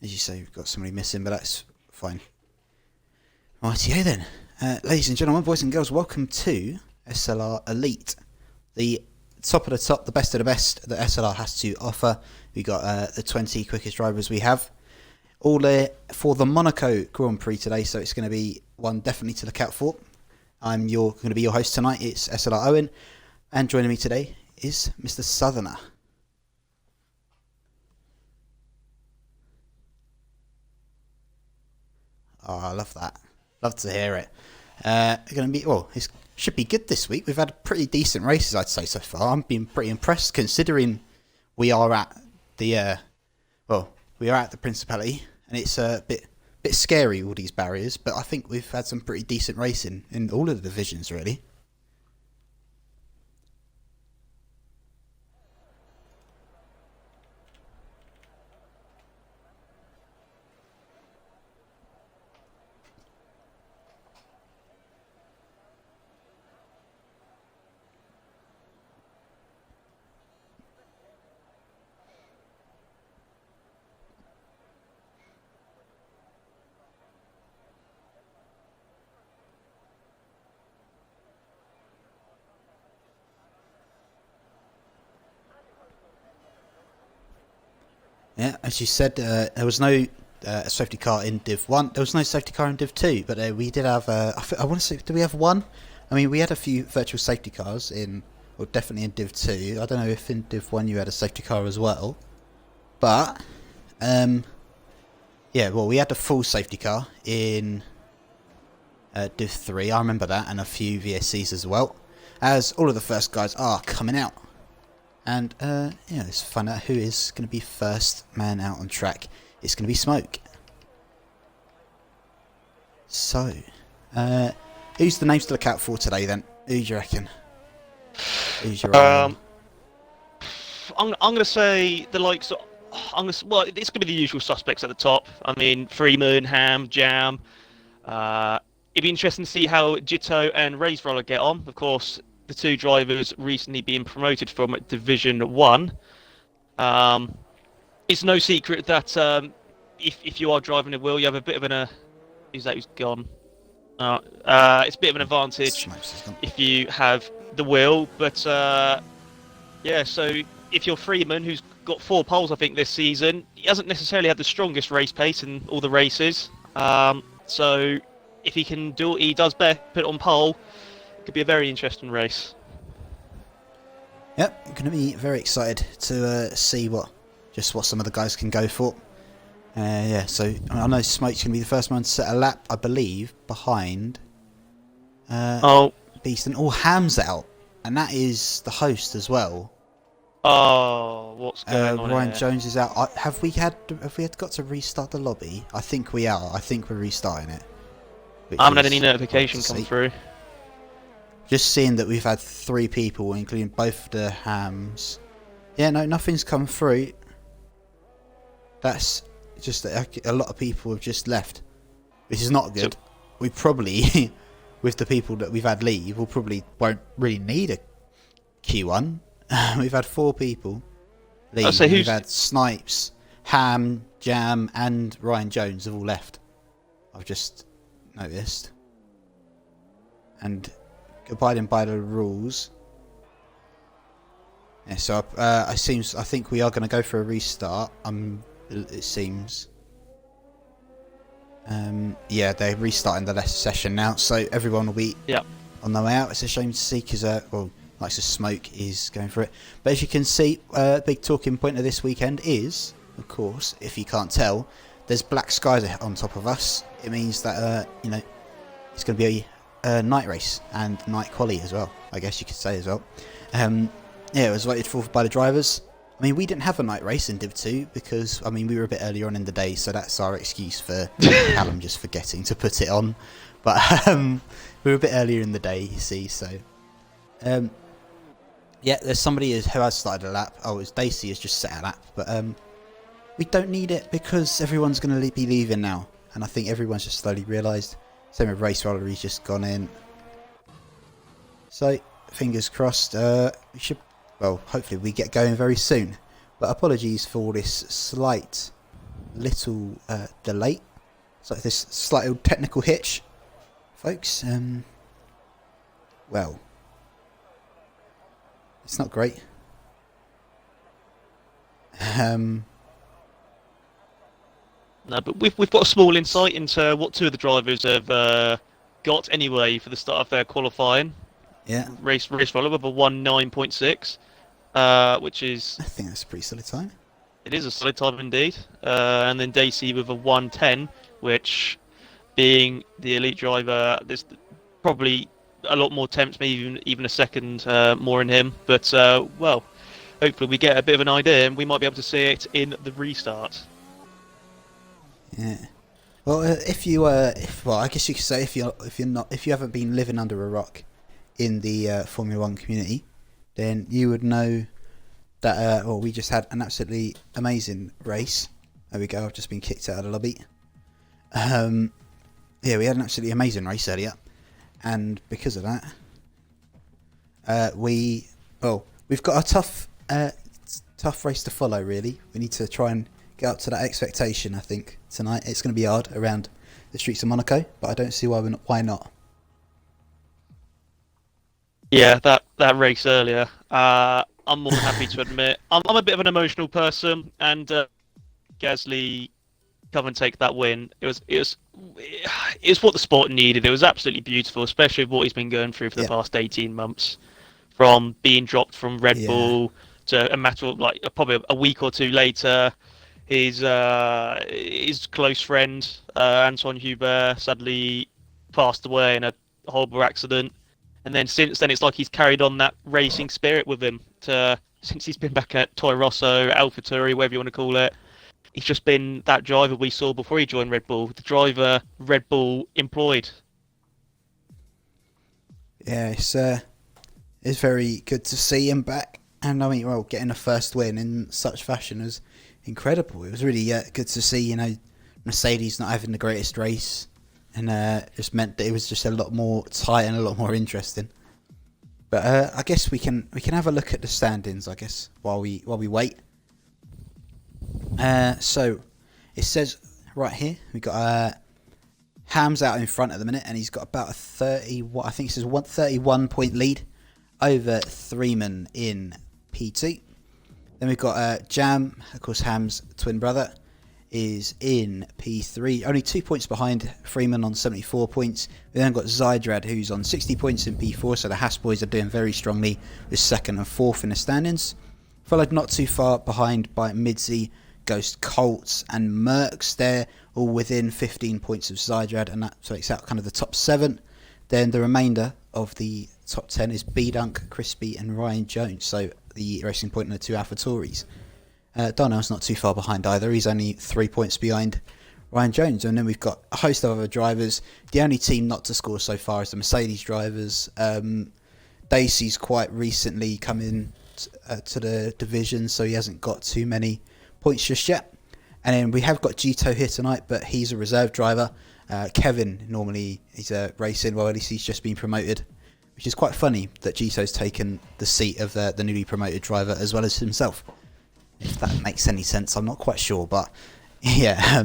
As you say, we've got somebody missing, but that's fine. Rightio then. Ladies and gentlemen, boys and girls, welcome to SLR Elite. The top of the top, the best of the best that SLR has to offer. We've got the 20 quickest drivers we have. All there for the Monaco Grand Prix today, so it's going to be one definitely to look out for. I'm going to be your host tonight. It's SLR Owen, and joining me today is Mr. Southerner. Oh, I love that. Love to hear it. Going to be it should be good this week. We've had pretty decent races, I'd say so far. I'm being pretty impressed considering we are at the Principality, and it's a bit scary, all these barriers. But I think we've had some pretty decent racing in all of the divisions, really. Yeah, as you said, there was no safety car in Div 1. There was no safety car in Div 2, but we did have, I want to say, do we have one? I mean, we had a few virtual safety cars definitely in Div 2. I don't know if in Div 1 you had a safety car as well. But, we had a full safety car in Div 3, I remember that, and a few VSCs as well, as all of the first guys are coming out. And, let's find out who is going to be first man out on track. It's going to be Smoke. So, who's the names to look out for today then? Who do you reckon? Who's your I'm going to say the likes of... it's going to be the usual suspects at the top. I mean, Freeman, Ham, Jam. It'd be interesting to see how Jitto and Ray's Roller get on. Of course, the two drivers recently being promoted from Division 1. It's no secret that if you are driving a wheel, you have a bit of who's gone? It's a bit of an advantage if you have the wheel. But, so if you're Freeman, who's got 4 poles, I think, this season, he hasn't necessarily had the strongest race pace in all the races. So if he can do what he does best, put it on pole, it could be a very interesting race. Yep, I'm going to be very excited to see what some of the guys can go for. So I know Smoke's going to be the first one to set a lap, I believe, behind Beast, and all Ham's out, and that is the host as well. Oh, what's going on? Ryan Jones is out. Have we got to restart the lobby? I think we are. I think we're restarting it. I haven't had any notification come through. Just seeing that we've had 3 people, including both the Hams. Yeah, no, nothing's come through. That's just a lot of people have just left, which is not good. We probably, with the people that we've had leave, won't really need a Q1. We've had 4 people leave. We've had Snipes, Ham, Jam, and Ryan Jones have all left. I've just noticed. And abiding by the rules. Yeah, so I think we are going to go for a restart. It seems. They're restarting the last session now, so everyone will be on their way out. It's a shame to see because likes of Smoke is going for it. But as you can see, big talking point of this weekend is, of course, if you can't tell, there's black skies on top of us. It means that it's going to be a night race and night quali as well, I guess you could say as well. It was voted for by the drivers. I mean, we didn't have a night race in Div 2 because, we were a bit earlier on in the day, so that's our excuse for Callum just forgetting to put it on. But we were a bit earlier in the day, you see, so... there's somebody who has started a lap. Oh, it's Daisy has just set a lap, but we don't need it because everyone's going to be leaving now, and I think everyone's just slowly realised. Same with Race Roller, he's just gone in. So, fingers crossed, we should... Well, hopefully we get going very soon. But apologies for this slight little delay. It's like this slight technical hitch, folks. Well, it's not great. No, but we've got a small insight into what two of the drivers have got anyway for the start of their qualifying. Yeah. Race roller with a 1:9.6, which is. I think that's a pretty solid time. It is a solid time indeed. And then Dacey with a 1:10, which, being the elite driver, there's probably a lot more temps, maybe even a second more in him. But well, hopefully we get a bit of an idea, and we might be able to see it in the restart. Yeah. Well, I guess you could say if you haven't been living under a rock in the Formula One community, then you would know that. We just had an absolutely amazing race. There we go. I've just been kicked out of the lobby. Yeah, we had an absolutely amazing race earlier, and because of that, we've got a tough race to follow. Really, we need to try and get up to that expectation. I think tonight it's going to be hard around the streets of Monaco, but I don't see why not. Yeah, that race earlier. I'm more than happy to admit I'm a bit of an emotional person, and Gasly come and take that win. It was what the sport needed. It was absolutely beautiful, especially with what he's been going through for the past 18 months, from being dropped from Red Bull to a matter of probably a week or two later. His close friend Anton Hubert sadly passed away in a horrible accident, and then since then it's like he's carried on that racing spirit with him since he's been back at Toro Rosso, AlphaTauri, whatever you want to call it. He's just been that driver we saw before he joined Red Bull, the driver Red Bull employed. Yeah, it's very good to see him back, and I mean, getting a first win in such fashion was incredible. It was really good to see, Mercedes not having the greatest race, and just meant that it was just a lot more tight and a lot more interesting. But I guess we can have a look at the standings, I guess, while we wait. So it says right here we got Ham's out in front at the minute, and he's got about a 31 point lead over Threeman in P2. Then we've got Jam, of course, Ham's twin brother, is in P3, only 2 points behind Freeman on 74 points. We then got Zydrad, who's on 60 points in P4, so the Haas boys are doing very strongly with second and fourth in the standings. Followed not too far behind by Midzi, Ghost, Colts and Mercs. They're all within 15 points of Zydrad, and that takes out kind of the top 7. Then the remainder of the top 10 is B-Dunk, Crispy and Ryan Jones, so the Racing Point and the two AlphaTauris. Darnell's not too far behind either. He's only 3 points behind Ryan Jones. And then we've got a host of other drivers. The only team not to score so far is the Mercedes drivers. Dacey's quite recently come in to the division, so he hasn't got too many points just yet. And then we have got Gito here tonight, but he's a reserve driver. Kevin, normally he's racing, well, at least he's just been promoted, which is quite funny that Gito's taken the seat of the newly promoted driver as well as himself. If that makes any sense, I'm not quite sure, but yeah.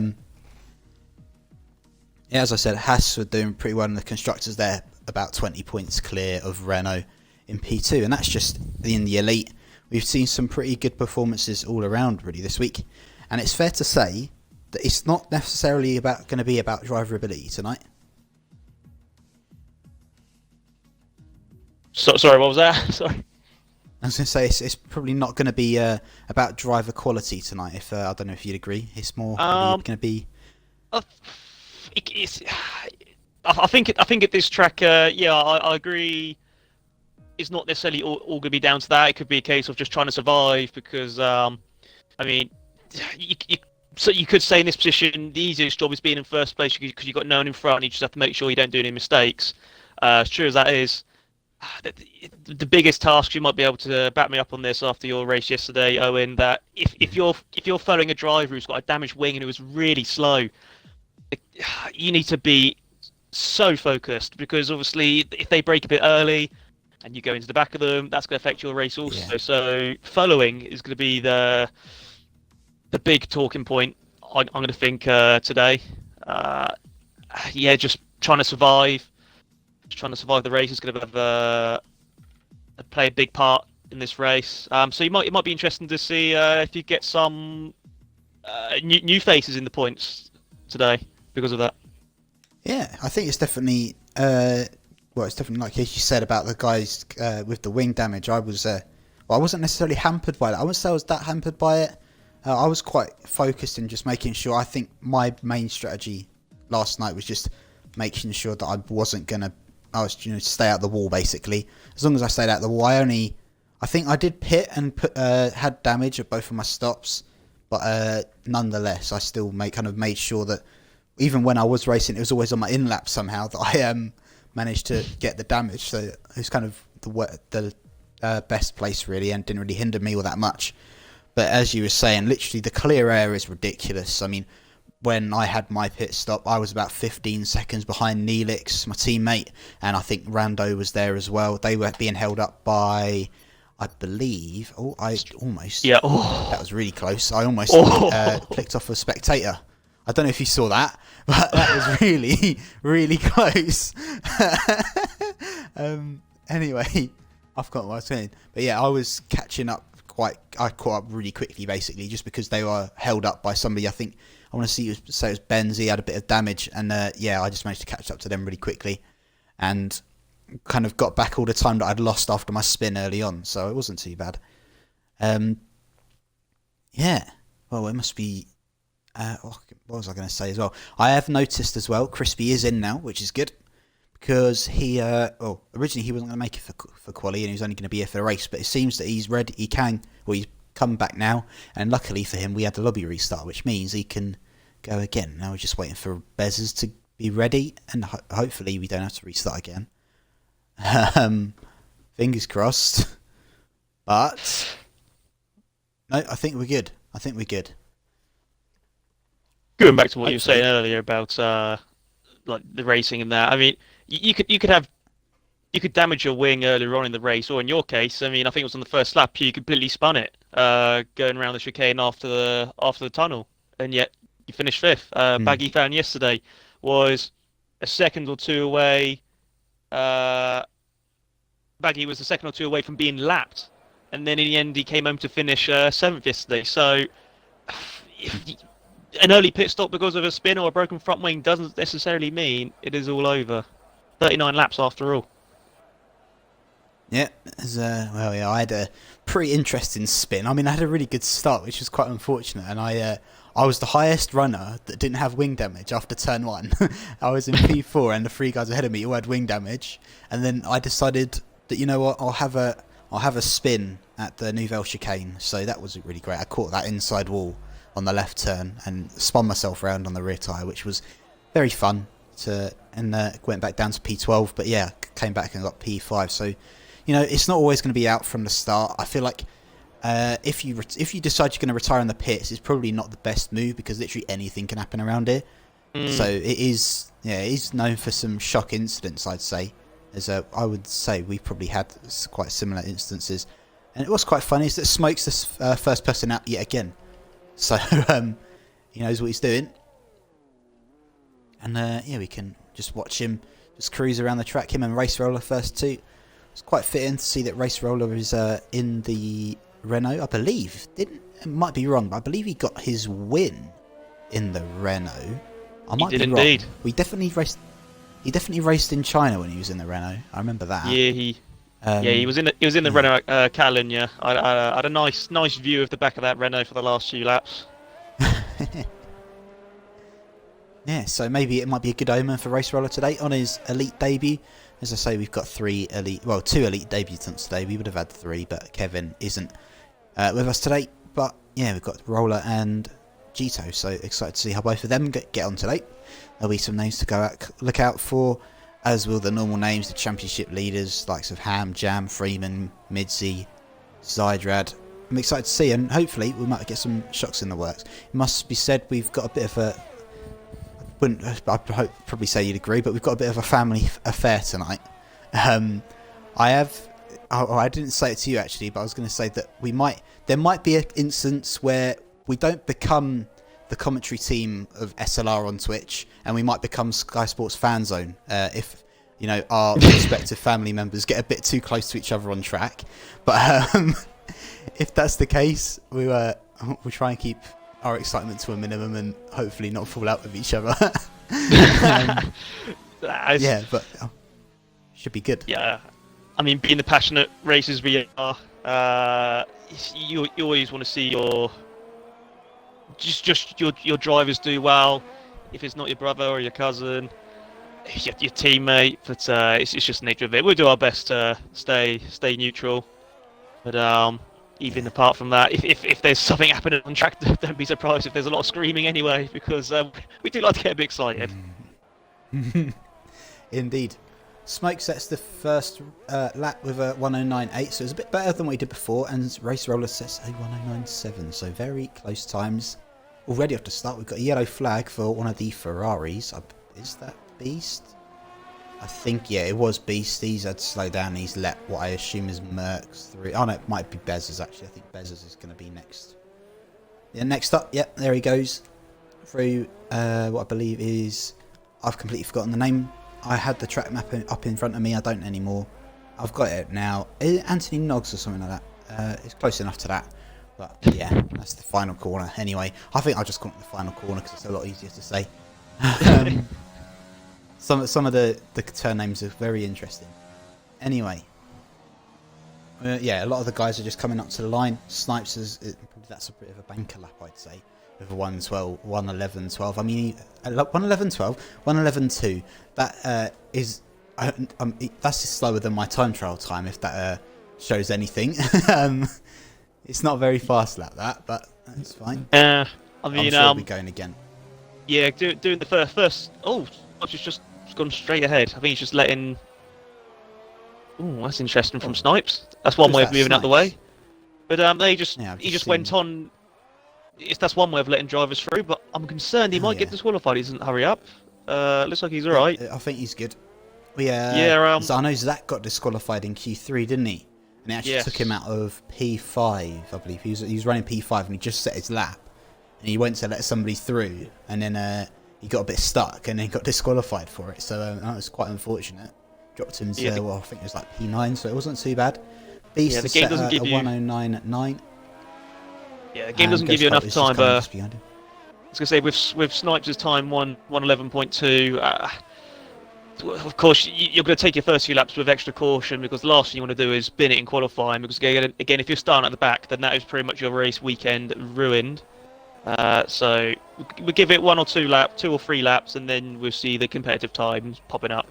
As I said, Haas were doing pretty well in the constructors. They're about 20 points clear of Renault in P2, and that's just in the elite. We've seen some pretty good performances all around really this week, and it's fair to say that it's not necessarily going to be about driver ability tonight. Sorry, what was that? Sorry. I was going to say it's probably not going to be about driver quality tonight. If I don't know if you'd agree, it's more going to be. I think at this track, I agree. It's not necessarily all going to be down to that. It could be a case of just trying to survive because, you could say in this position the easiest job is being in first place because you've got no one in front. You just have to make sure you don't do any mistakes. As true as that is. The biggest task, you might be able to back me up on this after your race yesterday, Owen, that if you're following a driver who's got a damaged wing and who was really slow, you need to be so focused because obviously if they break a bit early and you go into the back of them, that's going to affect your race also. Yeah. So following is going to be the big talking point I'm going to think today. Just trying to survive. Just trying to survive the race is going to play a big part in this race. So it might be interesting to see if you get some new faces in the points today because of that. Yeah, I think it's definitely it's definitely like as you said about the guys with the wing damage. I wasn't necessarily hampered by that. I wouldn't say I was that hampered by it. I was quite focused in just making sure. I think my main strategy last night was just making sure that I wasn't gonna. I was stay out the wall basically. As long as I stayed out the wall, I think I did pit and had damage at both of my stops, but nonetheless, I still made sure that even when I was racing, it was always on my in lap somehow that I managed to get the damage. So it was kind of the best place really, and didn't really hinder me all that much. But as you were saying, literally the clear air is ridiculous. I mean, when I had my pit stop, I was about 15 seconds behind Neelix, my teammate, and I think Rando was there as well. They were being held up by, I believe, that was really close. I almost clicked off a spectator. I don't know if you saw that, but that was really, really close. Anyway, I've got what I was saying. But yeah, I was catching up I caught up really quickly, basically, just because they were held up by somebody. I think, I want to say it was Benz. He had a bit of damage, and I just managed to catch up to them really quickly, and kind of got back all the time that I'd lost after my spin early on, so it wasn't too bad. Well, it must be... what was I going to say as well? I have noticed as well, Crispy is in now, which is good, because he... originally he wasn't going to make it for quali, and he was only going to be here for the race, but it seems that he's ready. He's come back now, and luckily for him, we had the lobby restart, which means he can go again. Now we're just waiting for Bezers to be ready, and hopefully we don't have to restart again. Fingers crossed. But no, I think we're good. Going back to what you were saying earlier about like the racing and that, I mean, you could damage your wing earlier on in the race, or in your case, I mean, I think it was on the first lap you completely spun it, going around the chicane after the tunnel, and yet you finished fifth. Baggy found yesterday was a second or two away. Baggy was a second or two away from being lapped, and then in the end he came home to finish seventh yesterday. So an early pit stop because of a spin or a broken front wing doesn't necessarily mean it is all over. 39 laps after all. Yeah, I had a pretty interesting spin. I mean, I had a really good start, which was quite unfortunate, and I was the highest runner that didn't have wing damage after turn one. I was in P4, and the three guys ahead of me all had wing damage, and then I decided that, you know what, I'll have a spin at the Nouvelle chicane. So that was really great. I caught that inside wall on the left turn and spun myself around on the rear tyre, which was very fun. Went back down to P12, but yeah, came back and got P5. So, it's not always going to be out from the start. I feel like if you decide you're going to retire in the pits, it's probably not the best move, because literally anything can happen around here. So it is known for some shock incidents, I'd say. I would say we probably had quite similar instances, and it was quite funny is that Smoke's the first person out yet again, so he knows what he's doing, and we can just watch him just cruise around the track. Him and Race Roller first two. It's quite fitting to see that Race Roller is in the Renault, I believe. It might be wrong, but I believe he got his win in the Renault. I might be wrong. Indeed. He definitely raced in China when he was in the Renault. I remember that. Yeah, he was in the Renault Catalunya. I had a nice view of the back of that Renault for the last few laps. Yeah, so maybe it might be a good omen for Race Roller today on his elite debut. As I say, we've got two elite debutants today. We would have had three, but Kevin isn't with us today. But yeah, we've got Roller and Gito, so excited to see how both of them get on today. There'll be some names to look out for, as will the normal names, the championship leaders, likes of Ham, Jam, Freeman, Midzi, Zydrad. I'm excited to see, and hopefully we might get some shocks in the works. It must be said, we've got a bit of a... I'd probably say you'd agree, but we've got a bit of a family affair tonight. I didn't say it to you actually, but I was going to say that there might be an instance where we don't become the commentary team of SLR on Twitch, and we might become Sky Sports Fan Zone if our respective family members get a bit too close to each other on track. But if that's the case, we'll try and keep our excitement to a minimum and hopefully not fall out with each other. Yeah, but should be good. Yeah, I mean, being the passionate racers we are, you always want to see your drivers do well. If it's not your brother or your cousin, your teammate, but it's just the nature of it. We'll do our best to stay neutral. But even apart from that, if there's something happening on track, don't be surprised if there's a lot of screaming anyway, because we do like to get a bit excited. Indeed. Smoke sets the first lap with a 109.8, so it's a bit better than what he did before, and Race Roller sets a 109.7, so very close times. Already off the start, we've got a yellow flag for one of the Ferraris. Is that Beast? I think, yeah, it was Beast. He's had to slow down. He's let what I assume is Mercs through. Oh, no, it might be Bezos, actually. I think Bezos is going to be next. Yeah, next up, yep, there he goes. Through what I believe is... I've completely forgotten the name. I had the track map up in front of me. I don't anymore. I've got it now. Anthony Noggs or something like that. It's close enough to that. But yeah, that's the final corner. Anyway, I think I'll just call it the final corner because it's a lot easier to say. Some of the turn names are very interesting. Anyway, yeah, a lot of the guys are just coming up to the line. Snipes that's a bit of a banker lap, I'd say. With a 1:11:12. I mean, 1:11:12, 1:11:2. That is, that's just slower than my time trial time. If that shows anything, it's not a very fast lap that, but that's fine. I mean, I'm sure we'll be going again. Yeah, doing the first. Oh, Snipes has just gone straight ahead. I think he's just letting. Oh, that's interesting from Snipes. That's one way of moving out the way. But he just went on. That's one way of letting drivers through, but I'm concerned he might get disqualified. He doesn't hurry up. Looks like he's alright. I think he's good. I know Zach got disqualified in Q3, didn't he? And it actually took him out of P5, I believe. He was running P5 and he just set his lap. And he went to let somebody through, and then he got a bit stuck and then got disqualified for it. So that was quite unfortunate. Dropped him to, I think it was like P9, so it wasn't too bad. Beast the game doesn't give you 109.9. Yeah, the game doesn't give you enough time. I was going to say, with Snipes' time 1:11.2, of course, you're going to take your first few laps with extra caution, because the last thing you want to do is bin it in qualifying, because again, if you're starting at the back, then that is pretty much your race weekend ruined. So we'll give it 1 or 2 or 3 laps, and then we'll see the competitive times popping up.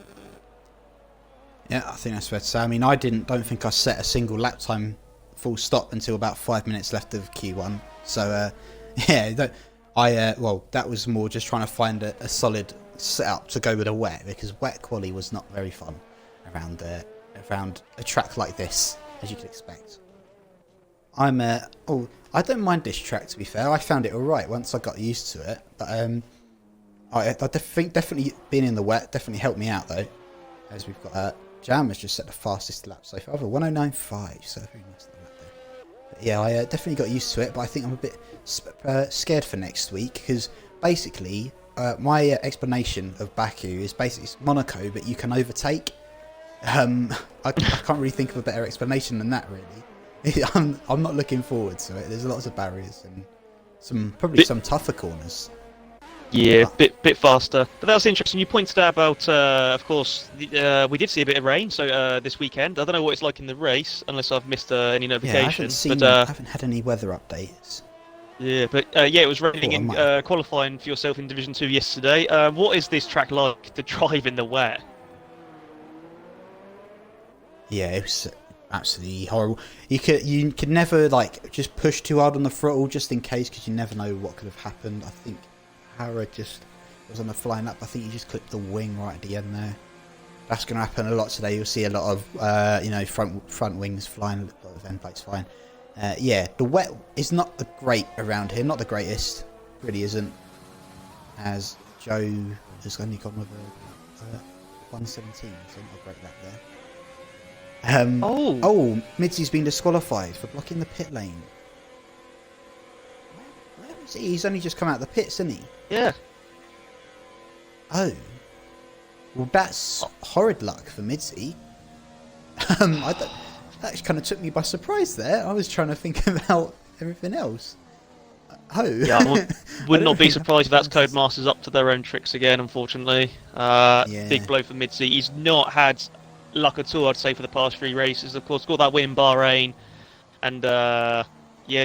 Yeah, I think that's fair to say. I mean, I don't think I set a single lap time full stop until about 5 minutes left of Q1. So that was more just trying to find a solid setup to go with a wet, because wet quali was not very fun around a track like this, as you could expect. I don't mind this track, to be fair. I found it alright once I got used to it, but I think definitely being in the wet definitely helped me out, though, as we've got Jam has just set the fastest lap so far, 1:09.5, so very nice lap there. But yeah, I definitely got used to it, but I think I'm a bit scared for next week, because basically my explanation of Baku is basically Monaco, but you can overtake. I can't really think of a better explanation than that, really. I'm not looking forward to it. There's lots of barriers and probably some tougher corners. Yeah, bit faster. But that was interesting. You pointed out about, of course, we did see a bit of rain. So this weekend, I don't know what it's like in the race, unless I've missed any notifications. I haven't had any weather updates. Yeah, but it was raining in qualifying for yourself in Division 2 yesterday. What is this track like to drive in the wet? Yeah, it was absolutely horrible. You could never just push too hard on the throttle just in case, because you never know what could have happened. I think Hara just was on the flying up. I think he just clipped the wing right at the end there. That's going to happen a lot today. You'll see a lot of front wings flying, a lot of end plates flying. Yeah, the wet is not great around here. Not the greatest, really isn't. As Joe has only gone with a 117, so not a great lap there. Midsy's been disqualified for blocking the pit lane. Where See, he's only just come out of the pits, isn't he? Yeah. Oh. Well, that's horrid luck for Midzi. That kind of took me by surprise there. I was trying to think about everything else. Oh. Yeah, I would not be surprised if that's Codemasters up to their own tricks again, unfortunately. Big blow for Midzi. He's not had luck at all, I'd say, for the past 3 races. Of course, got that win in Bahrain. And,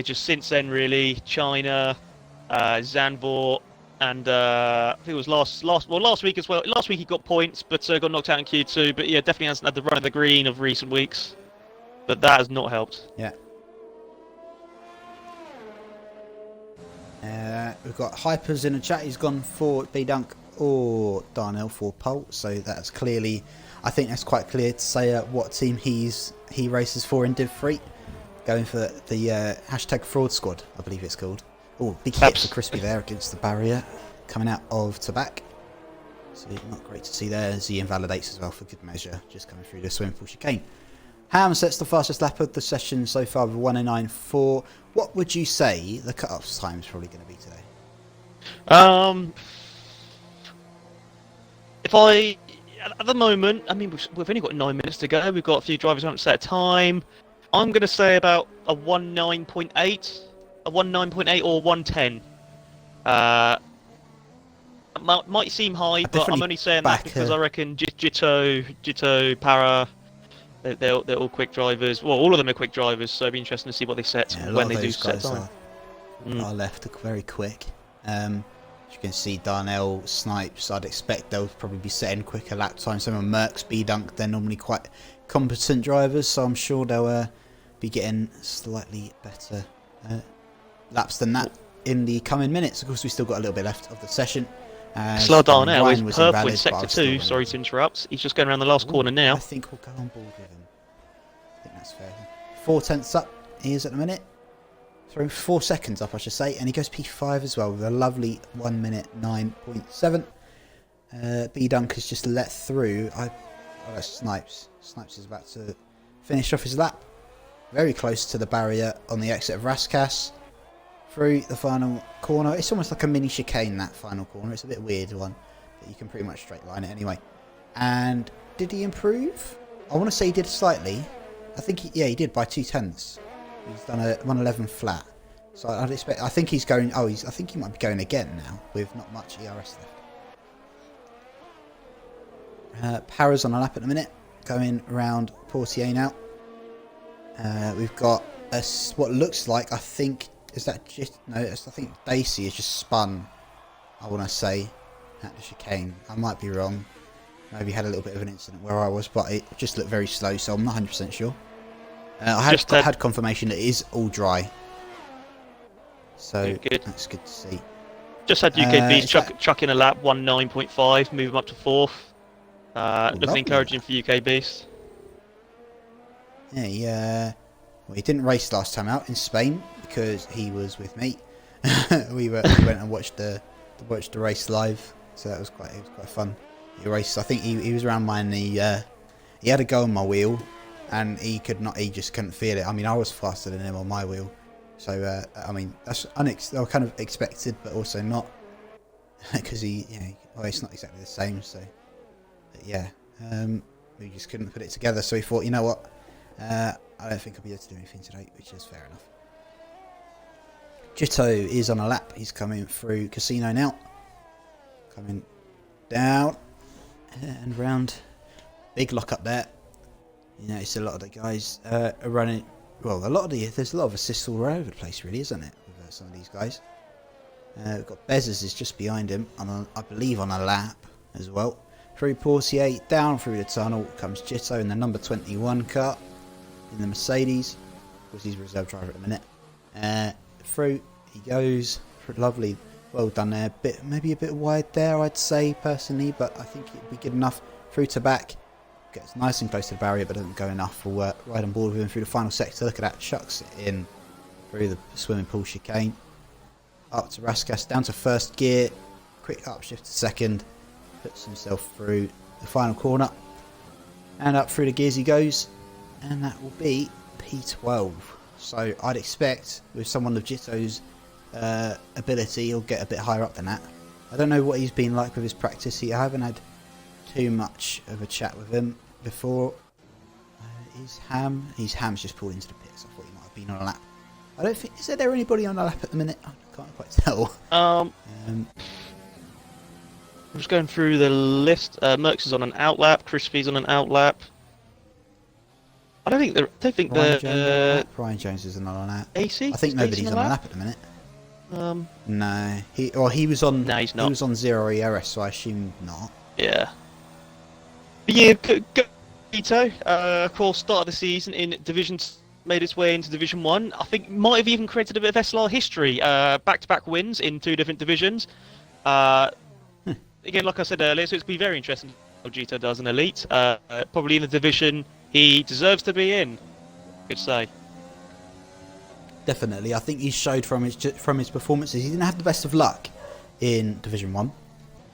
just since then, really, China, Zandvoort, and I think it was last week as well. Last week he got points, but got knocked out in Q2. But yeah, definitely hasn't had the run of the green of recent weeks. But that has not helped. Yeah. We've got Hypers in the chat. He's gone for B-Dunk or Darnell for pole. So that's clearly, I think that's quite clear to say what team he races for in Div 3. Going for the hashtag fraud squad, I believe it's called. Oh, big hit for Crispy there against the barrier. Coming out of Tabac. So not great to see there as he invalidates as well for good measure. Just coming through the swimming pool chicane. Ham sets the fastest lap of the session so far with 1:09.4. What would you say the cut-off time is probably going to be today? At the moment, I mean, we've only got 9 minutes to go. We've got a few drivers who haven't set a time. I'm going to say about a 1:09.8, or 1:10. Might seem high, but I'm only saying that because I reckon Jito, Para, they're all quick drivers. Well, all of them are quick drivers, so it'll be interesting to see what they set when they do set time. Are left very quick. As you can see, Darnell, Snipes, I'd expect they'll probably be setting quicker lap times. Some of Merck's, B-Dunk, they're normally quite competent drivers, so I'm sure they'll be getting slightly better laps than that in the coming minutes. Of course, we've still got a little bit left of the session. Slow Darnell is purple in Sector 2, sorry to interrupt. He's just going around the last corner now. I think we'll go on board with him. I think that's fair. 4 tenths up he is at the minute. Sorry, 4 seconds up, I should say. And he goes P5 as well with a lovely 1 minute 9.7. B-Dunk has just let through. That's Snipes. Snipes is about to finish off his lap. Very close to the barrier on the exit of Raskas. Through the final corner. It's almost like a mini chicane, that final corner. It's a bit weird one, but you can pretty much straight line it anyway. And did he improve? I want to say he did slightly. I think he did by 2 tenths. He's done a 1:11 flat. So I'd expect. I think he's going. I think he might be going again now with not much ERS left. Para's on a lap at the minute, going around Portier now. We've got what looks like, I think. Is that just... No, I think Daisy has just spun, I want to say, at the chicane. I might be wrong. Maybe had a little bit of an incident where I was, but it just looked very slow, so I'm not 100% sure. I had confirmation that it is all dry. So good. That's good to see. Just had UKBs chuck in a lap, 1:09.5, move him up to 4th. Looking encouraging for UKBs. Yeah, he didn't race last time out in Spain because he was with me. we went and watched the race live, so it was quite fun. He raced. I think he was around mine. He had a go on my wheel, and he just couldn't feel it. I mean, I was faster than him on my wheel, so I mean that's kind of expected, but also not because it's not exactly the same. So but yeah, we just couldn't put it together. So he thought, you know what, I don't think I'll be able to do anything today, which is fair enough. Jito is on a lap. He's coming through Casino now. Coming down and round. Big lock up there. You notice a lot of the guys are running. Well, there's a lot of assists all over the place, really, isn't it? With some of these guys. We've got Bezos is just behind him, I believe on a lap as well. Through Portier, down through the tunnel comes Jito in the number 21 car in the Mercedes. Of course, he's a reserve driver at the minute. Through he goes. Lovely, well done there. Maybe a bit wide there, I'd say personally, but I think it'd be good enough. Through to back, gets nice and close to the barrier, but doesn't go enough. We'll ride on board with him through the final sector. Look at that, chucks it in through the swimming pool chicane. Up to Raskas, down to first gear. Quick upshift to second. Puts himself through the final corner. And up through the gears he goes. And that will be P12. So I'd expect with someone of Jito's ability, he'll get a bit higher up than that. I don't know what he's been like with his practice. I haven't had too much of a chat with him before. Ham's just pulled into the pits. I thought he might have been on a lap. I don't think... Is there anybody on a lap at the minute? I can't quite tell. I'm just going through the list. Merckx is on an outlap. Crispy's on an outlap. I don't think Ryan Jones isn't on a lap. AC. I think nobody's on a lap at the minute. No. He was on. No, he's not. He was on 0 ERS, so I assume not. Yeah. But yeah, Ito, of course, start of the season in Division, made its way into Division 1. I think might have even created a bit of SLR history. Back-to-back wins in 2 different divisions. Again, like I said earlier, so it's be very interesting what Gito does in Elite. Probably in the division he deserves to be in, I could say. Definitely. I think he showed from his performances. He didn't have the best of luck in Division 1,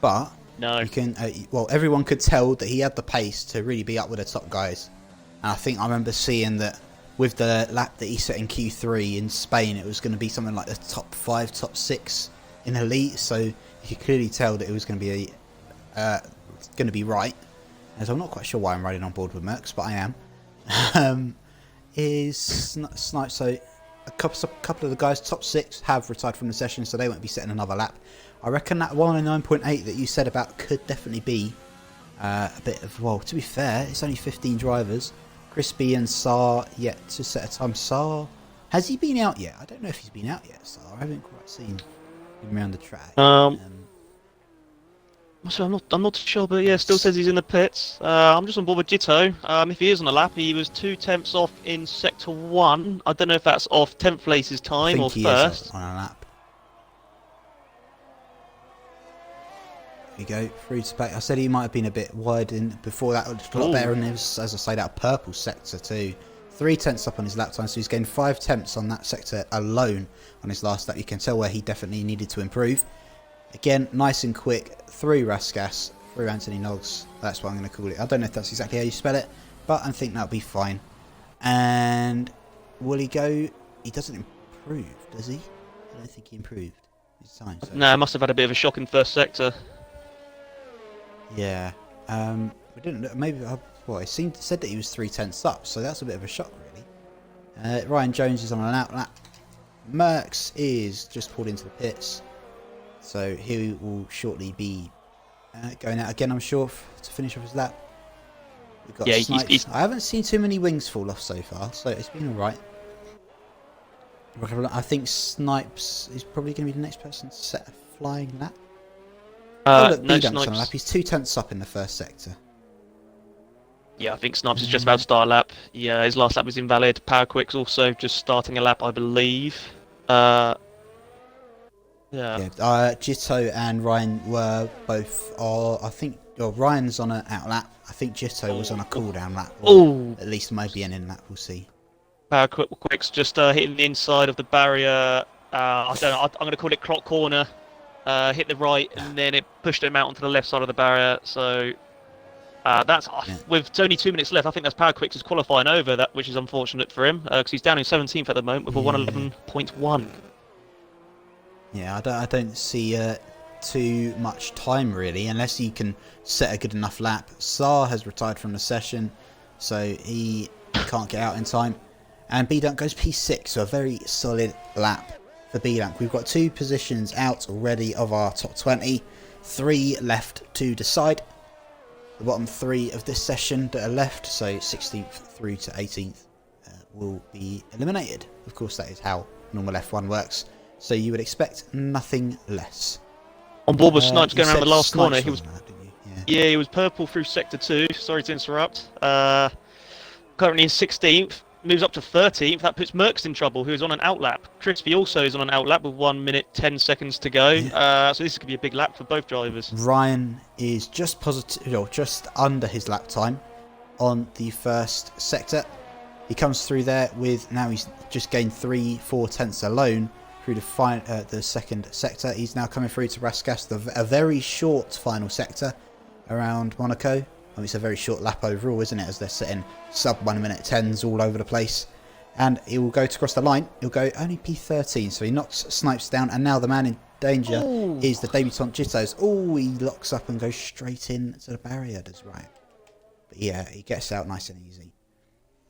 but... No. You can, everyone could tell that he had the pace to really be up with the top guys. And I think I remember seeing that with the lap that he set in Q3 in Spain, it was going to be something like the top 5, top 6 in Elite. So you could clearly tell that it was going to be right. As I'm not quite sure why I'm riding on board with Merckx, but I am. Is Snipes. So a couple of the guys, top 6, have retired from the session, so they won't be setting another lap. I reckon that 109.8 that you said about could definitely be a bit of... Well, to be fair, it's only 15 drivers. Crispy and Saar yet to set a time. Saar... Has he been out yet? I don't know if he's been out yet, Saar. I haven't quite seen him around the track. I'm not sure, but yeah, still says he's in the pits. I'm just on board with Jito. If he is on a lap, he was 2 tenths off in Sector 1. I don't know if that's off 10th place's time or first. I think he is on a lap. There you go, through to back. I said he might have been a bit wide in before that, a lot better, and it was, as I say, that purple sector too. 3 tenths up on his lap time, so he's gained 5 tenths on that sector alone on his last lap. You can tell where he definitely needed to improve. Again, nice and quick, through Raskas, through Anthony Noggs. That's what I'm going to call it. I don't know if that's exactly how you spell it, but I think that'll be fine. And will he go? He doesn't improve, does he? I don't think he improved his time. So. No, must have had a bit of a shock in first sector. Yeah, we didn't. Maybe it said that he was 3 tenths up, so that's a bit of a shock, really. Ryan Jones is on an outlap. Merckx is just pulled into the pits, so he will shortly be going out again, I'm sure, to finish off his lap. We've got Snipes. I haven't seen too many wings fall off so far, so it's been all right. I think Snipes is probably going to be the next person to set a flying lap. Look, no, Snipes on a lap. He's 2 tenths up in the first sector. Yeah, I think Snipes is just about to start a lap. Yeah, his last lap was invalid. Power Quick's also just starting a lap, I believe. Yeah. Jito and Ryan were both. I think Ryan's on an out lap. I think Jito was on a cool down lap. Or at least maybe an in lap. We'll see. Power Quick's just hitting the inside of the barrier. I don't know. I'm going to call it clock corner. Hit the right, and then it pushed him out onto the left side of the barrier. So that's with only 2 minutes left. I think that's Power Quick's qualifying over that, which is unfortunate for him because he's down in 17th at the moment with a 111.1. Yeah, I don't see too much time really, unless he can set a good enough lap. Saar has retired from the session, so he can't get out in time. And B-Dunk goes P6, so a very solid lap. For B-Dunk. We've got 2 positions out already of our top 20, 3 left to decide. The bottom 3 of this session that are left, so 16th through to 18th, will be eliminated. Of course, that is how normal F1 works, so you would expect nothing less. On board with Snipes going around the last corner. He was, yeah, he was purple through sector 2. Sorry to interrupt. Currently in 16th. Moves up to 13th. That puts Merckx in trouble, who is on an outlap. Crispy also is on an outlap with 1 minute 10 seconds to go. Yeah. So this could be a big lap for both drivers. Ryan is just just under his lap time on the first sector. He comes through there with, now he's just gained 3-4 tenths alone through the second sector. He's now coming through to Raskas, a very short final sector around Monaco. I mean, it's a very short lap overall, isn't it? As they're setting sub 1 minute 10s all over the place. and he will go to cross the line. He'll go only P13, so he knocks Snipes down, and now the man in danger is the debutant Jittos. Oh, he locks up and goes straight in to the barrier. That's right. But yeah, he gets out nice and easy.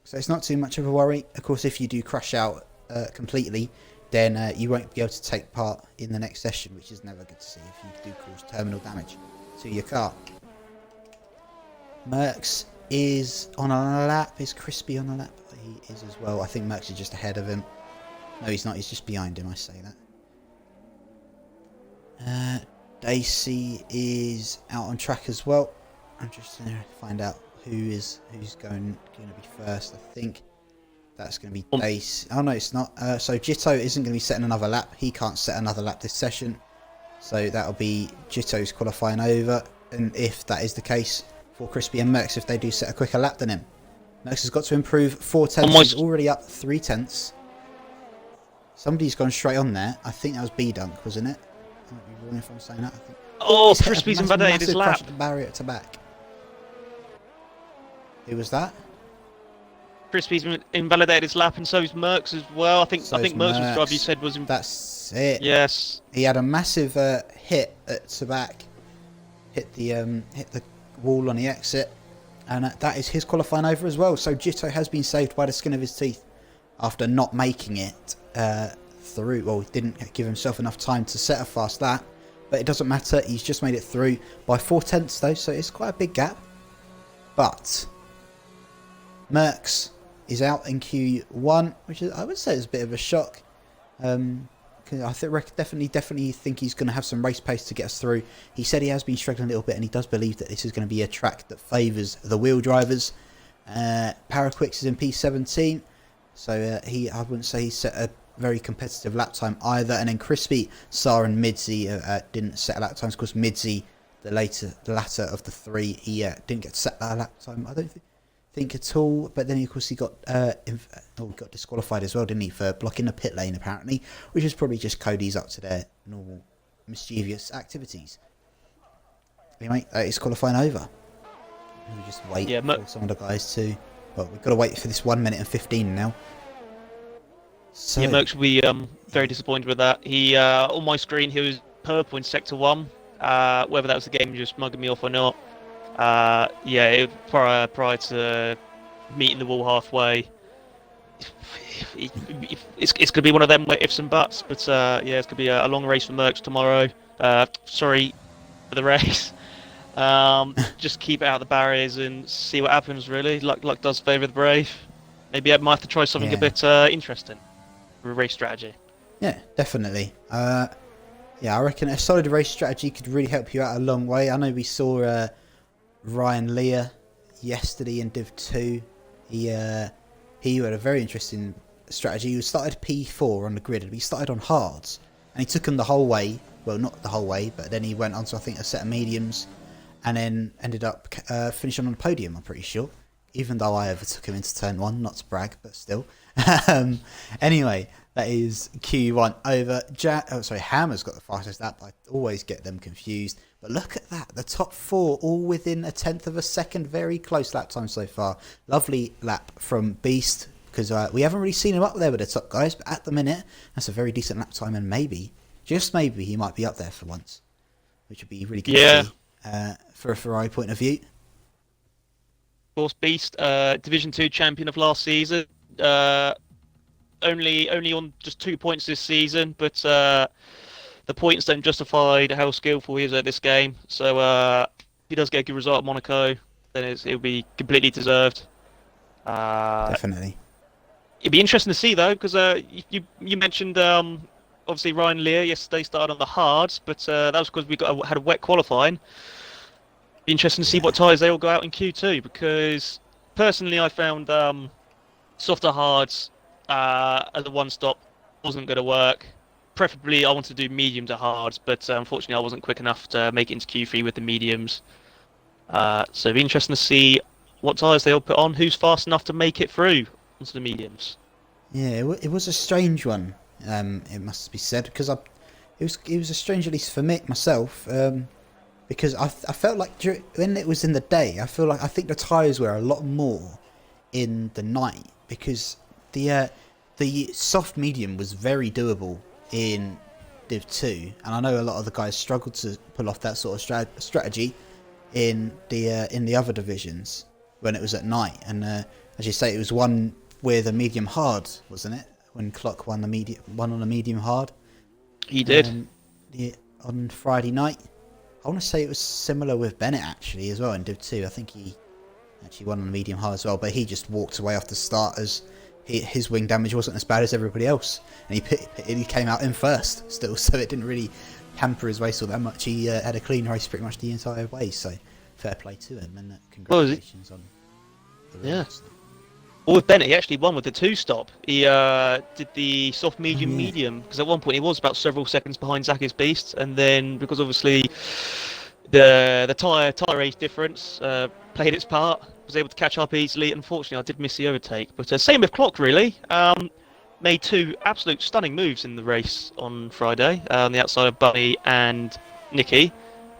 So it's not too much of a worry. Of course, if you do crash out completely, then you won't be able to take part in the next session, which is never good to see if you do cause terminal damage to your car. Mercs is on a lap. Is Crispy on a lap? He is as well. I think Mercs is just ahead of him. No, he's not. He's just behind him. I say that. Dacey is out on track as well. I'm just going to find out who's going to be first. I think that's going to be Dacey. Oh no, it's not. So Jitto isn't going to be setting another lap. He can't set another lap this session. So that'll be Jitto's qualifying over. And if that is the case for Crispy and Mercs, if they do set a quicker lap than him. Mercs has got to improve 4 tenths. He's already up 3 tenths. Somebody's gone straight on there. I think that was B-Dunk, wasn't it? I might be wrong if I'm saying that. I think. Oh, Crispy's invalidated his lap. The barrier to back. Who was that? Crispy's invalidated his lap, and so's Mercs as well. I think Mercs was the driver you said was. That's it. Yes. He had a massive hit at the back. Hit the wall on the exit, and that is his qualifying over as well. So Jitto has been saved by the skin of his teeth after not making it through. Well, he didn't give himself enough time to set a fast lap, but it doesn't matter. He's just made it through by 4 tenths though, so it's quite a big gap. But Mercs is out in Q1, which is, I would say, is a bit of a shock. I think definitely think he's going to have some race pace to get us through. He said he has been struggling a little bit, and he does believe that this is going to be a track that favours the wheel drivers. Paraquix is in P17, so I wouldn't say he set a very competitive lap time either. And then Crispy, Sar and Midzi didn't set a lap time. Of course, Midzi, the latter of the three, he didn't get to set that lap time, I don't think at all. But then of course he got disqualified as well, didn't he, for blocking the pit lane apparently, which is probably just Cody's up to their normal mischievous activities. Anyway, it's qualifying over. We just wait for some of the guys to. Well, we've got to wait for this 1 minute and 15 now. So yeah, Mercs will be very disappointed with that. He on my screen he was purple in sector 1. Whether that was the game just mugging me off or not. Prior to meeting the wall halfway, it's going to be one of them ifs and buts. But it's going to be a long race for Mercs tomorrow. Sorry for the race. Just keep it out of the barriers and see what happens. Really, luck does favour the brave. Maybe I might have to try something a bit interesting for a race strategy. Yeah, definitely. I reckon a solid race strategy could really help you out a long way. I know we saw Ryan Lear yesterday in Div 2. He had a very interesting strategy. He started P4 on the grid, and he started on hards, and he took him the whole way. Well, not the whole way, but then he went on to, I think, a set of mediums, and then ended up finishing on the podium, I'm pretty sure, even though I overtook him into turn 1, not to brag, but still. Anyway, that is Q1 over. Hammer's got the fastest lap. I always get them confused. But look at that. The top 4 all within a tenth of a second. Very close lap time so far. Lovely lap from Beast, because we haven't really seen him up there with the top guys. But at the minute, that's a very decent lap time. And maybe, just maybe, he might be up there for once, which would be really good to see for a Ferrari point of view. Of course, Beast, Division 2 champion of last season. Only on just 2 points this season, but the points don't justify how skillful he is at this game. So if he does get a good result at Monaco, then it'll be completely deserved. Definitely. It'd be interesting to see though, because you mentioned obviously Ryan Lear yesterday started on the hards, but that was because we had a wet qualifying. Be interesting to see what tyres they all go out in Q2, because personally I found softer hards as a one-stop wasn't going to work. Preferably I wanted to do medium to hards, but unfortunately I wasn't quick enough to make it into Q3 with the mediums. So it'd be interesting to see what tyres they all put on, who's fast enough to make it through onto the mediums. Yeah, it was a strange one, it must be said, because it was a strange, at least for me myself, because I felt like when it was in the day, I think the tyres were a lot more in the night, because the soft medium was very doable in Div 2, and I know a lot of the guys struggled to pull off that sort of strategy in the other divisions when it was at night. And as you say, it was one with a medium hard, wasn't it? When Clock won on a medium hard. He did. On Friday night. I want to say it was similar with Bennett actually as well in Div 2. I think he actually won on a medium hard as well, but he just walked away off the start as his wing damage wasn't as bad as everybody else, and he came out in first still, so it didn't really hamper his race all that much. He had a clean race pretty much the entire way, so fair play to him, and congratulations on the race. Well, with Bennett, he actually won with the 2-stop. He did the soft medium, because at one point he was about several seconds behind Zaki's Beast, and then because obviously the tyre age difference played its part, was able to catch up easily. Unfortunately, I did miss the overtake, but same with Clock really. Made 2 absolute stunning moves in the race on Friday on the outside of Bunny and Nicky.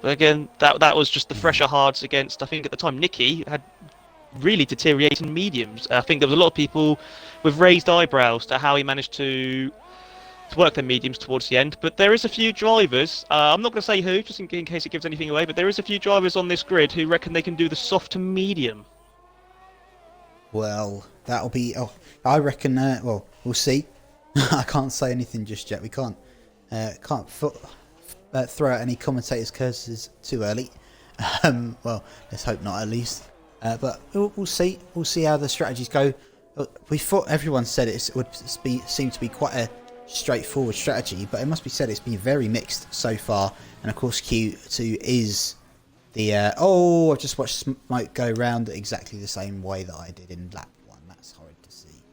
But again, that was just the fresher hards against, I think at the time, Nicky had really deteriorating mediums. I think there was a lot of people with raised eyebrows to how he managed to work their mediums towards the end. But there is a few drivers, I'm not going to say who, just in case it gives anything away, but there is a few drivers on this grid who reckon they can do the soft to medium. Well, that'll be... I reckon... well, we'll see. I can't say anything just yet. We can't throw out any commentators' curses too early. Well, let's hope not at least. But we'll see. We'll see how the strategies go. We thought everyone said it would seem to be quite a straightforward strategy, but it must be said it's been very mixed so far. And of course, Q2 is the I've just watched Smoke go round exactly the same way that I did in lap 1. That's horrid to see.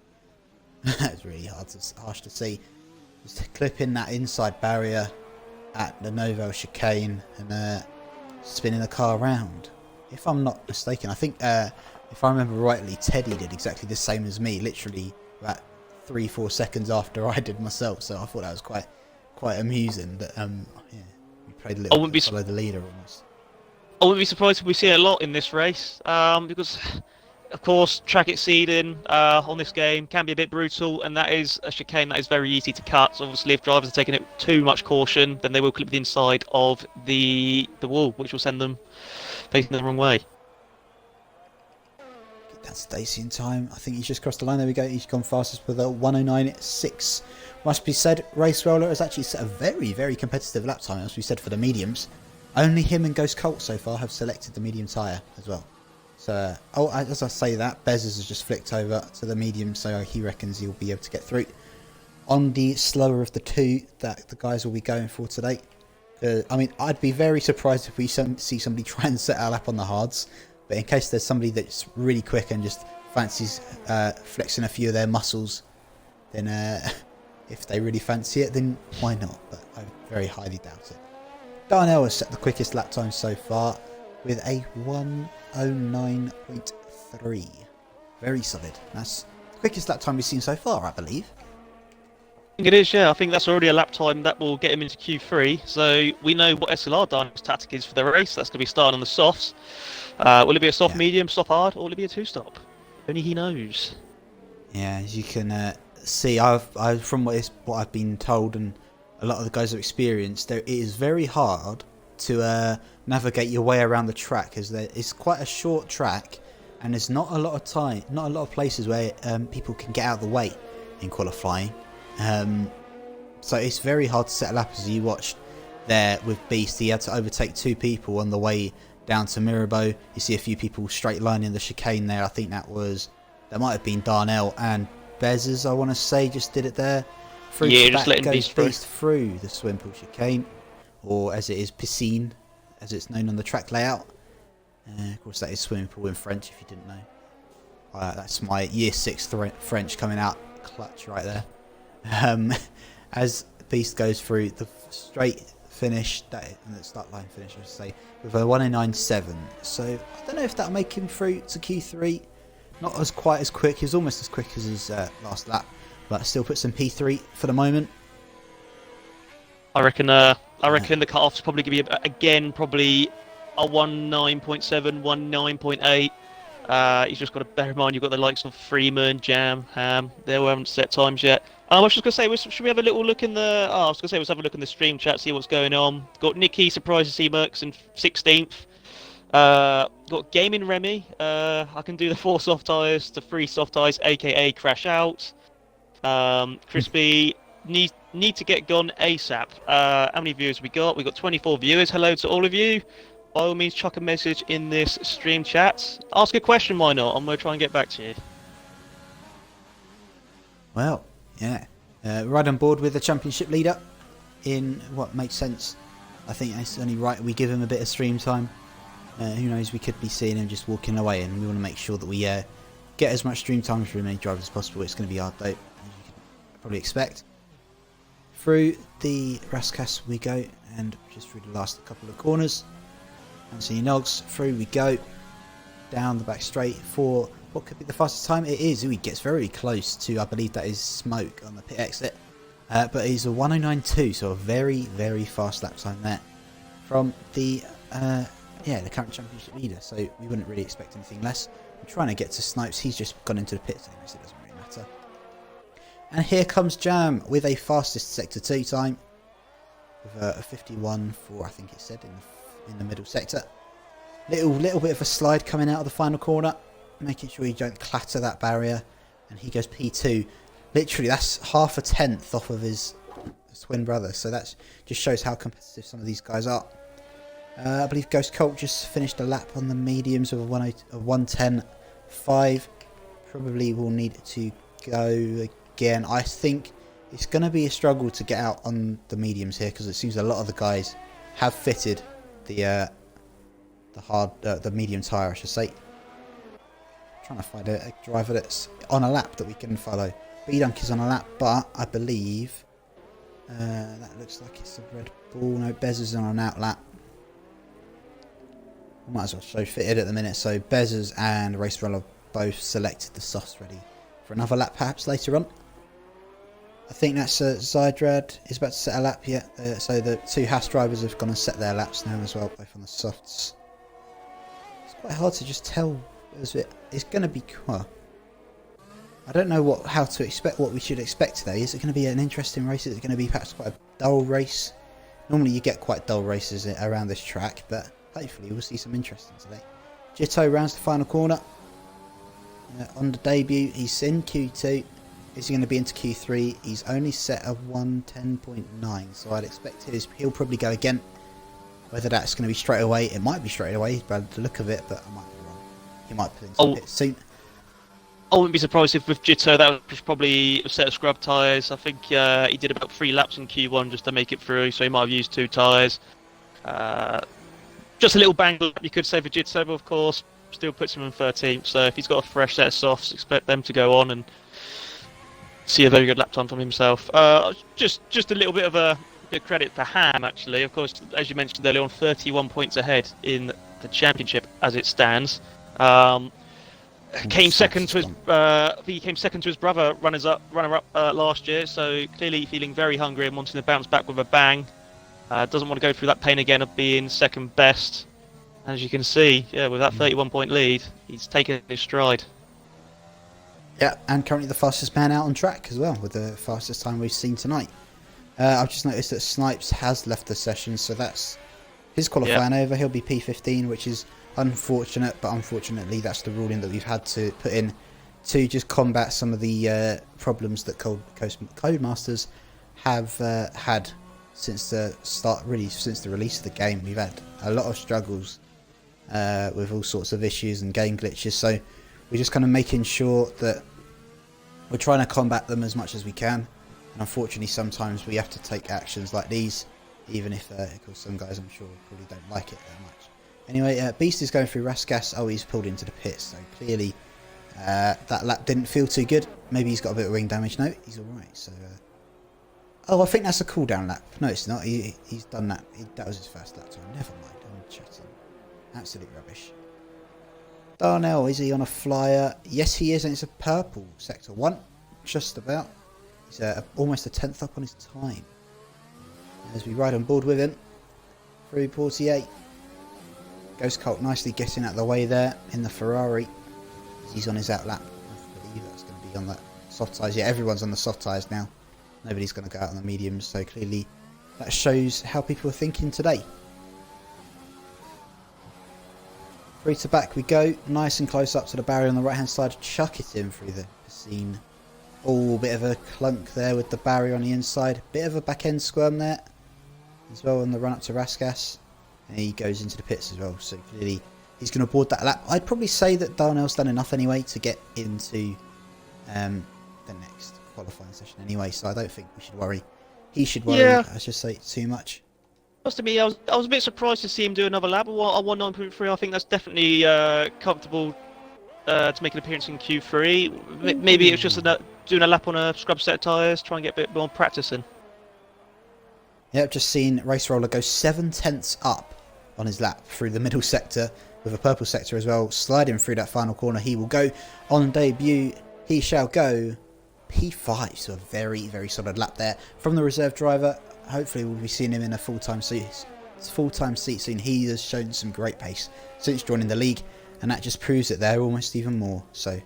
That's really harsh to see. Just clipping that inside barrier at the Novo chicane and spinning the car around. If I'm not mistaken, I think if I remember rightly, Teddy did exactly the same as me, literally about 3-4 seconds after I did myself. So I thought that was quite amusing. That we played a little bit follow the leader almost. I wouldn't be surprised if we see a lot in this race, because of course track exceeding on this game can be a bit brutal, and that is a chicane that is very easy to cut. So obviously, if drivers are taking it too much caution, then they will clip the inside of the wall, which will send them facing the wrong way. Get down Stacey in time. I think he's just crossed the line. There we go. He's gone fastest with a 1:09.6. Must be said, Race Roller has actually set a very, very competitive lap time. Must be said for the mediums. Only him and Ghost Colt so far have selected the medium tyre as well. So, as I say that, Bezos has just flicked over to the medium, so he reckons he'll be able to get through. On the slower of the 2 that the guys will be going for today. I mean, I'd be very surprised if we see somebody try and set our lap on the hards. But in case there's somebody that's really quick and just fancies flexing a few of their muscles, then if they really fancy it, then why not? But I very highly doubt it. Darnell has set the quickest lap time so far with a 1:09.3. Very solid. That's the quickest lap time we've seen so far, I believe. I think it is, yeah. I think that's already a lap time that will get him into Q3. So we know what SLR Dyna's tactic is for the race. That's going to be starting on the softs. Will it be a soft medium, soft hard, or will it be a 2-stop? Only he knows. Yeah, as you can see, from what I've been told, and a lot of the guys have experienced, it is very hard to navigate your way around the track, as it's quite a short track, and there's not a lot of time, not a lot of places where people can get out of the way in qualifying. So it's very hard to set a lap. As you watched there with Beast, he had to overtake 2 people on the way down to Mirabeau. You see a few people straight lining the chicane there. I think that might have been Darnell and Bezos, I want to say, just did it there. Just letting Beast through the Swimpool chicane, or as it is, piscine, as it's known on the track layout. Of course, that is swimming pool in French, if you didn't know. That's my year 6 French coming out clutch right there. As Beast goes through the straight finish, the start line finish, I should say, with a 1:09.7. So I don't know if that'll make him through to Q3. Not quite as quick. He was almost as quick as his last lap, but still puts him P3 for the moment. I reckon the cut-off's probably going to be, again, probably a 19.7, 19.8. He's just got to bear in mind you've got the likes of Freeman, Jam, Ham. They haven't set times yet. I was just gonna say, should we have a little look in the? Oh, I was gonna say, let's have a look in the stream chat, see what's going on. Got Nicky surprises C Mercs in 16th. Got Gaming Remy. I can do the 4 soft tires to 3 soft tires, aka crash out. Crispy need to get gone ASAP. How many viewers we got? We got 24 viewers. Hello to all of you. By all means, chuck a message in this stream chat. Ask a question, why not? I'm gonna try and get back to you. Well, yeah. Right on board with the championship leader in what makes sense. I think it's only right we give him a bit of stream time. Who knows, we could be seeing him just walking away, and we want to make sure that we get as much stream time for as many drivers as possible. It's going to be hard though, as you can probably expect. Through the Raskas we go, and just through the last couple of corners. Anthony Noggs, through we go. Down the back straight for what could be the fastest time. It is. He gets very close to, I believe that is Smoke on the pit exit. But he's a 109.2, so a very, very fast lap time there. From the the current championship leader, so we wouldn't really expect anything less. I'm trying to get to Snipes, he's just gone into the pits, anyway, so it doesn't really matter. And here comes Jam with a fastest sector 2 time, with a 51.4, I think it said, in the middle sector. Little bit of a slide coming out of the final corner, making sure you don't clatter that barrier, and he goes P2. Literally, that's half a tenth off of his twin brother, so that just shows how competitive some of these guys are. I believe Ghost Colt just finished a lap on the mediums of a 110.5. Probably will need to go again. I think it's going to be a struggle to get out on the mediums here, because it seems a lot of the guys have fitted the medium tyre, I should say. Trying to find a driver that's on a lap that we can follow. B-Dunk is on a lap, but I believe that looks like it's a Red Bull. No, Bez is on an out lap. Might as well show fitted at the minute. So Bezos and Race Runner both selected the softs ready for another lap perhaps later on. I think that's Zydrad is about to set a lap yet. So the 2 Haas drivers have gone and set their laps now as well, both on the softs. It's quite hard to just tell. It's going to be... Well, I don't know how to expect, what we should expect today. Is it going to be an interesting race? Is it going to be perhaps quite a dull race? Normally you get quite dull races around this track, but hopefully we'll see some interesting today. Jitto rounds the final corner. On the debut, he's in Q2. Is he going to be into Q3? He's only set a 110.9, so I'd expect he'll probably go again. Whether that's going to be straight away, it might be straight away by the look of it, but I might be wrong. He might put in some pits soon. I wouldn't be surprised if with Jitto that was probably a set of scrub tyres. I think he did about 3 laps in Q1 just to make it through, so he might have used 2 tyres. Just a little bang lap, you could say, for Jitto, but of course, still puts him in 13th. So if he's got a fresh set of softs, expect them to go on and see a very good lap time from himself. Just a little bit of a good credit for Ham, actually. Of course, as you mentioned earlier on, 31 points ahead in the championship as it stands. Came second to his brother, runner-up last year. So clearly feeling very hungry and wanting to bounce back with a bang. Doesn't want to go through that pain again of being second best. As you can see, with that 31-point lead, he's taken his stride. Yeah, and currently the fastest man out on track as well, with the fastest time we've seen tonight. I've just noticed that Snipes has left the session, so that's his qualifying over. He'll be P15, which is unfortunate, but unfortunately that's the ruling that we've had to put in to just combat some of the problems that Codemasters have had since the start, really since the release of the game. We've had a lot of struggles with all sorts of issues and game glitches, so we're just kind of making sure that we're trying to combat them as much as we can. And unfortunately sometimes we have to take actions like these, even if of course some guys I'm sure probably don't like it that much. Anyway, Beast is going through Raskas. Oh, he's pulled into the pits, so clearly that lap didn't feel too good. Maybe he's got a bit of wing damage. No, he's alright. So, oh, I think that's a cooldown lap. No, it's not. He's done that. That was his first lap time. Never mind. I'm chatting. Absolute rubbish. Darnell, is he on a flyer? Yes, he is, and it's a purple sector 1. Just about. He's almost a 10th up on his time. As we ride on board with him. Through 48. Ghost Colt nicely getting out of the way there in the Ferrari. He's on his out lap. I believe that's going to be on that soft tyres. Yeah, everyone's on the soft tyres now. Nobody's going to go out on the mediums, so clearly that shows how people are thinking today. Through to back we go, nice and close up to the barrier on the right hand side. Chuck it in through the scene. Oh, bit of a clunk there with the barrier on the inside. Bit of a back end squirm there as well on the run up to Raskas. And he goes into the pits as well, so clearly he's going to board that lap. I'd probably say that Darnell's done enough anyway to get into the next qualifying session anyway, so I don't think we should worry. He should worry, I should say, too much. Must admit, I was a bit surprised to see him do another lap. At 1:09.3, I think that's definitely comfortable to make an appearance in Q3. Maybe it was just doing a lap on a scrub set of tyres, try and get a bit more practice in. Yep, just seen Race Roller go 7/10 up on his lap through the middle sector with a purple sector as well. Sliding through that final corner, he will go on debut. He shall go P5, so a very, very solid lap there from the reserve driver. Hopefully we'll be seeing him in a full-time seat soon. He has shown some great pace since joining the league, and that just proves it there almost even more. So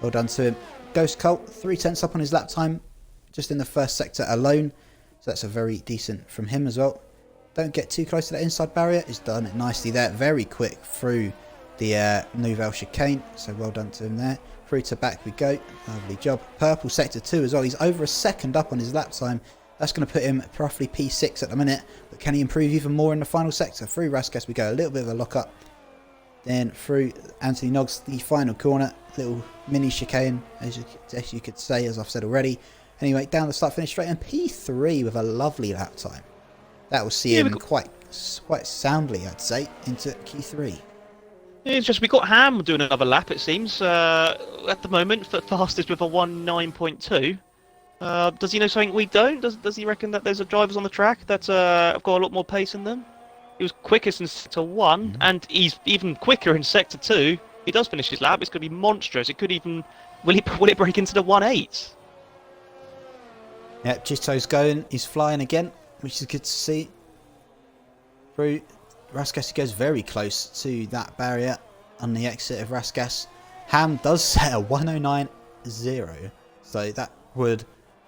well done to him. Ghost Colt 3/10 up on his lap time just in the first sector alone, so that's a very decent from him as well. Don't get too close to that inside barrier. He's done it nicely there, very quick through the Nouvelle chicane, so well done to him there. Through to back we go, lovely job. Purple sector 2 as well. He's over a second up on his lap time. That's going to put him roughly P6 at the minute, but can he improve even more in the final sector? Through Raskas we go, a little bit of a lock up, then through Anthony Noggs, the final corner, little mini chicane as you could say, as I've said already. Anyway, down the start finish straight, and P3 with a lovely lap time. That will see him quite soundly, I'd say, into Q3. It's just we got Ham doing another lap, it seems, at the moment, for fastest with a 1:09.2. Does he know something we don't? Does he reckon that there's drivers on the track that have got a lot more pace in them? He was quickest in Sector 1, and he's even quicker in Sector 2. He does finish his lap, it's going to be monstrous. It could even... Will it break into the 1:8? Yep, Jitto's going. He's flying again, which is good to see. Through Raskas, he goes very close to that barrier on the exit of Raskas. Ham does set a 1:09.0, so that would...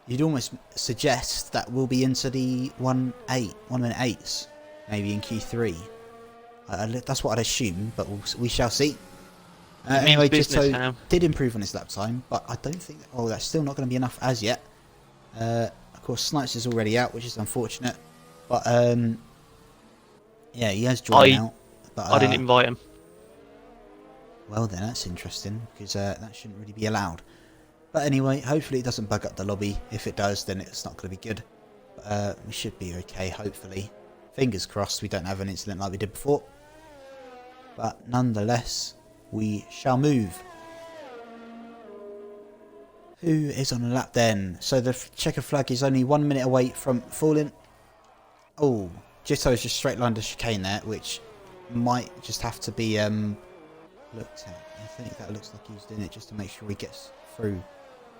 You'd almost suggest that we'll be into the 1:8s, maybe in Q3. That's what I'd assume, but we shall see. Anyway, Jitto did improve on his lap time, but I don't think... that's still not going to be enough as yet. Of course, Snipes is already out, which is unfortunate. But, yeah, he has joined out. But, I didn't invite him. Well then, that's interesting, because that shouldn't really be allowed. But anyway, hopefully it doesn't bug up the lobby. If it does, then it's not going to be good. But we should be okay, hopefully. Fingers crossed we don't have an incident like we did before. But nonetheless, we shall move. Who is on a lap then? So the checker flag is only 1 minute away from falling. Oh, Jitto has just straight lined a chicane there, which might just have to be looked at. I think that looks like he was doing it just to make sure he gets through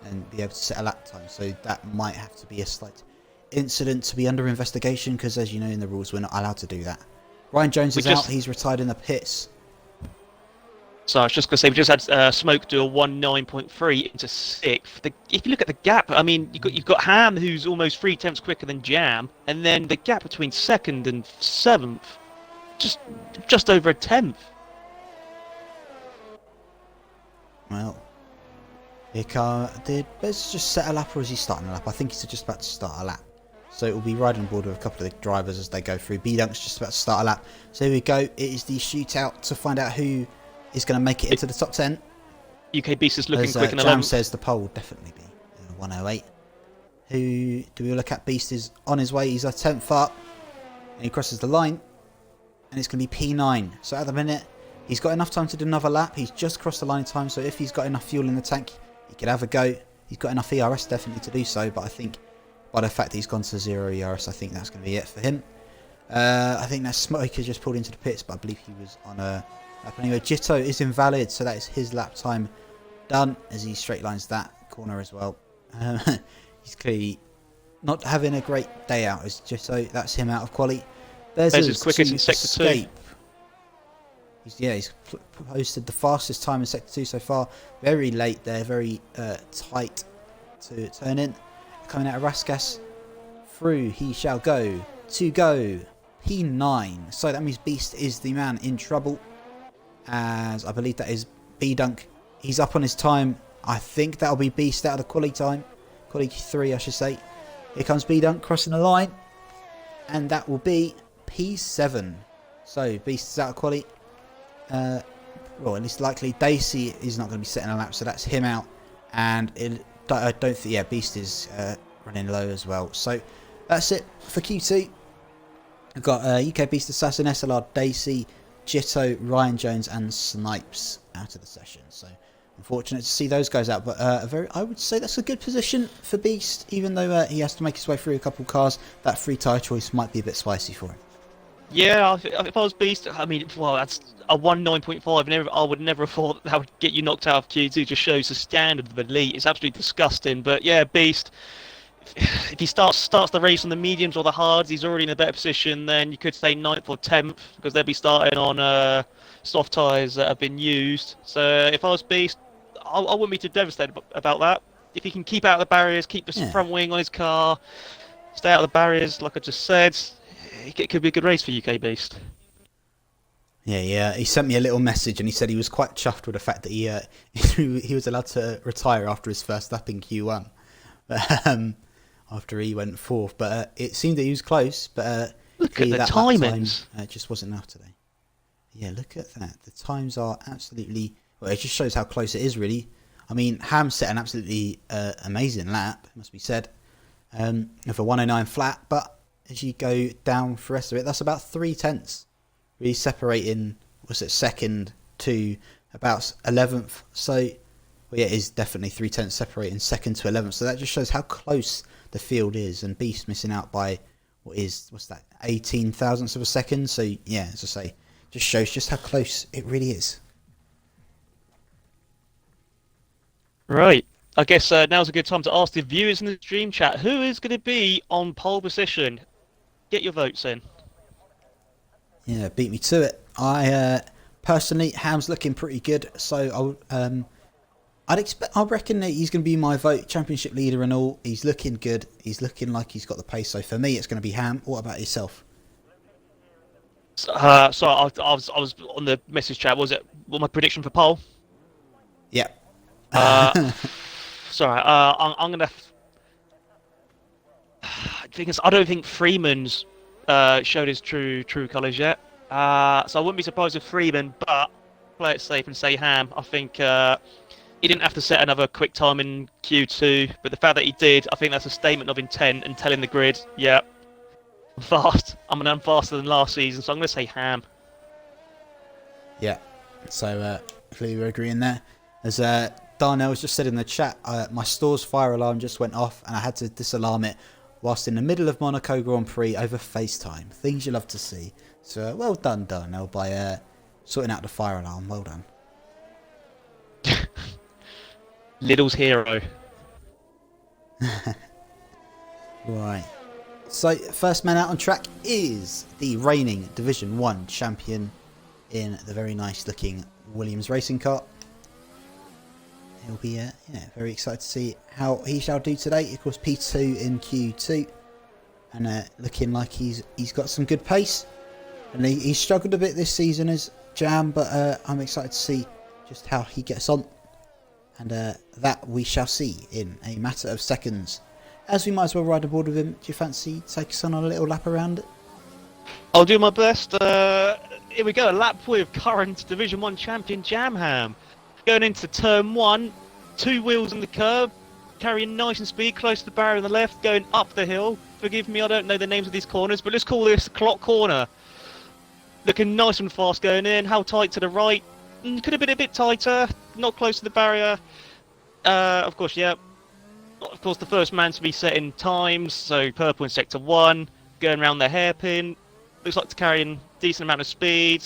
and be able to set a lap time. So that might have to be a slight incident to be under investigation, because as you know in the rules we're not allowed to do that. Ryan Jones is out. He's retired in the pits. So I was just going to say, we just had Smoke do a 1:09.3 into 6th. If you look at the gap, I mean, you've got Ham, who's almost 3/10 quicker than Jam, and then the gap between 2nd and 7th, just over a 10th. Well, did Bez just set a lap, or is he starting a lap? I think he's just about to start a lap. So it will be riding on board with a couple of the drivers as they go through. B-Dunk's just about to start a lap. So here we go. It is the shootout to find out who is going to make it into the top 10. UK Beast is looking quick in the Jam says the pole will definitely be 1:08. Who do we look at? Beast is on his way. He's a 10th up. And he crosses the line. And it's going to be P9. So at the minute, he's got enough time to do another lap. He's just crossed the line in time. So if he's got enough fuel in the tank, he could have a go. He's got enough ERS definitely to do so. But I think by the fact that he's gone to 0 ERS, I think that's going to be it for him. I think that Smoke has just pulled into the pits, but I believe he was on a lap anyway. Jitto is invalid, so that is his lap time done as he straight lines that corner as well. He's clearly not having a great day out as Jitto. That's him out of quali. There's his quickest in sector 2. he's posted the fastest time in Sector 2 so far. Very late there, very tight to turn in. Coming out of Raskas. Through he shall go. To go. P9. So that means Beast is the man in trouble. As I believe that is B-Dunk. He's up on his time. I think that'll be Beast out of the quali time. Quali 3, I should say. Here comes B-Dunk crossing the line. And that will be P7. So Beast is out of quali. Well, at least likely Dacey is not going to be setting a lap, so that's him out. And I don't think, yeah, Beast is running low as well. So that's it for Q2. We've got UK Beast Assassin, SLR, Dacey, Jitto, Ryan Jones, and Snipes out of the session. So unfortunate to see those guys out, but I would say that's a good position for Beast, even though he has to make his way through a couple of cars. That free tyre choice might be a bit spicy for him. Yeah, if I was Beast, I mean, well, that's a 1.9.5. I would never have thought that would get you knocked out of Q2. Just shows the standard of the elite. It's absolutely disgusting. But yeah, Beast, if he starts the race on the mediums or the hards, he's already in a better position. Then you could say 9th or 10th, because they'll be starting on soft tyres that have been used. So if I was Beast, I wouldn't be too devastated about that. If he can keep out of the barriers, keep the front wing on his car, stay out of the barriers, like I just said, it could be a good race for UK Beast. Yeah. He sent me a little message and he said he was quite chuffed with the fact that he was allowed to retire after his first lap in Q1, after he went fourth. But it seemed that he was close. But look at the timings. It just wasn't enough today. Yeah, look at that. The times are absolutely. Well, it just shows how close it is, really. I mean, Ham set an absolutely amazing lap, it must be said, of a 109 flat, but as you go down for the rest of it, that's about 3/10, really separating, was it second to about 11th. So, well, yeah, it is definitely 3/10 separating second to 11th. So that just shows how close the field is, and Beast missing out by what's that, 18 thousandths of a second. So yeah, as I say, just shows just how close it really is. Right. I guess now's a good time to ask the viewers in the stream chat, who is going to be on pole position? Get your votes in. Yeah, beat me to it. I personally, Ham's looking pretty good, so I reckon that he's going to be my vote, championship leader and all. He's looking good. He's looking like he's got the pace. So for me, it's going to be Ham. What about yourself? So I was on the message chat. What my prediction for pole? Yeah. Sorry. I'm gonna. I don't think Freeman's showed his true colours yet. So I wouldn't be surprised if Freeman, but play it safe and say Ham. I think he didn't have to set another quick time in Q2, but the fact that he did, I think that's a statement of intent and telling the grid, yeah, I'm fast. I'm faster than last season, so I'm going to say Ham. Yeah. So clearly we're agreeing there. As Darnell has just said in the chat, my store's fire alarm just went off and I had to disalarm it whilst in the middle of Monaco Grand Prix over FaceTime. Things you love to see. So well done, Darnell, by sorting out the fire alarm. Well done. Little's hero. Right. So first man out on track is the reigning Division 1 champion in the very nice looking Williams racing car. He'll be very excited to see how he shall do today. Of course, P2 in Q2, and looking like he's got some good pace. And he struggled a bit this season as Jam, but I'm excited to see just how he gets on, and that we shall see in a matter of seconds. As we might as well ride aboard with him. Do you fancy take us on a little lap around it? I'll do my best. Here we go, a lap with current Division 1 champion Jamham. Going into turn 1, 2 wheels on the curb, carrying nice and speed, close to the barrier on the left, going up the hill. Forgive me, I don't know the names of these corners, but let's call this clock corner. Looking nice and fast going in. How tight to the right? Could have been a bit tighter, not close to the barrier. Of course, yeah. Of course, the first man to be setting times, so purple in sector 1, going around the hairpin. Looks like to carrying decent amount of speed.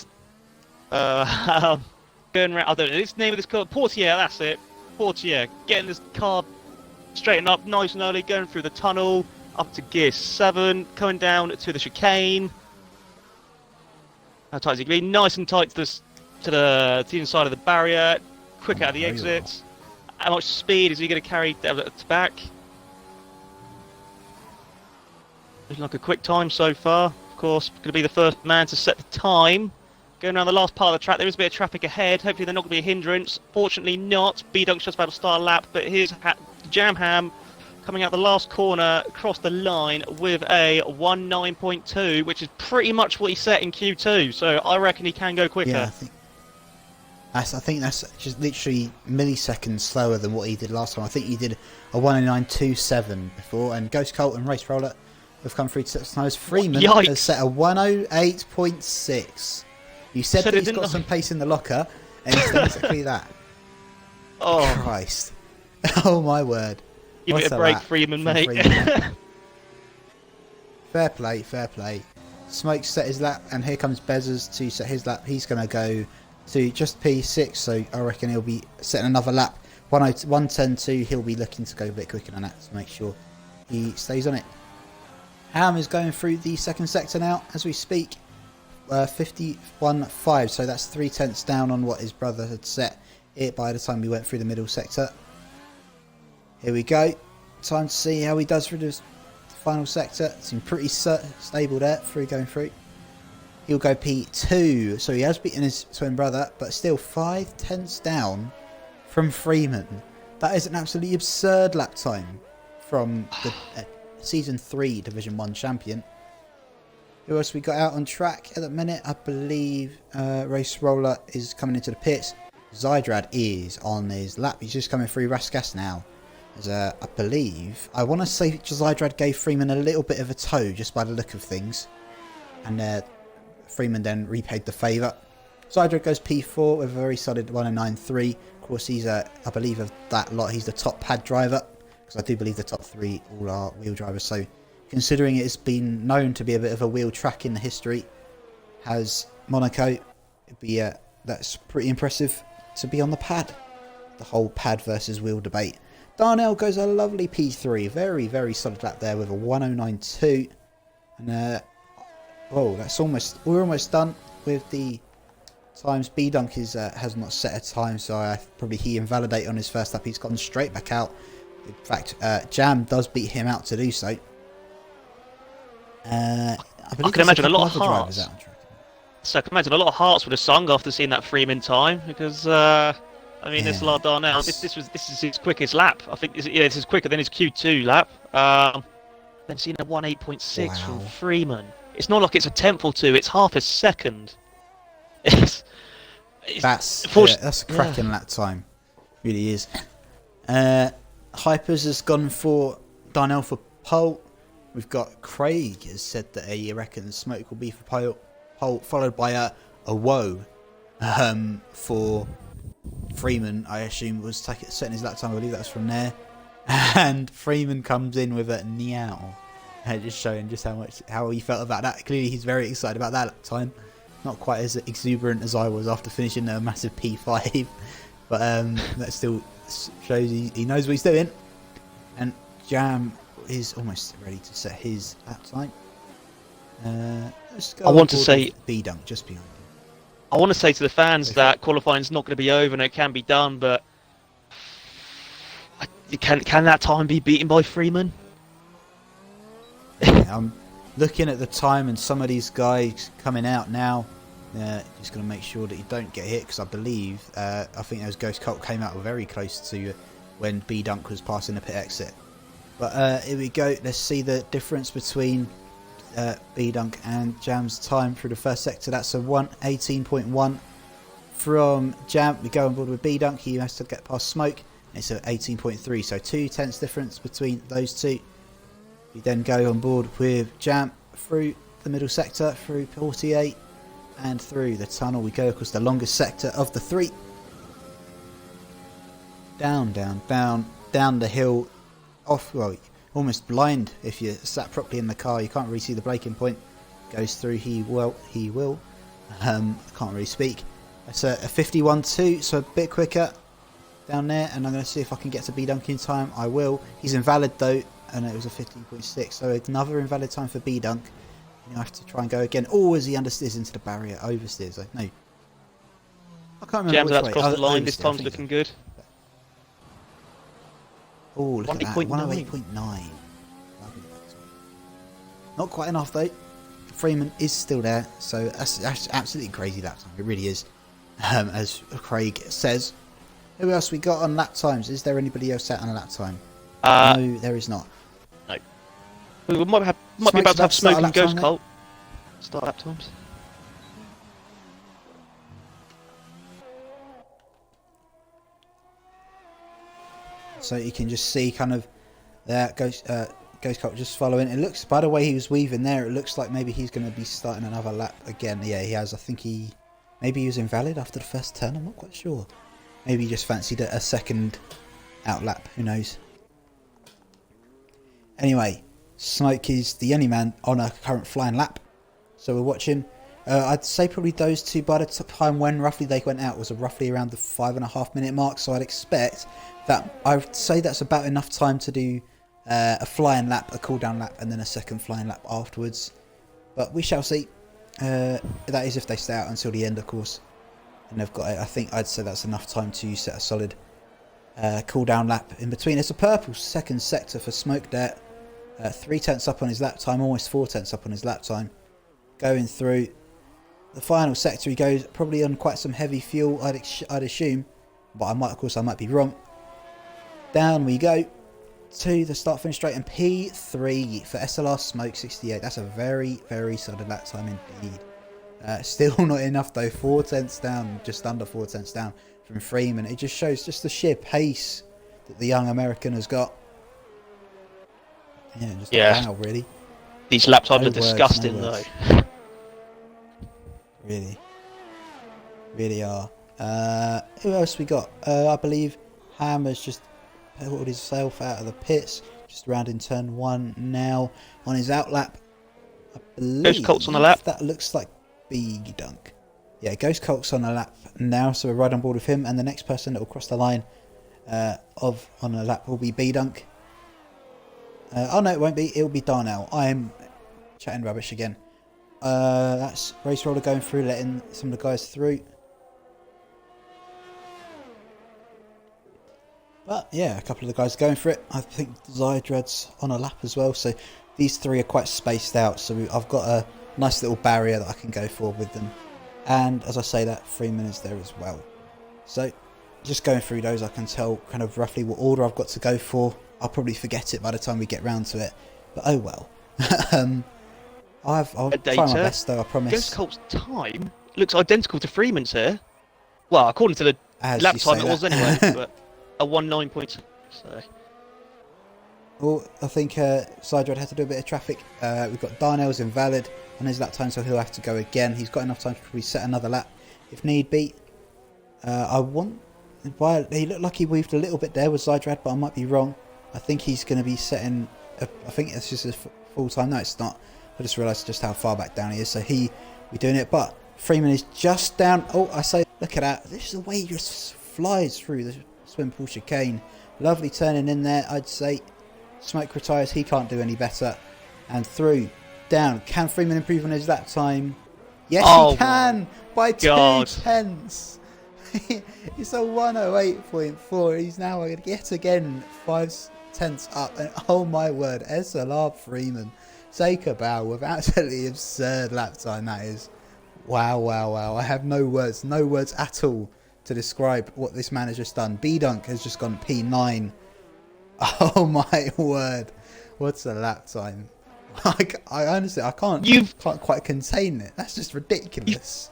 Going around, I don't know, this name of this car, Portier, that's it. Portier, getting this car straightened up nice and early, going through the tunnel, up to gear 7, coming down to the chicane. How tight is it going to be? Nice and tight to this to the inside of the barrier, quick out of the Very exits. How much speed is he going to carry at the back? Looking like a quick time so far. Of course, going to be the first man to set the time. Going around the last part of the track, there is a bit of traffic ahead. Hopefully they're not going to be a hindrance. Fortunately not. B-Dunk's just about to start a lap, but here's Jam Ham coming out the last corner, across the line with a 1:9.2, which is pretty much what he set in Q2. So I reckon he can go quicker. Yeah, I think that's just literally milliseconds slower than what he did last time. I think he did a 1:09.27 before, and Ghost Colt and Race Roller have come through to set snows. Freeman has set a 1:08.6. You said that he's got some pace in the locker, and he's done exactly that. Oh Christ! Oh my word! Give it a break, Freeman, mate. Freeman. Fair play, fair play. Smoke set his lap, and here comes Bezzers to set his lap. He's going to go to just P6, so I reckon he'll be setting another lap. 1:10.2, he'll be looking to go a bit quicker than that to make sure he stays on it. Ham is going through the second sector now as we speak. 51.5, so that's 0.3 down on what his brother had set it by the time we went through the middle sector. Here we go. Time to see how he does through this final sector. Seems pretty stable there through going through. He'll go P2, so he has beaten his twin brother, but still 0.5 down from Freeman. That is an absolutely absurd lap time from the Season 3 Division 1 champion. Who else we got out on track at the minute? I believe Race Roller is coming into the pits. Zydrad is on his lap. He's just coming through Raskas now. As I believe, I want to say Zydrad gave Freeman a little bit of a tow just by the look of things. And Freeman then repaid the favour. Zydrad goes P4 with a very solid 1:09.3. Of course, he's, I believe of that lot, he's the top pad driver. Because I do believe the top 3 all are wheel drivers. So considering it's been known to be a bit of a wheel track in the history, has Monaco, that's pretty impressive to be on the pad. The whole pad versus wheel debate. Darnell goes a lovely P3, very, very solid lap there with a 1:09.2. And we're almost done with the times. B-Dunk has not set a time, so probably he invalidated on his first lap. He's gone straight back out. In fact, Jam does beat him out to do so. I can imagine a lot of hearts. So I can imagine a lot of hearts would have sung after seeing that Freeman time, because this lot Darnell, this is his quickest lap. I think this is quicker than his Q2 lap. Then seeing a 1:08.6 from Freeman. It's not like it's a tenth or two; it's half a second. That's a cracking lap time, really is. Hypers has gone for Darnell for pole. We've got Craig has said that he reckons Smoke will be for pole, followed by a woe for Freeman. I assume was setting his lap time. I believe that was from there. And Freeman comes in with a meow, just showing just how he felt about that. Clearly, he's very excited about that lap time. Not quite as exuberant as I was after finishing a massive P5, but that still shows he knows what he's doing. And Jam is almost ready to set his lap time. I want to say B-Dunk just behind him. I want to say to the fans that qualifying's not going to be over and it can be done, but can that time be beaten by Freeman? I'm looking at the time and some of these guys coming out now. Just going to make sure that you don't get hit, because I believe I think those Ghost Cult came out very close to when B-Dunk was passing the pit exit. But here we go. Let's see the difference between B-Dunk and Jam's time through the first sector. That's a 1:18.1 from Jam. We go on board with B-Dunk. He has to get past Smoke. It's a 18.3, so 0.2 difference between those two. We then go on board with Jam through the middle sector, through 48, and through the tunnel. We go across the longest sector of the 3. Down the hill. Almost blind if you sat properly in the car. You can't really see the braking point. Goes through. He will. I can't really speak. It's a 51.2, so a bit quicker down there. And I'm going to see if I can get to B-Dunk in time. I will. He's invalid though, and it was a 15.6. So another invalid time for B-Dunk. You have to try and go again. Oh, as he understeers into the barrier, oversteers. No. I can't remember Jam's which about way. to cross the line. This I time's think looking good. Oh, look at that. 108.9. 108.9. Not quite enough though. Freeman is still there, so that's absolutely crazy lap time. It really is. As Craig says. Who else we got on lap times? Is there anybody else out on a lap time? No, there is not. No. We might be about to have Smoke and Ghost Cult start lap times. So you can just see kind of that Ghost Cult just following. It looks, by the way he was weaving there, it looks like maybe he's going to be starting another lap again. Yeah, he has. I think maybe he was invalid after the first turn. I'm not quite sure. Maybe he just fancied a second out lap. Who knows? Anyway, Smoke is the only man on a current flying lap. So we'll watch him. I'd say probably those two, by the time when roughly they went out, was roughly around the 5.5 minute mark. So I'd expect that, I'd say that's about enough time to do a flying lap, a cool down lap, and then a second flying lap afterwards. But we shall see. That is if they stay out until the end, of course. And they've got, I think I'd say that's enough time to set a solid cool down lap in between. It's a purple second sector for Smoke there. 3 tenths up on his lap time, almost 4 tenths up on his lap time. Going through the final sector, he goes probably on quite some heavy fuel, I'd assume, but I might be wrong. Down we go to the start finish straight, and P3 for SLR Smoke 68. That's a very, very solid lap time indeed. Still not enough though. 4 tenths down, just under 4 tenths down from Freeman. It just shows just the sheer pace that the young American has got. Yeah, just wow, really. These lap times are disgusting though. Really are. Who else we got? I believe Ham has just pulled himself out of the pits, just around in turn 1 now on his out lap. I believe Ghost Cult's on the lap. That looks like Big Dunk. Yeah, Ghost Cult's on the lap now, so we're right on board with him. And the next person that will cross the line on the lap will be B Dunk. Oh no, it won't be. It'll be Darnell. I'm chatting rubbish again. That's Race Roller going through, letting some of the guys through. But yeah, a couple of the guys going for it. I think Zydred's on a lap as well. So these three are quite spaced out. So I've got a nice little barrier that I can go for with them. And as I say that, Freeman is there as well. So just going through those, I can tell kind of roughly what order I've got to go for. I'll probably forget it by the time we get round to it. But oh well. I'll try my best though, I promise. Ghost Cult's time looks identical to Freeman's here. Well, according to the lap time it was anyway, but a 19.6. So. Well, I think Sidred had to do a bit of traffic. We've got Darnell's invalid on his lap time, so he'll have to go again. He's got enough time to probably set another lap if need be. He looked like he weaved a little bit there with Zydrad, but I might be wrong. I think he's going to be setting. I think it's just a full time. No, it's not. I just realised just how far back down he is. So we're doing it, but Freeman is just down. Oh, I say, look at that. This is the way he just flies through the swim pool chicane. Lovely turning in there, I'd say. Smoke retires. He can't do any better. And through, down. Can Freeman improve on his lap time? Yes, he can by 2 tenths. It's a 108.4. He's now yet again 5 tenths up. And oh my word, SLR Freeman. Take a bow with absolutely absurd lap time, that is. Wow, wow, wow. I have no words at all to describe what this man has just done. B-Dunk has just gone P9. Oh my word. What's a lap time? I honestly, I can't quite contain it. That's just ridiculous.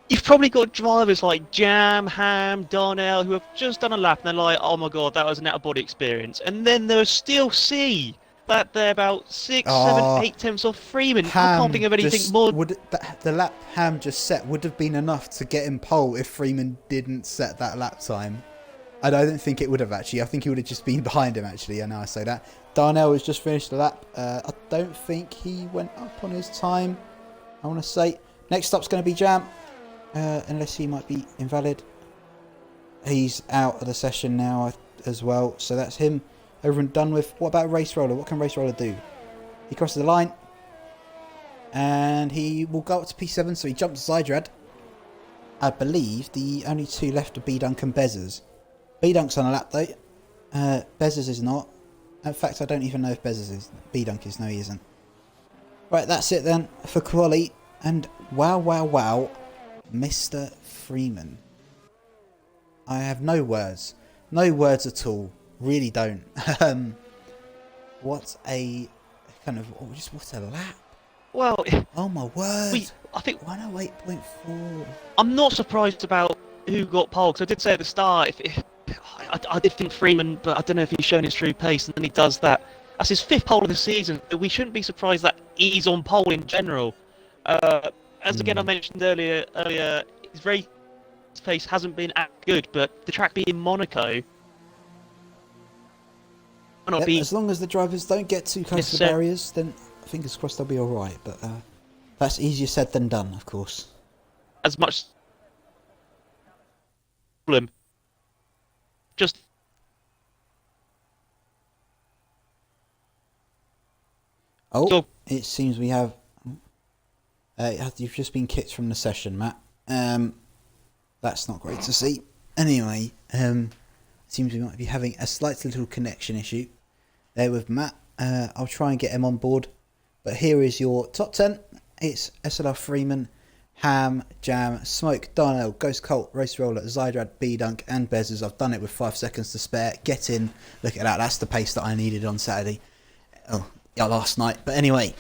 You've probably got drivers like Jam, Ham, Darnell who have just done a lap and they're like, oh my god, that was an out-of-body experience. And then there's still C. That they're about 6, 7, 8 tenths off Freeman. I can't think of anything more. The lap Ham just set would have been enough to get him pole if Freeman didn't set that lap time. I don't think it would have actually. I think he would have just been behind him actually. I know I say that. Darnell has just finished the lap. I don't think he went up on his time. I want to say next up's going to be Jam, unless he might be invalid. He's out of the session now as well, so that's him over and done with. What about Race Roller? What can Race Roller do? He crosses the line and he will go up to P7, so he jumps Zydrad. I believe the only two left are B-Dunk and Bezzers. B-Dunk's on a lap though. Bezzers is not. In fact, I don't even know if Bezzers is. B-Dunk is. No, he isn't. Right, that's it then for quali. And wow, Mr. Freeman. I have no words. No words at all. Really don't. What a kind of... Oh, just what a lap. Well... Oh my word. I think... 108.4. I'm not surprised about who got pole, because I did say at the start, I did think Freeman, but I don't know if he's shown his true pace, and then he does that. That's his 5th pole of the season. We shouldn't be surprised that he's on pole in general. As again I mentioned earlier, his pace hasn't been as good, but the track being Monaco... Yep, as long as the drivers don't get too close to the barriers, then fingers crossed they'll be alright. But that's easier said than done, of course. As much problem. Just it seems we have you've just been kicked from the session, Matt. That's not great to see. Anyway, it seems we might be having a slight little connection issue there with Matt. I'll try and get him on board. But here is your top 10. It's SLR Freeman, Ham, Jam, Smoke, Darnell, Ghost Colt, Race Roller, Zydrad, B-Dunk and Bezzers. I've done it with 5 seconds to spare. Get in. Look at that. That's the pace that I needed on Saturday. Oh, yeah, last night. But anyway,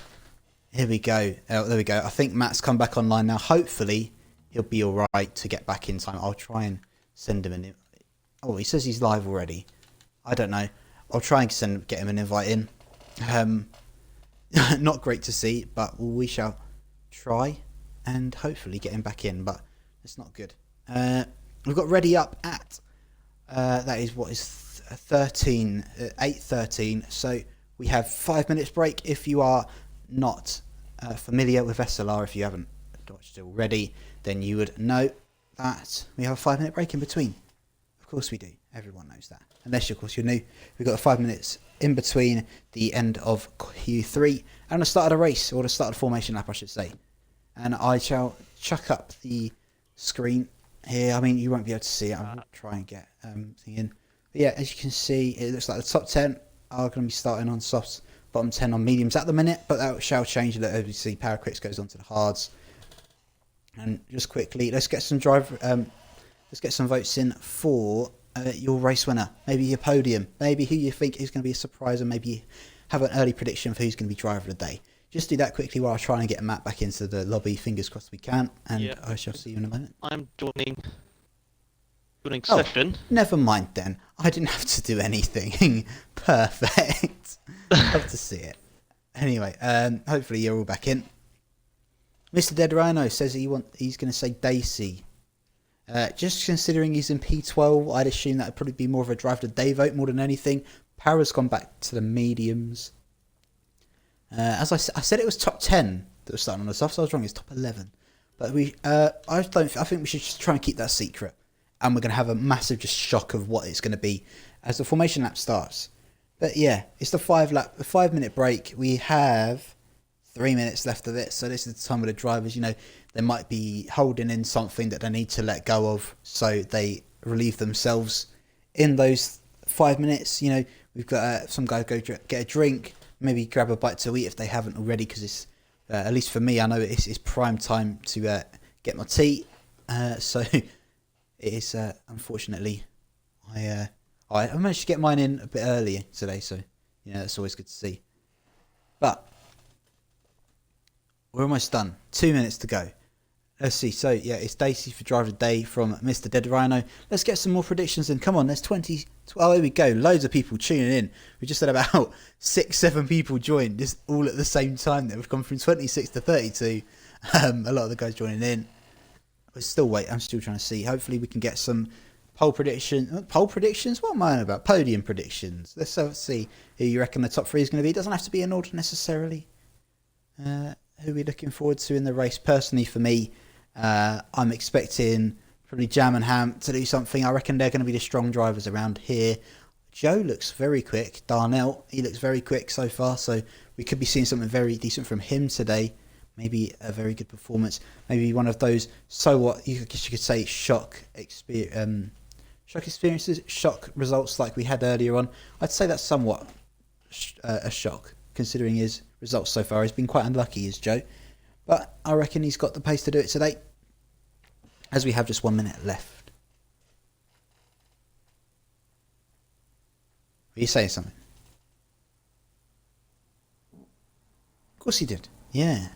here we go. Oh, there we go. I think Matt's come back online now. Hopefully, he'll be all right to get back in time. I'll try and send him an... Oh, he says he's live already. I don't know. I'll try and get him an invite in. Not great to see, but we shall try and hopefully get him back in, but it's not good. We've got ready up at that is what is 8:13, so we have 5 minutes break. If you are not familiar with SLR, if you haven't watched it already, then you would know that we have a 5 minute break in between. Of course we do. Everyone knows that. Unless, of course, you're new. We've got 5 minutes in between the end of Q3 and the start of the race, or the start of the formation lap, I should say. And I shall chuck up the screen here. I mean, you won't be able to see it. I'll try and get thing in. But yeah, as you can see, it looks like the top 10 are going to be starting on softs, bottom 10 on mediums at the minute, but that shall change a little. As you see, Power Crits goes on to the hards. And just quickly, let's get some votes in for your race winner, maybe your podium, maybe who you think is going to be a surprise, and maybe have an early prediction for who's going to be driver of the day. Just do that quickly while I try and get Matt back into the lobby. Fingers crossed we can, and I shall see you in a moment. I'm joining session. Never mind then. I didn't have to do anything. Perfect. Love to see it. Anyway, hopefully you're all back in. Mr. Dead Rhino says he's going to say Daisy. Just considering he's in P12, I'd assume that would probably be more of a drive of the day vote more than anything. Power's gone back to the mediums. As I said, it was top 10 that was starting on the soft, so I was wrong. It's top 11. But I think we should just try and keep that secret, and we're going to have a massive just shock of what it's going to be as the formation lap starts. But yeah, it's the 5 minute break. We have 3 minutes left of it, so this is the time where the drivers, they might be holding in something that they need to let go of, so they relieve themselves in those 5 minutes. We've got some guys go get a drink, maybe grab a bite to eat if they haven't already, because it's at least for me, I know it's prime time to get my tea. So it is unfortunately I managed to get mine in a bit earlier today, so that's always good to see. But we're almost done. 2 minutes to go. Let's see. So, yeah, it's Daisy for Driver of the Day from Mr. Dead Rhino. Let's get some more predictions in. Come on, there's 20... Oh, here we go. Loads of people tuning in. We just had about 6-7 people join, just all at the same time. We've gone from 26 to 32. A lot of the guys joining in. I'm still trying to see. Hopefully we can get some poll predictions. Poll predictions? What am I on about? Podium predictions. Let's see who you reckon the top 3 is going to be. It doesn't have to be in order necessarily. Who are we looking forward to in the race? Personally, for me, I'm expecting probably Jam and Ham to do something. I reckon they're going to be the strong drivers around here. Joe looks very quick. Darnell, he looks very quick so far, so we could be seeing something very decent from him today. maybe a very good performance, maybe one of those, so what, I guess you could say shock experiences, shock results like we had earlier on. I'd say that's somewhat a shock, considering his results so far. He's been quite unlucky, is Joe, but I reckon he's got the pace to do it today, as we have just 1 minute left. Are you saying something? Of course he did. Yeah.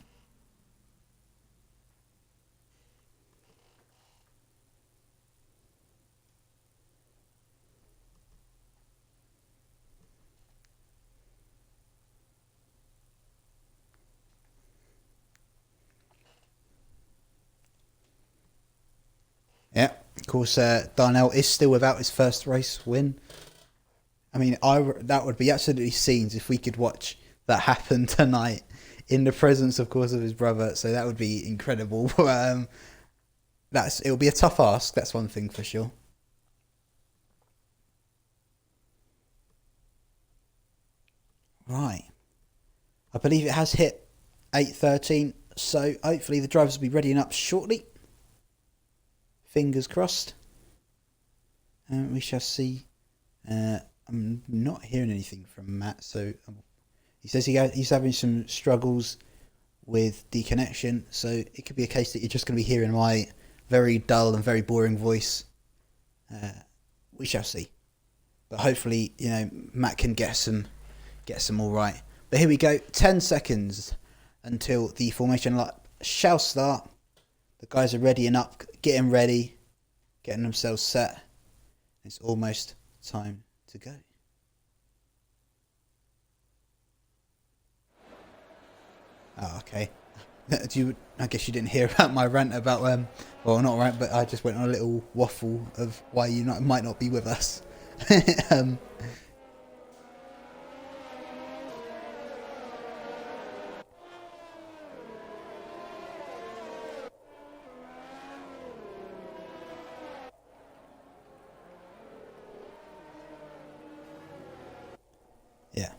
Yeah, of course, Darnell is still without his first race win. I mean, that would be absolutely scenes if we could watch that happen tonight in the presence, of course, of his brother. So that would be incredible. It'll be a tough ask. That's one thing for sure. Right. I believe it has hit 8:13. So hopefully the drivers will be readying up shortly. Fingers crossed. We shall see. I'm not hearing anything from Matt, so he says he's having some struggles with the connection, so it could be a case that you're just going to be hearing my very dull and very boring voice. We shall see. But hopefully, Matt can get some all right. But here we go. 10 seconds until the formation lap shall start. The guys are readying up, getting ready, getting themselves set. It's almost time to go. Oh, okay. I guess you didn't hear about my rant about well, not rant, but I just went on a little waffle of why you might not be with us. Yeah.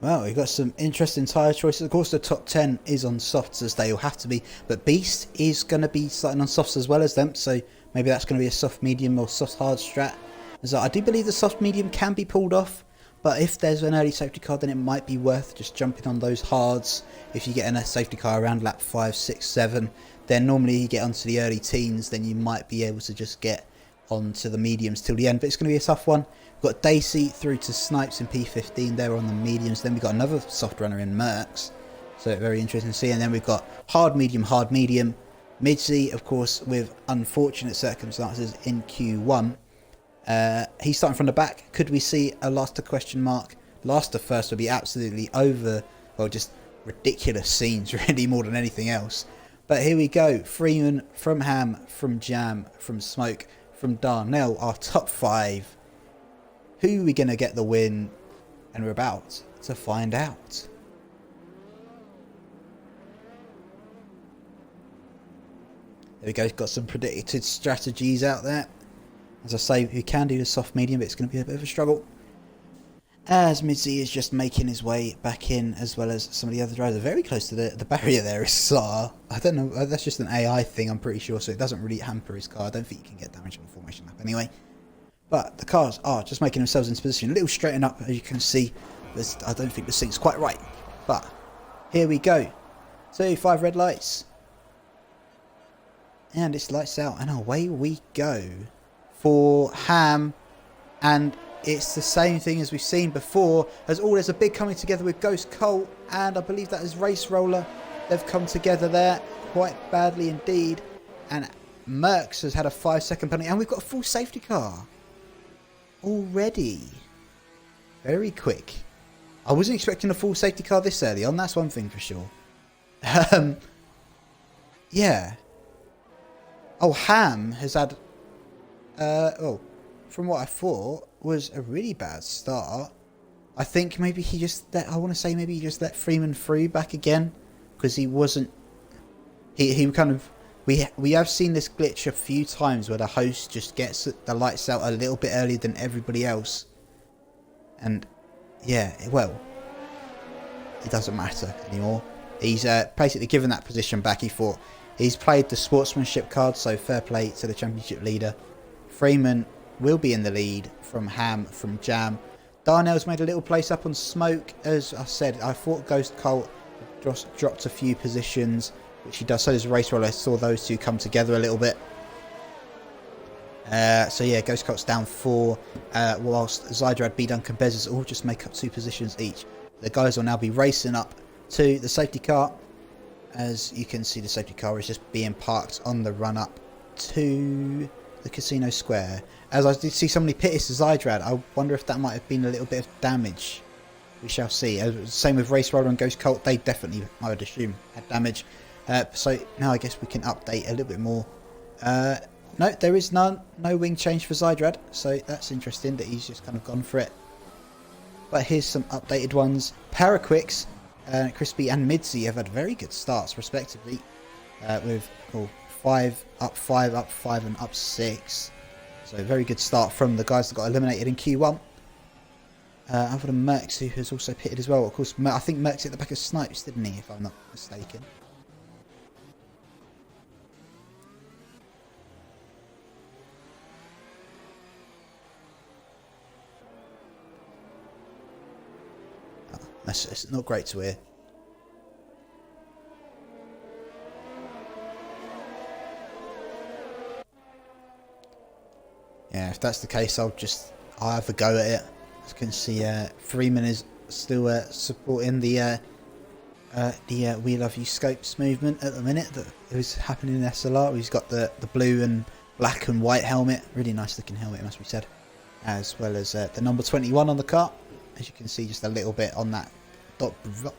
Well, we've got some interesting tyre choices. Of course, the top 10 is on softs, as they all have to be. But Beast is going to be starting on softs as well as them. So maybe that's going to be a soft medium or soft hard strat. So I do believe the soft medium can be pulled off. But if there's an early safety car, then it might be worth just jumping on those hards. If you get in a safety car around lap 5, 6, 7, then normally you get onto the early teens, then you might be able to just get onto the mediums till the end. But it's going to be a tough one. We've got Dacey through to Snipes in P15. They're on the mediums. Then we've got another soft runner in Mercs. So very interesting to see. And then we've got hard, medium, Midzi, of course, with unfortunate circumstances in Q1. He's starting from the back. Could we see a Laster question mark? Laster first would be absolutely over, well, just ridiculous scenes, really, more than anything else. But here we go. Freeman, from Ham, from Jam, from Smoke, from Darnell, our top 5. Who are we going to get the win? And we're about to find out. There we go. Got some predicted strategies out there. As I say, we can do the soft medium, but it's going to be a bit of a struggle. As Midzi is just making his way back in, as well as some of the other drivers. Very close to the barrier there is Sar. I don't know, that's just an AI thing, I'm pretty sure, so it doesn't really hamper his car. I don't think you can get damage on the formation lap anyway. But the cars are just making themselves into position. A little straighten up, as you can see. I don't think the sync's quite right. But here we go. 5 red lights. And it's lights out, and away we go. For Ham, and it's the same thing as we've seen before, as there's a big coming together with Ghost Colt, and I believe that is Race Roller. They've come together there quite badly indeed, and Mercs has had a 5-second penalty, and we've got a full safety car already. Very quick. I wasn't expecting a full safety car this early on, that's one thing for sure. Yeah. Ham has had from what I thought was a really bad start. I think maybe he just let Freeman through back again, because he he kind of we have seen this glitch a few times where the host just gets the lights out a little bit earlier than everybody else, and yeah, well, it doesn't matter anymore. He's basically given that position back. He thought he's played the sportsmanship card, so fair play to the championship leader. Freeman will be in the lead from Ham, from Jam. Darnell's made a little place up on Smoke. As I said, I thought Ghost Colt dropped a few positions, which he does. So does Race Roller. I saw those two come together a little bit. So yeah, Ghost Colt's down 4, whilst Zydrad, B Duncan, Bezos all just make up 2 positions each. The guys will now be racing up to the safety car. As you can see, the safety car is just being parked on the run up to the Casino Square. As I did see somebody pit his Zydrad, I wonder if that might have been a little bit of damage. We shall see. Same with Race Roller and Ghost Colt, they definitely, I would assume, had damage. So now I guess we can update a little bit more. No, there is no wing change for Zydrad, so that's interesting that he's just kind of gone for it. But here's some updated ones. Paraquix, Crispy and Midzy have had very good starts respectively, with 5, up 5, up 5 and up 6. So a very good start from the guys that got eliminated in Q1. Other than Mercs, who has also pitted as well. Of course, I think Mercs at the back of Snipes, didn't he, if I'm not mistaken. It's not great to hear. Yeah, if that's the case, I'll have a go at it. As you can see, Freeman is still supporting the We Love You Scopes movement at the minute that is happening in SLR. He's got the blue and black and white helmet, really nice looking helmet, must be said, as well as the number 21 on the car. As you can see, just a little bit on that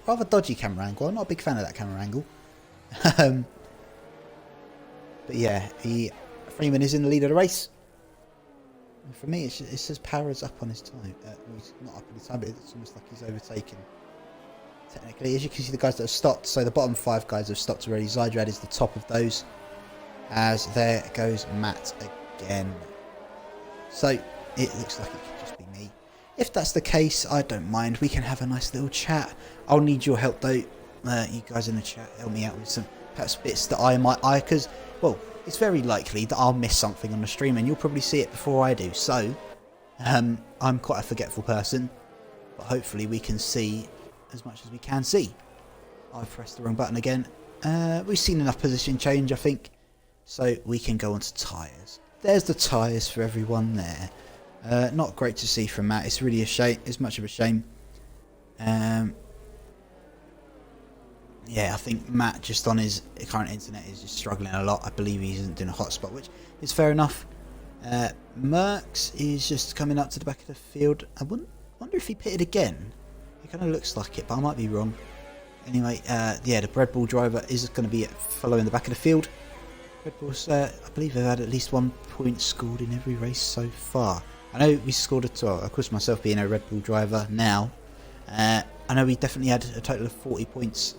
rather dodgy camera angle. I'm not a big fan of that camera angle. But yeah, Freeman is in the lead of the race. And for me, it says Power's up on his time. Well, he's not up on his time, but it's almost like he's overtaken. Technically, as you can see, the guys that have stopped. So the bottom 5 guys have stopped already. Zydrad is the top of those. As there goes Matt again. So it looks like it could just be me. If that's the case, I don't mind. We can have a nice little chat. I'll need your help though. You guys in the chat, help me out with some perhaps bits that I might, because, well, it's very likely that I'll miss something on the stream and you'll probably see it before I do. So, I'm quite a forgetful person, but hopefully we can see as much as we can see. I've pressed the wrong button again. We've seen enough position change, I think, so we can go on to tyres. There's the tyres for everyone there. Not great to see from Matt. It's really a shame. It's much of a shame. Yeah, I think Matt, just on his current internet, is just struggling a lot. I believe he isn't doing a hotspot, which is fair enough. Mercs is just coming up to the back of the field. I wonder if he pitted again. It kind of looks like it, but I might be wrong. Anyway, yeah, the Red Bull driver is going to be following the back of the field. Red Bulls, I believe they've had at least 1 point scored in every race so far. I know we scored a 12, of course myself being a Red Bull driver now. I know we definitely had a total of 40 points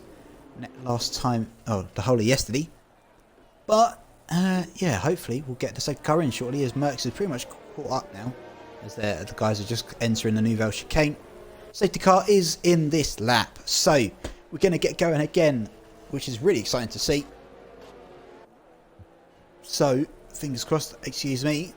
last time, the whole of yesterday. But, yeah, hopefully we'll get the safety car in shortly, as Mercs is pretty much caught up now, as the guys are just entering the Nouvelle chicane. Safety car is in this lap, so we're going to get going again, which is really exciting to see. So, fingers crossed, excuse me.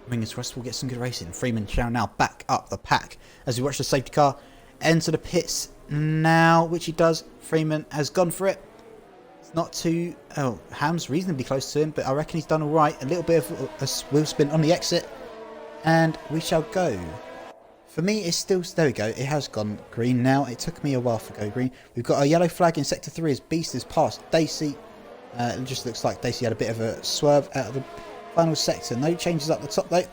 Fingers crossed we'll get some good racing. Freeman shall now back up the pack as we watch the safety car enter the pits now, which he does. Freeman has gone for it. It's not too... Oh, Ham's reasonably close to him, but I reckon he's done all right. A little bit of a wheel spin on the exit, and we shall go. For me, it's still... There we go. It has gone green now. It took me a while to go green. We've got a yellow flag in Sector 3 as Beast has passed Daisy. It just looks like Daisy had a bit of a swerve out of the final sector. No changes up the top though,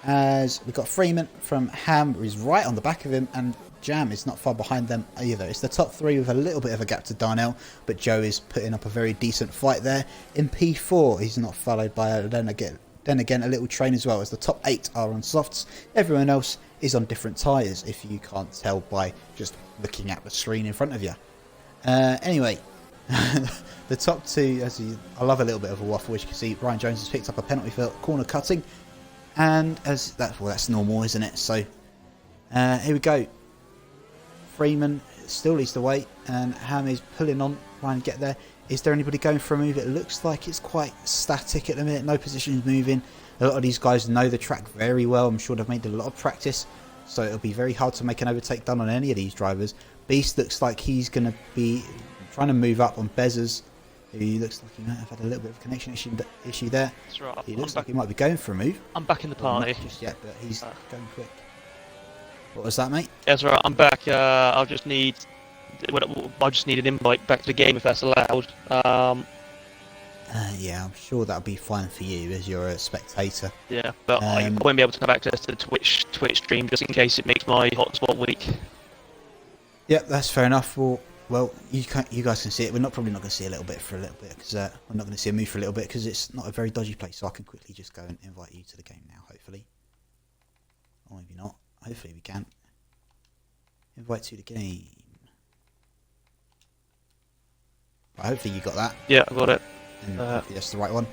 as we've got Freeman from Ham, who is right on the back of him, and Jam is not far behind them either. It's the top 3 with a little bit of a gap to Darnell, but Joe is putting up a very decent fight there. In P4, he's not followed by then again a little train as well, as the top 8 are on softs. Everyone else is on different tyres, if you can't tell by just looking at the screen in front of you. Anyway, The top two, I love a little bit of a waffle, as you can see, Ryan Jones has picked up a penalty for corner cutting, and that's normal, isn't it? So here we go. Freeman still leads the way, and Ham is pulling on, trying to get there. Is there anybody going for a move? It looks like it's quite static at the minute, no positions moving. A lot of these guys know the track very well. I'm sure they've made a lot of practice, so it'll be very hard to make an overtake done on any of these drivers. Beast looks like he's going to be trying to move up on Bezos, who looks like he might have had a little bit of a connection issue there. That's right. He looks like he might be going for a move. I'm back in the party. Not just yet, but he's going quick. What was that, mate? That's right. I'm back. I just need an invite back to the game if that's allowed. Yeah, I'm sure that'll be fine for you as you're a spectator. Yeah, but I won't be able to have access to the Twitch stream just in case it makes my hotspot weak. Yep, that's fair enough. Well, you guys can see it. We're probably not going to see a little bit for a little bit because we're not going to see a move for a little bit because it's not a very dodgy place. So I can quickly just go and invite you to the game now, hopefully, or maybe not. Hopefully we can invite to the game. Right, hopefully you got that. Yeah, I got it. And hopefully that's the right one.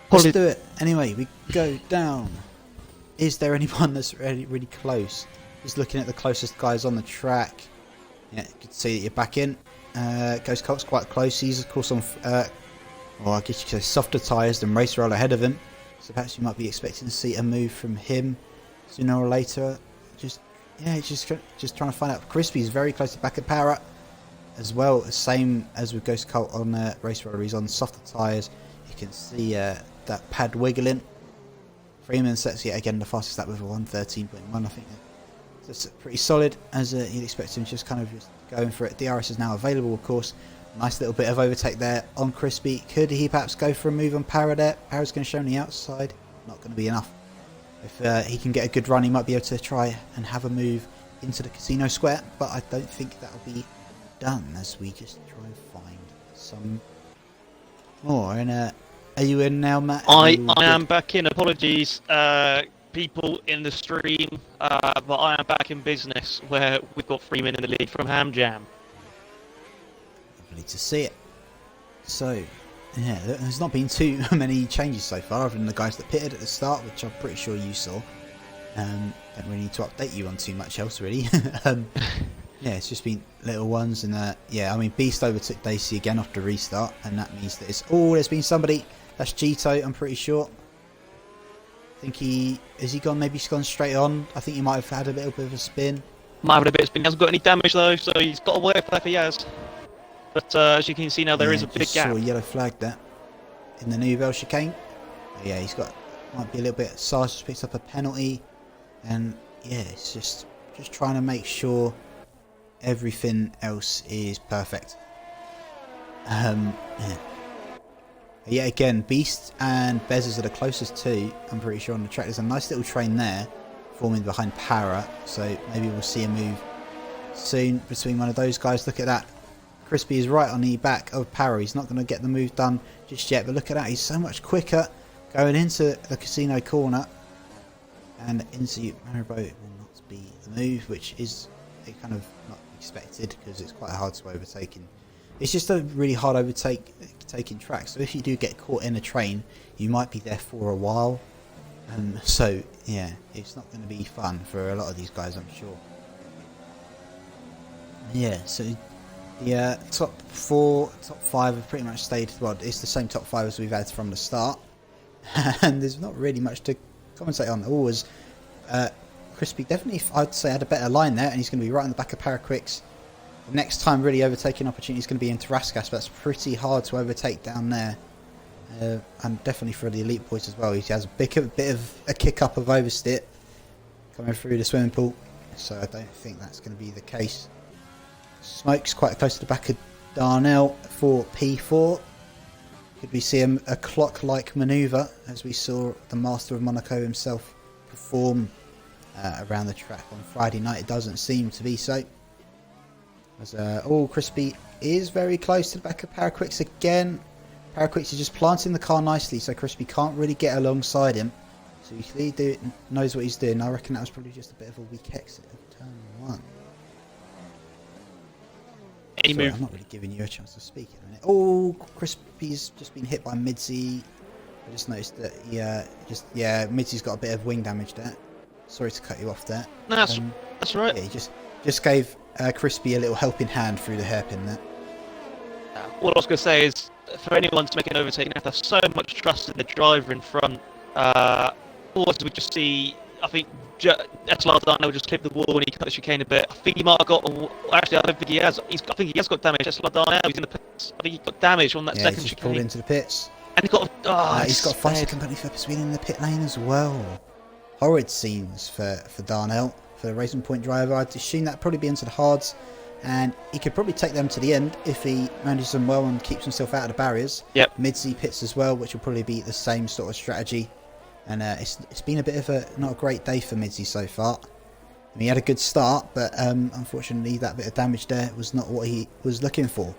Let's do it. Anyway, we go down. Is there anyone that's really close? Just looking at the closest guys on the track. Yeah, you can see that you're back in. Ghost Colt's quite close. He's of course on, I guess you could say softer tyres than Racer Roll ahead of him. So perhaps you might be expecting to see a move from him sooner or later. Just trying to find out. Crispy's very close to back of Power as well. Same as with Ghost Colt on Racer Roll. He's on softer tyres. You can see that pad wiggling. Freeman sets yet again the fastest lap with a 1:13.1. I think that's pretty solid, as you'd expect him just kind of just going for it. DRS is now available, of course. Nice little bit of overtake there on Crispy. Could he perhaps go for a move on Para there? Para's going to show on the outside. Not going to be enough. If he can get a good run, he might be able to try and have a move into the casino square, but I don't think that'll be done as we just try and find some more. And are you in now, Matt? I am back in. Apologies, people in the stream, but I am back in business where we've got Freeman in the lead from Ham Jam. Lovely to see it. So, yeah, there's not been too many changes so far, other than the guys that pitted at the start, which I'm pretty sure you saw. Don't really need to update you on too much else, really. Yeah, it's just been little ones, and yeah, I mean, Beast overtook Daisy again after restart, and that means that there's been somebody. That's Gito, I'm pretty sure. I think maybe he's gone straight on. I think he might have had a little bit of a spin. Might have had a bit of spin. He hasn't got any damage though, so he's got a work if he has. But as you can see now, there is a big gap. Saw a yellow flag there in the Nouvelle chicane. But yeah, might be a little bit. Sarge just picked up a penalty, and yeah, it's just trying to make sure everything else is perfect. Yeah, again, Beast and Bezos are the closest to, I'm pretty sure, on the track. There's a nice little train there forming behind Para, so maybe we'll see a move soon between one of those guys. Look at that. Crispy is right on the back of Para. He's not going to get the move done just yet, but look at that. He's so much quicker going into the casino corner, and into Maribo will not be the move, which is kind of not expected because it's quite hard to overtake. It's just a really hard overtaking track, so if you do get caught in a train, you might be there for a while. So yeah, it's not going to be fun for a lot of these guys, I'm sure. Yeah, so the top 5 have pretty much stayed. Well, it's the same top 5 as we've had from the start, and there's not really much to commentate on. Always Crispy definitely, I'd say, had a better line there, and he's going to be right in the back of Paraquix. The next time really overtaking opportunity is going to be in Tarascas, but that's pretty hard to overtake down there. And definitely for the elite boys as well. He has a bit of a kick up of oversteer coming through the swimming pool, so I don't think that's going to be the case. Smoke's quite close to the back of Darnell for P4. Could we see a clock-like manoeuvre as we saw the Master of Monaco himself perform around the track on Friday night? It doesn't seem to be so. As Crispy is very close to the back of Paraquix again. Paraquix is just planting the car nicely, so Crispy can't really get alongside him. So he clearly knows what he's doing. I reckon that was probably just a bit of a weak exit of turn 1. Sorry, I'm not really giving you a chance to speak in a minute. Oh, Crispy's just been hit by Midzi. I just noticed that Midzi's got a bit of wing damage there. Sorry to cut you off there. No, that's right. Yeah, he just gave Crispy a little helping hand through the hairpin there. What I was going to say is, for anyone to make an overtake, you have to have so much trust in the driver in front. Otherwise, we just see, I think, SLR Darnell just clipped the wall when he cut the chicane a bit. I think he might have got, actually, I don't think he has. I think he has got damage. SLR Darnell, he's in the pits. I think he got damage on that second he's chicane. Pulled into the pits. And he's got a 5 second penalty for pursuing in the pit lane as well. Horrid scenes for Darnell, for the Racing Point driver. I'd assume that'd probably be into the hards. And he could probably take them to the end if he manages them well and keeps himself out of the barriers. Yep. Midzi pits as well, which will probably be the same sort of strategy. And it's been a bit of not a great day for Midzi so far. I mean, he had a good start, but unfortunately that bit of damage there was not what he was looking for.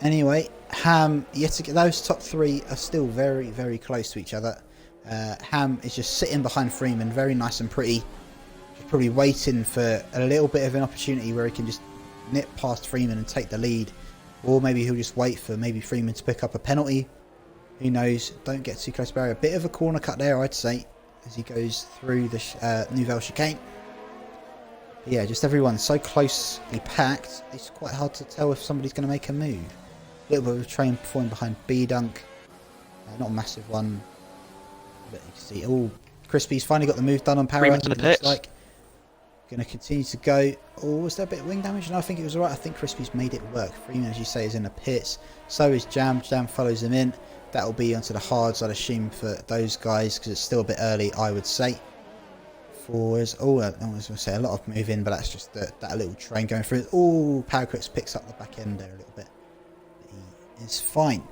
Anyway, Ham, yet again, those top three are still very, very close to each other. Ham is just sitting behind Freeman, very nice and pretty. Just probably waiting for a little bit of an opportunity where he can just nip past Freeman and take the lead, or maybe he'll just wait for maybe Freeman to pick up a penalty. Who knows? Don't get too close to barrier. A bit of a corner cut there, I'd say, as he goes through the Nouvelle chicane. But yeah, just everyone's so closely packed, it's quite hard to tell if somebody's going to make a move. A little bit of a train performing behind B-Dunk, not a massive one, but you can see, oh, Crispy's finally got the move done on Para. Freeman's in the pits. Like going to continue to go. Oh, was there a bit of wing damage? No, I think it was alright. I think Crispy's made it work. Freeman, as you say, is in the pits. So is Jam. Jam follows him in. That will be onto the hards, I'd assume, for those guys, because it's still a bit early, I would say. I was going to say a lot of moving, but that's just that little train going through. Oh, Paracrix picks up the back end there a little bit. He is fine.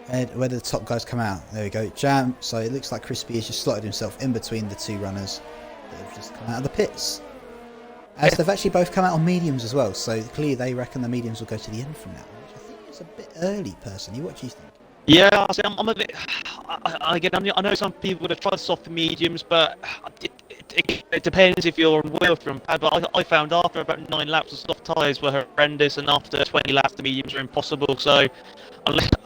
And where the top guys come out, there we go. Jam. So it looks like Crispy has just slotted himself in between the two runners that have just come out of the pits. As they've actually both come out on mediums as well, so clearly they reckon the mediums will go to the end from now on, which I think is a bit early, personally. What do you think? Yeah, I'm a bit. I know some people would have tried soft mediums, but it depends if you're on wheel from pad. But I found after about 9 laps, the soft tyres were horrendous, and after 20 laps, the mediums are impossible. So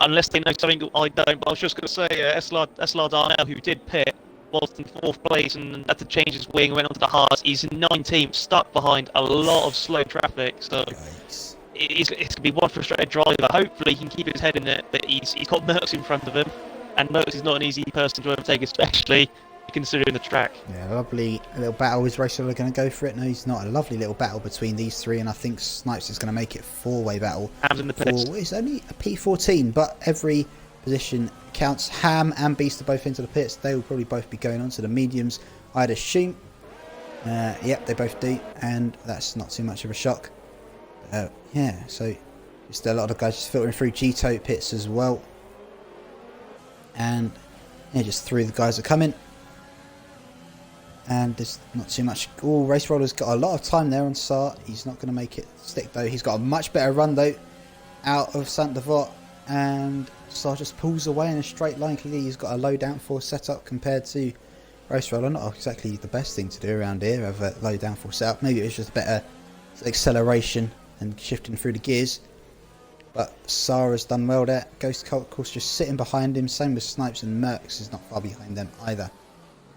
unless they know something I don't, but I was just going to say, SLR Darnell, who did pit, was in 4th place and had to change his wing, went onto the hards. He's in 19th, stuck behind a lot of slow traffic. So. Yikes. It's going to be one frustrated driver. Hopefully he can keep his head in it, but he's got Merckx in front of him, and Merckx is not an easy person to overtake, especially considering the track. Yeah, lovely little battle. Is Racer going to go for it? No, he's not. A lovely little battle between these three, and I think Snipes is going to make it 4-way battle. Ham's in the pits. It's only a P14, but every position counts. Ham and Beast are both into the pits. They will probably both be going on to the mediums, I'd assume. Yep, they both do, and that's not too much of a shock. Yeah, so just a lot of guys just filtering through G-Tote pits as well. And yeah, just 3 of the guys are coming. And there's not too much. Oh, Race Roller's got a lot of time there on Sart. He's not going to make it stick though. He's got a much better run though out of Saint Devot. And Sart just pulls away in a straight line. Clearly he's got a low downforce setup compared to Race Roller. Not exactly the best thing to do around here, have a low downforce setup. Maybe it was just better acceleration and shifting through the gears, but Sarah's done well there. Ghost Cult, of course, just sitting behind him. Same with Snipes, and Merckx is not far behind them either.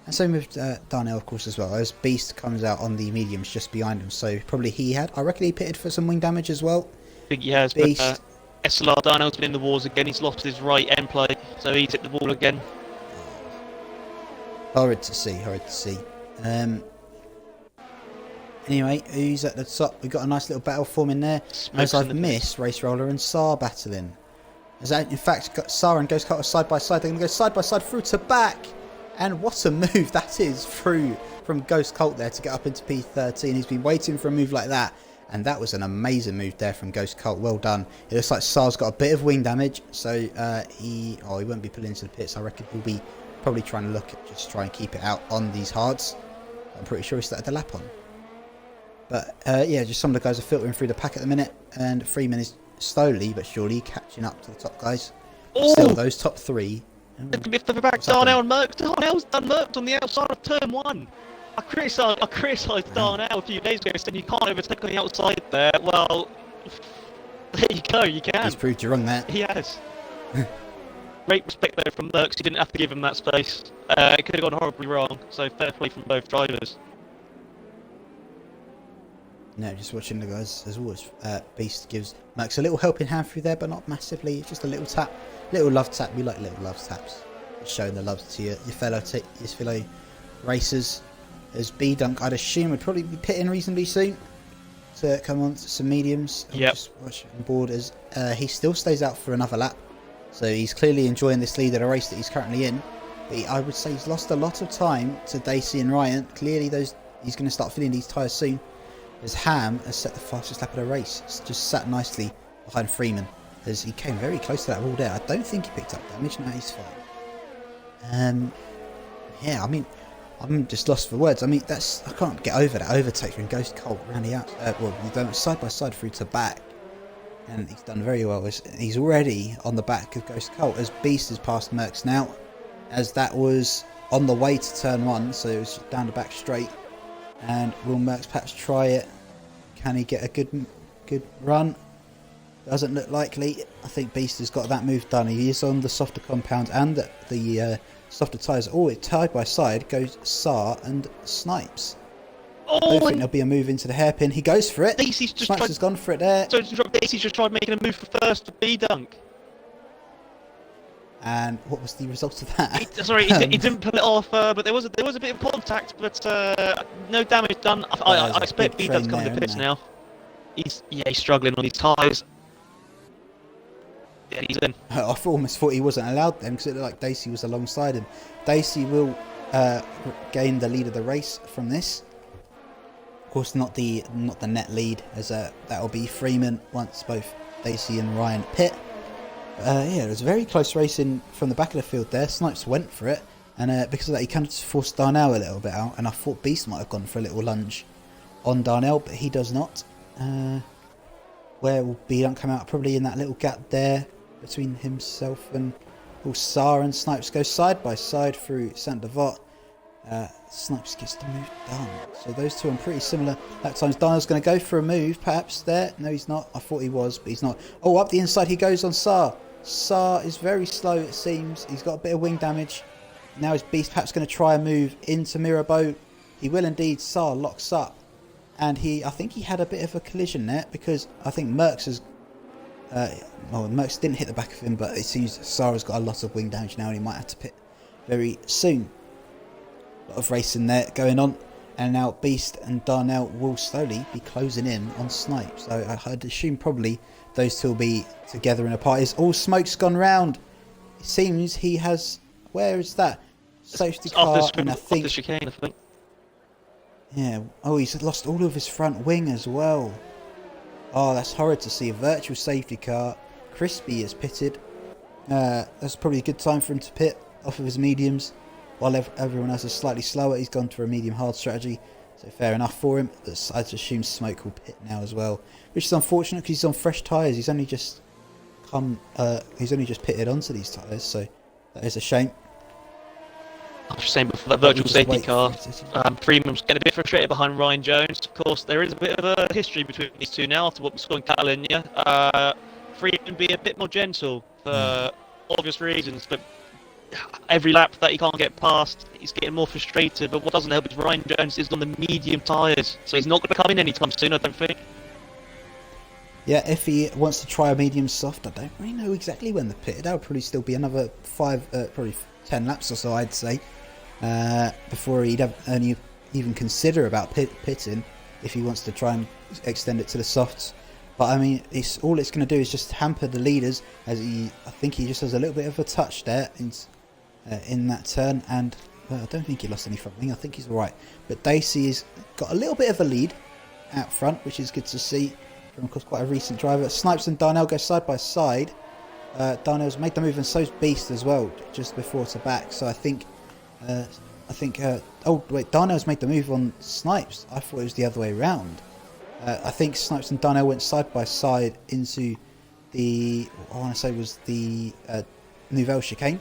And same with Darnell, of course, as well. As Beast comes out on the mediums just behind him, so probably I reckon he pitted for some wing damage as well. I think he has, Beast. But SLR Darnell's been in the walls again. He's lost his right end plate, so he's hit the wall again. Horrid to see, horrid to see. Anyway, who's at the top? We've got a nice little battle forming there. As I've missed Race Roller and Sar battling. In fact, got Sar and Ghost Cutter side by side. They're going to go side by side through to back. And what a move that is through from Ghost Cult there to get up into P13. He's been waiting for a move like that. And that was an amazing move there from Ghost Cult. Well done. It looks like Sar's got a bit of wing damage. So he won't be pulling into the pits. I reckon he'll be probably trying to look at just try and keep it out on these hards. I'm pretty sure he started the lap on. But yeah, just some of the guys are filtering through the pack at the minute, and Freeman is slowly but surely catching up to the top guys. Still, those top 3. It's going to be further back. Darnell and Merckx. Darnell's done Merckx on the outside of turn 1. I criticised Darnell a few days ago, saying you can't overtake on the outside there. Well, there you go, you can. He's proved you wrong there. He has. Great respect there from Merckx. You didn't have to give him that space. It could have gone horribly wrong, so fair play from both drivers. No, just watching the guys, as always, Beast gives Merckx a little helping hand through there, but not massively, just a little tap, little love tap. We like little love taps, showing the love to your fellow racers. As B-Dunk, I'd assume, would probably be pitting reasonably soon to come on to some mediums. Yep. Just watching on board as he still stays out for another lap, so he's clearly enjoying this lead at a race that he's currently in. But I would say he's lost a lot of time to Dacey and Ryan. Clearly, he's going to start filling these tyres soon. As Ham has set the fastest lap of the race, it's just sat nicely behind Freeman as he came very close to that wall there. I don't think he picked up damage. No, he's fine. Yeah, I mean, I'm just lost for words. I mean, I can't get over that overtake from Ghost Colt around the outside. Well, he's done side by side through to back, and he's done very well. He's already on the back of Ghost Colt as Beast has passed Merckx now, as that was on the way to turn 1, so it was down the back straight. And will Merckx perhaps try it? Can he get a good run? Doesn't look likely. I think Beast has got that move done. He is on the softer compound and the softer tyres. Oh, it's tied by side. Goes Saar and Snipes. Oh, I don't think there'll be a move into the hairpin. He goes for it. Snipes has gone for it there. So Dacey's just tried making a move for first for B-Dunk. And what was the result of that? He didn't pull it off, but there was a bit of contact, but no damage done. I expect B-Dunk's coming to pits now. He's struggling on his tyres. Yeah, he's in. I almost thought he wasn't allowed then because it looked like Dacey was alongside him. Dacey will gain the lead of the race from this. Of course, not the net lead, as that will be Freeman once both Dacey and Ryan pit. Yeah, it was a very close racing from the back of the field there. Snipes went for it, and because of that, he kind of forced Darnell a little bit out. And I thought Beast might have gone for a little lunge on Darnell, but he does not. Where will B-Dunk come out? Probably in that little gap there between himself and Saar, and Snipes go side by side through Saint Devot. Snipes gets the move done. So those two are pretty similar. That time Darnell's going to go for a move, perhaps there. No, he's not. I thought he was, but he's not. Oh, up the inside he goes on Saar. Saar is very slow, it seems. He's got a bit of wing damage. Now is Beast perhaps going to try a move into Mirabeau. He will indeed. Saar locks up. And I think he had a bit of a collision there, because I think Merckx has... Merckx didn't hit the back of him, but it seems Saar has got a lot of wing damage now, and he might have to pit very soon. A lot of racing there going on. And now Beast and Darnell will slowly be closing in on Snipes. So I'd assume probably those two will be together in a party. All smoke's gone round. It seems he has... Where is that? Safety car, and I think... Off the chicane, I think. Yeah. Oh, he's lost all of his front wing as well. Oh, that's horrid to see. A virtual safety car. Crispy is pitted. That's probably a good time for him to pit off of his mediums. While everyone else is slightly slower, he's gone for a medium-hard strategy. So fair enough for him. But I'd assume Smoke will pit now as well. Which is unfortunate because he's on fresh tyres. He's only just pitted onto these tyres. So that is a shame. I was saying before that virtual safety car, Freeman's getting a bit frustrated behind Ryan Jones. Of course, there is a bit of a history between these two now after what we saw in Catalonia. Freeman being a bit more gentle for obvious reasons, but every lap that he can't get past, he's getting more frustrated. But what doesn't help is Ryan Jones is on the medium tyres, so he's not going to come in anytime soon, I don't think. Yeah, if he wants to try a medium soft, I don't really know exactly when the pit. That would probably still be another 10 laps or so, I'd say, before he'd only even consider about pitting if he wants to try and extend it to the softs. But I mean, all it's going to do is just hamper the leaders, as I think he just has a little bit of a touch there in that turn, and I don't think he lost any front wing. I think he's all right. But Dacey has got a little bit of a lead out front, which is good to see from, of course, quite a recent driver. Snipes and Darnell go side by side. Darnell's made the move, and so's Beast as well, just before to back. So I think oh wait, Darnell's made the move on Snipes. I thought it was the other way around. I think Snipes and Darnell went side by side into I want to say was the Nouvelle chicane.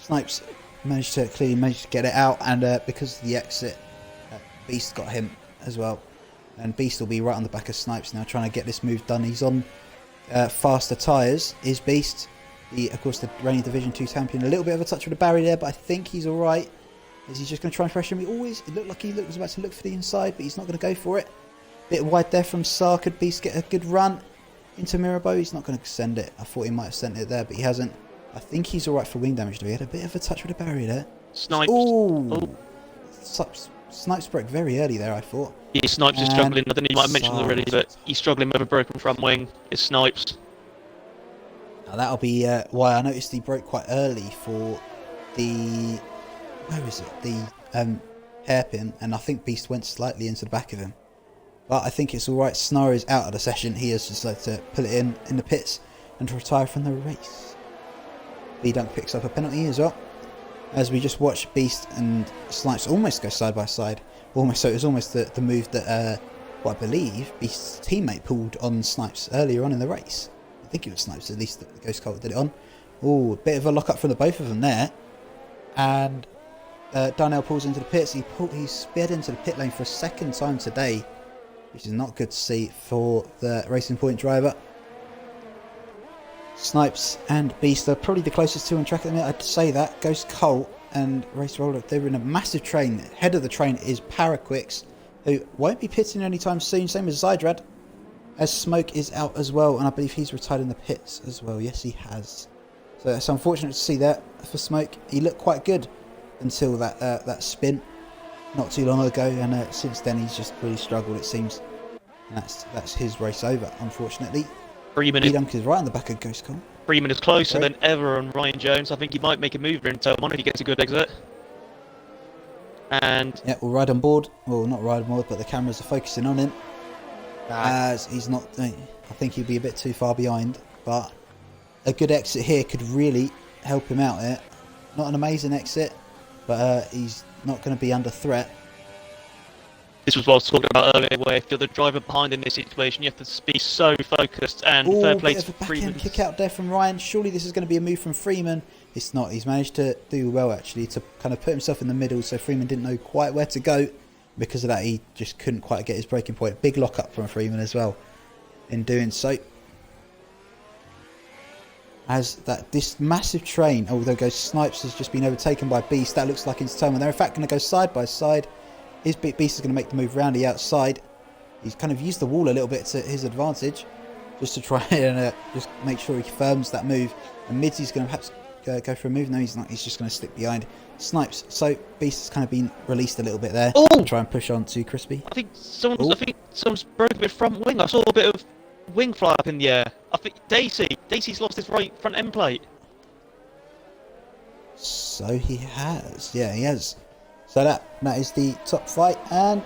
Snipes managed to get it out, and because of the exit, Beast got him as well. And Beast will be right on the back of Snipes now, trying to get this move done. He's on faster tyres, is Beast. Of course, the reigning Division 2 champion. A little bit of a touch with the barrier there, but I think he's alright. Is he just going to try and pressure him? It looked like he was about to look for the inside, but he's not going to go for it. Bit wide there from Sar. Could Beast get a good run into Mirabeau? He's not going to send it. I thought he might have sent it there, but he hasn't. I think he's alright for wing damage, though. He had a bit of a touch with the barrier there. Snipes. Ooh. Snipes broke very early there, I thought. Yeah, Snipes is struggling. I don't know, you might have mentioned already, but he's struggling with a broken front wing. It's Snipes. Now that'll be why I noticed he broke quite early for the... Where is it? The hairpin, and I think Beast went slightly into the back of him. But I think it's alright. Snar is out of the session. He has decided to pull it in the pits and to retire from the race. B-Dunk picks up a penalty as well. As we just watched Beast and Snipes almost go side by side. Almost, so it was almost the move that, I believe, Beast's teammate pulled on Snipes earlier on in the race. I think it was Snipes, at least, that the Ghost Cult did it on. Oh, a bit of a lock up from the both of them there. And Darnell pulls into the pits. He sped into the pit lane for a second time today, which is not good to see for the Racing Point driver. Snipes and Beast are probably the closest two on track at the minute. I'd say that. Ghost Cult and Race Roller, they're in a massive train. Head of the train is Paraquix, who won't be pitting anytime soon. Same as Zydrad. As Smoke is out as well, and I believe he's retired in the pits as well. Yes, he has. So it's unfortunate to see that for Smoke. He looked quite good until that spin not too long ago, and since then he's just really struggled, it seems. And that's his race over, unfortunately. B-Dunk is right on the back of Ghost Cult. Freeman is closer than ever on Ryan Jones. I think he might make a move in turn one if he gets a good exit. And yeah, we'll ride on board. Well, not ride on board, but the cameras are focusing on him. As he's not, I think he'd be a bit too far behind, but a good exit here could really help him out there. Not an amazing exit, but he's not going to be under threat. This was what I was talking about earlier, where if you're the driver behind in this situation, you have to be so focused. And fair play to Freeman. Kick out there from Ryan. Surely this is going to be a move from Freeman. It's not. He's managed to do well, actually, to kind of put himself in the middle, so Freeman didn't know quite where to go. Because of that, he just couldn't quite get his breaking point. Big lock up from Freeman as well in doing so. As this massive train, although Snipes has just been overtaken by Beast, that looks like into turn one. They're in fact going to go side by side. Beast is going to make the move round the outside. He's kind of used the wall a little bit to his advantage, just to try and just make sure he confirms that move. And Midsy's going to perhaps go for a move. No, he's not. He's just going to stick behind Snipes. So Beast has kind of been released a little bit there to try and push on to Crispy. I think someone's broke a bit front wing. I saw a bit of wing fly up in the air. I think Dacey's lost his right front end plate. So he has. Yeah, he has. So that is the top fight, and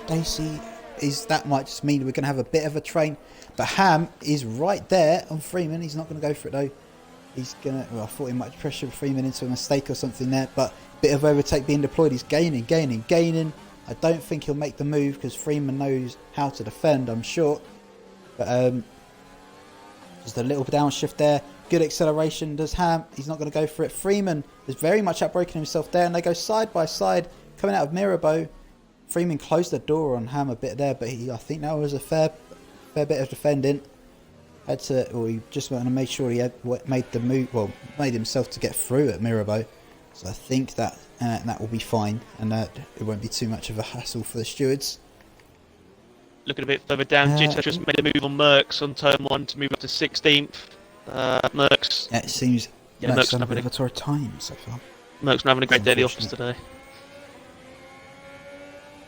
Dacey that might just mean we're going to have a bit of a train. But Ham is right there on Freeman. He's not going to go for it though. He's going to, well, I thought he might pressure Freeman into a mistake or something there, but a bit of overtake being deployed. He's gaining. I don't think he'll make the move because Freeman knows how to defend, I'm sure. But just a little downshift there. Good acceleration does Ham. He's not going to go for it. Freeman is very much outbroken himself there, and they go side by side coming out of Mirabeau. Freeman closed the door on Ham a bit there, but I think that was a fair bit of defending. He just wanted to make sure he had made the move, made himself to get through at Mirabeau. So I think that will be fine, and it won't be too much of a hassle for the stewards. Looking a bit further down, Jitter just made a move on Merckx on turn one to move up to 16th. Merckx. Yeah, it seems Merckx having a bit of a torrid time so far. Merckx having a great day at the office today.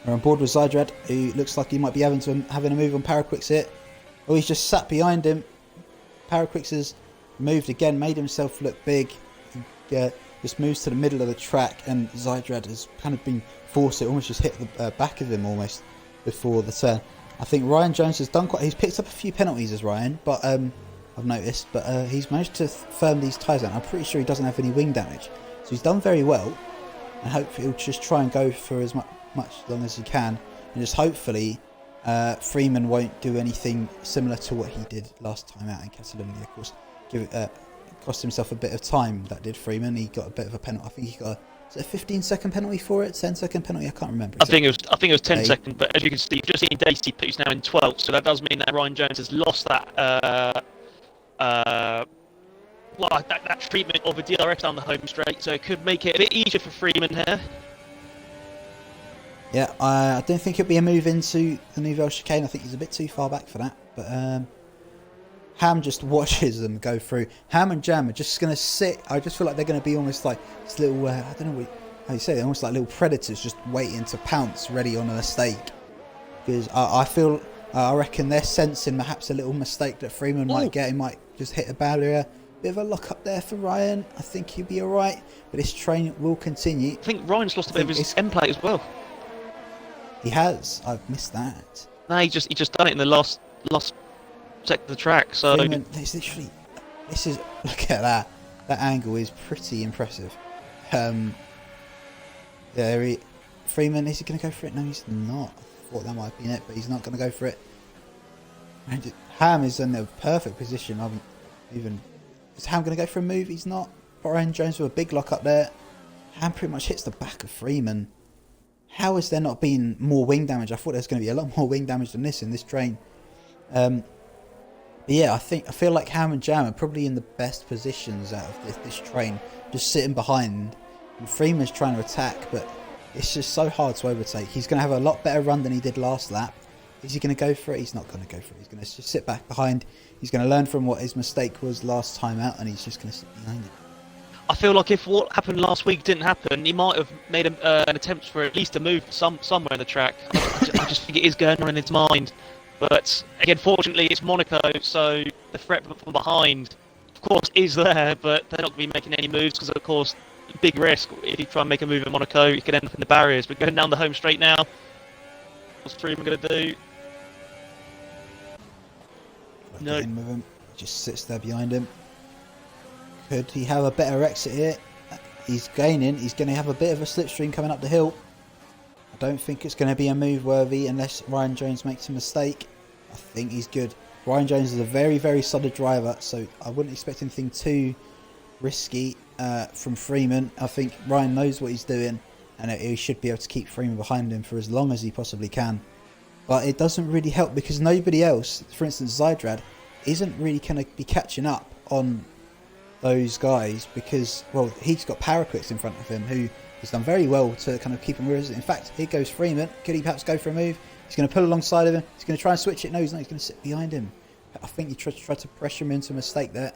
We're on board with Zydrad, who looks like he might be having a move on Paraquix here. Oh, he's just sat behind him. Paraquix has moved again, made himself look big. He just moves to the middle of the track, and Zydrad has kind of been forced. It almost just hit the back of him almost before the turn. I think Ryan Jones has done he's picked up a few penalties as Ryan, but I've noticed, but he's managed to firm these tyres down. I'm pretty sure he doesn't have any wing damage, so he's done very well, and hopefully he'll just try and go for as much long as he can, and just hopefully Freeman won't do anything similar to what he did last time out in Catalonia. Of course, cost himself a bit of time. That did Freeman. He got a bit of a penalty. I think he got a 15-second penalty for it, 10-second penalty. I can't remember. Exactly. I think it was 10 seconds. But as you can see, you've just seen Daisy, who's now in 12th. So that does mean that Ryan Jones has lost that that treatment of a DRS down the home straight. So it could make it a bit easier for Freeman here. Yeah, I don't think it'll be a move into the Nouvelle chicane. I think he's a bit too far back for that. But Ham just watches them go through. Ham and Jam are just going to sit. I just feel like they're going to be almost like this little, I don't know how you say it, almost like little predators just waiting to pounce, ready on a mistake. Because I reckon they're sensing perhaps a little mistake that Freeman might get. He might just hit a barrier. Bit of a lock up there for Ryan. I think he'll be alright. But this train will continue. I think Ryan's lost a bit of his end plate as well. He has. I've missed that. No, he just done it in the last sector of the track. So Freeman, this is look at that. That angle is pretty impressive. Freeman, is he going to go for it? No, he's not. I thought that might have been it, but he's not going to go for it. And Ham is in a perfect position. Is Ham going to go for a move? He's not. Ryan Jones with a big lock up there. Ham pretty much hits the back of Freeman. How has there not been more wing damage? I thought there was going to be a lot more wing damage than this in this train. But yeah, I feel like Ham and Jam are probably in the best positions out of this train, just sitting behind. And Freeman's trying to attack, but it's just so hard to overtake. He's going to have a lot better run than he did last lap. Is he going to go for it? He's not going to go for it. He's going to just sit back behind. He's going to learn from what his mistake was last time out, and he's just going to sit behind it. I feel like if what happened last week didn't happen, he might have made an attempt for at least a move somewhere in the track. I just think it is going on in his mind. But again, fortunately, it's Monaco, so the threat from behind, of course, is there, but they're not going to be making any moves because, of course, big risk. If you try and make a move in Monaco, you could end up in the barriers. But going down the home straight now, what's Freeman going to do? No. In with him. Just sits there behind him. Could he have a better exit here? He's gaining. He's going to have a bit of a slipstream coming up the hill. I don't think it's going to be a move worthy unless Ryan Jones makes a mistake. I think he's good. Ryan Jones is a very, very solid driver, so I wouldn't expect anything too risky from Freeman. I think Ryan knows what he's doing, and he should be able to keep Freeman behind him for as long as he possibly can. But it doesn't really help because nobody else, for instance Zydrad, isn't really going to be catching up on those guys because, well, he's got Paraquix in front of him who has done very well to kind of keep him resilient. In fact, here goes Freeman. Could he perhaps go for a move? He's going to pull alongside of him. He's going to try and switch it. No, he's not. He's going to sit behind him. I think he tried to pressure him into a mistake there.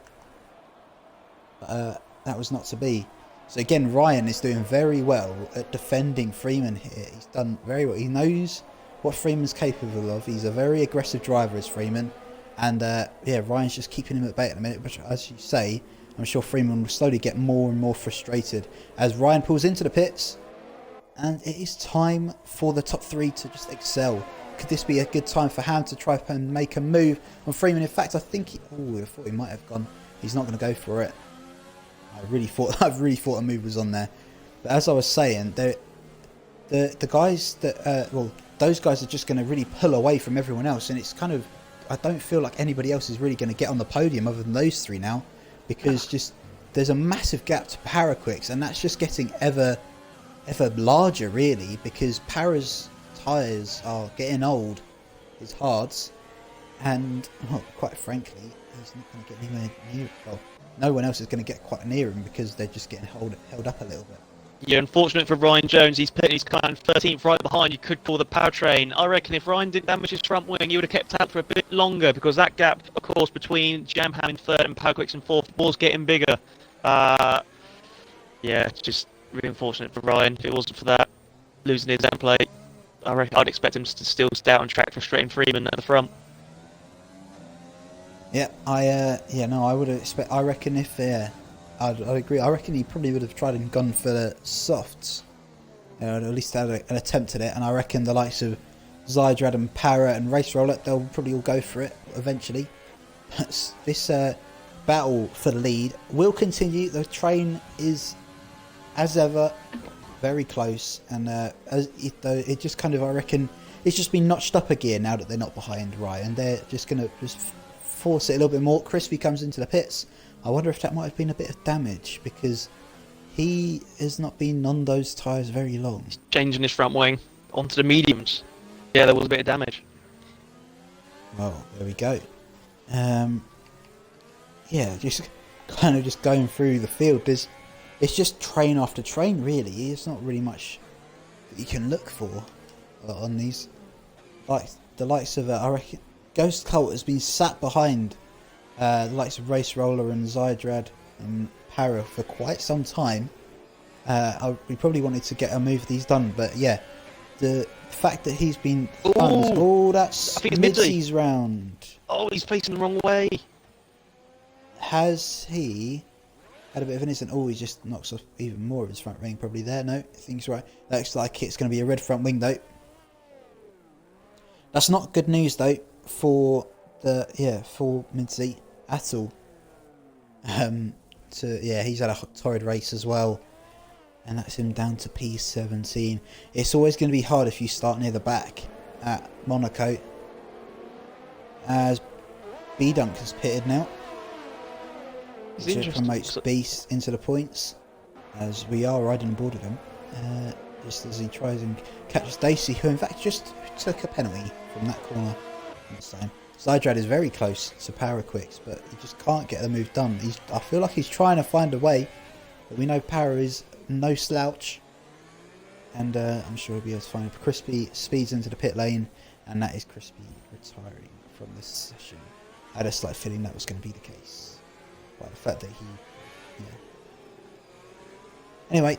But that was not to be. So again, Ryan is doing very well at defending Freeman here. He's done very well. He knows what Freeman's capable of. He's a very aggressive driver as Freeman. And yeah, Ryan's just keeping him at bay at the minute. But as you say, I'm sure Freeman will slowly get more and more frustrated as Ryan pulls into the pits. And it is time for the top three to just excel. Could this be a good time for Ham to try and make a move on Freeman? In fact, I think I thought he might have gone. He's not going to go for it. I really thought a move was on there. But as I was saying, the guys that those guys are just going to really pull away from everyone else, and it's kind of, I don't feel like anybody else is really going to get on the podium other than those three now, because just there's a massive gap to Paraquix, and that's just getting ever larger really, because Para's tyres are getting old, his hards, and quite frankly, he's not going to get anywhere near it. Well, no one else is going to get quite near him because they're just getting held up a little bit. Yeah, unfortunate for Ryan Jones, he's kind of 13th right behind. You could call the powertrain. I reckon if Ryan didn't damage his front wing, he would have kept out for a bit longer, because that gap, of course, between Jamham in third and Paraquix in fourth was getting bigger. Yeah, it's just really unfortunate for Ryan. If it wasn't for that, losing his end plate, I reckon I'd expect him to still stay out on track, frustrating Freeman at the front. Yeah, I would expect. I reckon if I'd agree. I reckon he probably would have tried and gone for the softs, at least had an attempt at it. And I reckon the likes of Zydrad and Para and Race Roller, they'll probably all go for it eventually. But this battle for the lead will continue. The train is, as ever, very close, and it just kind of, I reckon, it's just been notched up a gear now that they're not behind Ryan. They're just going to force it a little bit more. Crispy comes into the pits I wonder if that might have been a bit of damage, because he has not been on those tyres very long. He's changing his front wing onto the mediums. Yeah, there was a bit of damage. Well, there we go. Yeah, just kind of just going through the field. It's just train after train, really. There's not really much that you can look for on these. Like the likes of, I reckon, Ghost Cult has been sat behind the likes of Race Roller and Zydrad and Para for quite some time. We probably wanted to get a move of these done, but yeah, the fact that he's been that's mid-seas round. Oh, he's facing the wrong way. Has he had a bit of an incident? Oh, he just knocks off even more of his front wing probably there. No, I think he's right. Looks like it's going to be a red front wing though. That's not good news though for for Mincy at all. He's had a torrid race as well, and that's him down to P17. It's always going to be hard if you start near the back at Monaco, as B-Dunk has pitted now, which promotes Beast into the points, as we are riding on board with him, just as he tries and catches Dacey, who in fact just took a penalty from that corner this time. Zydrad is very close to Power Quicks, but he just can't get the move done. I feel like he's trying to find a way, but we know Power is no slouch, and I'm sure he'll be able to find it. Crispy speeds into the pit lane, and that is Crispy retiring from this session. I had a slight feeling that was going to be the case, by the fact that Anyway.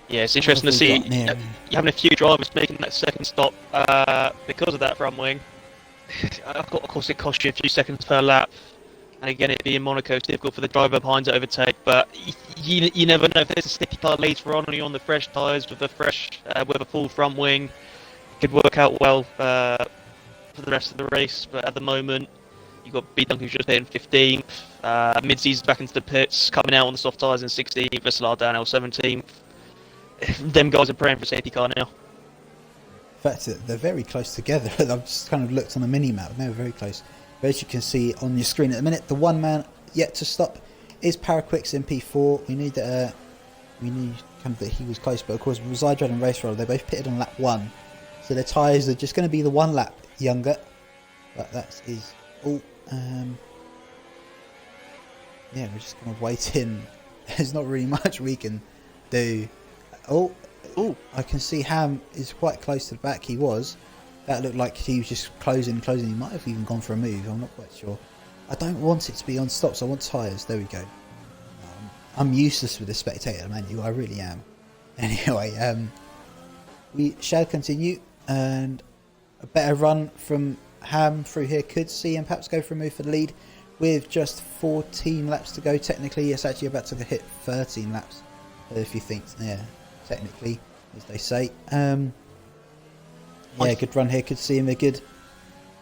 Yeah, it's interesting to see you're having a few drivers making that second stop because of that front wing. Of course, it costs you a few seconds per lap, and again, it being Monaco, it's difficult for the driver behind to overtake. But you never know, if there's a sticky car later on, and you're on the fresh tyres with a full front wing, it could work out well for the rest of the race. But at the moment, you've got B Dunk who's just hitting 15th, mid-season's back into the pits, coming out on the soft tyres in 16th, SLR down L 17th. Them guys are praying for a safety car now. In fact, they're very close together. I've just kind of looked on the mini-map, and they're very close. But as you can see on your screen at the minute, the one man yet to stop is Paraquix in P4. We need kind of that he was close, but of course with Zydrad and Race Roller, they both pitted on lap 1. So their tyres are just going to be the 1 lap younger. But that is all. We're just kind of waiting. There's not really much we can do. Oh, I can see Ham is quite close to the back. He was. That looked like he was just closing. He might have even gone for a move. I'm not quite sure. I don't want it to be on stops. I want tyres. There we go. I'm useless with the spectator menu. I really am. Anyway, we shall continue. And a better run from Ham through here could see him perhaps go for a move for the lead. With just 14 laps to go. Technically, it's actually about to hit 13 laps. If you think, technically, as they say. Good run here. Could see him a good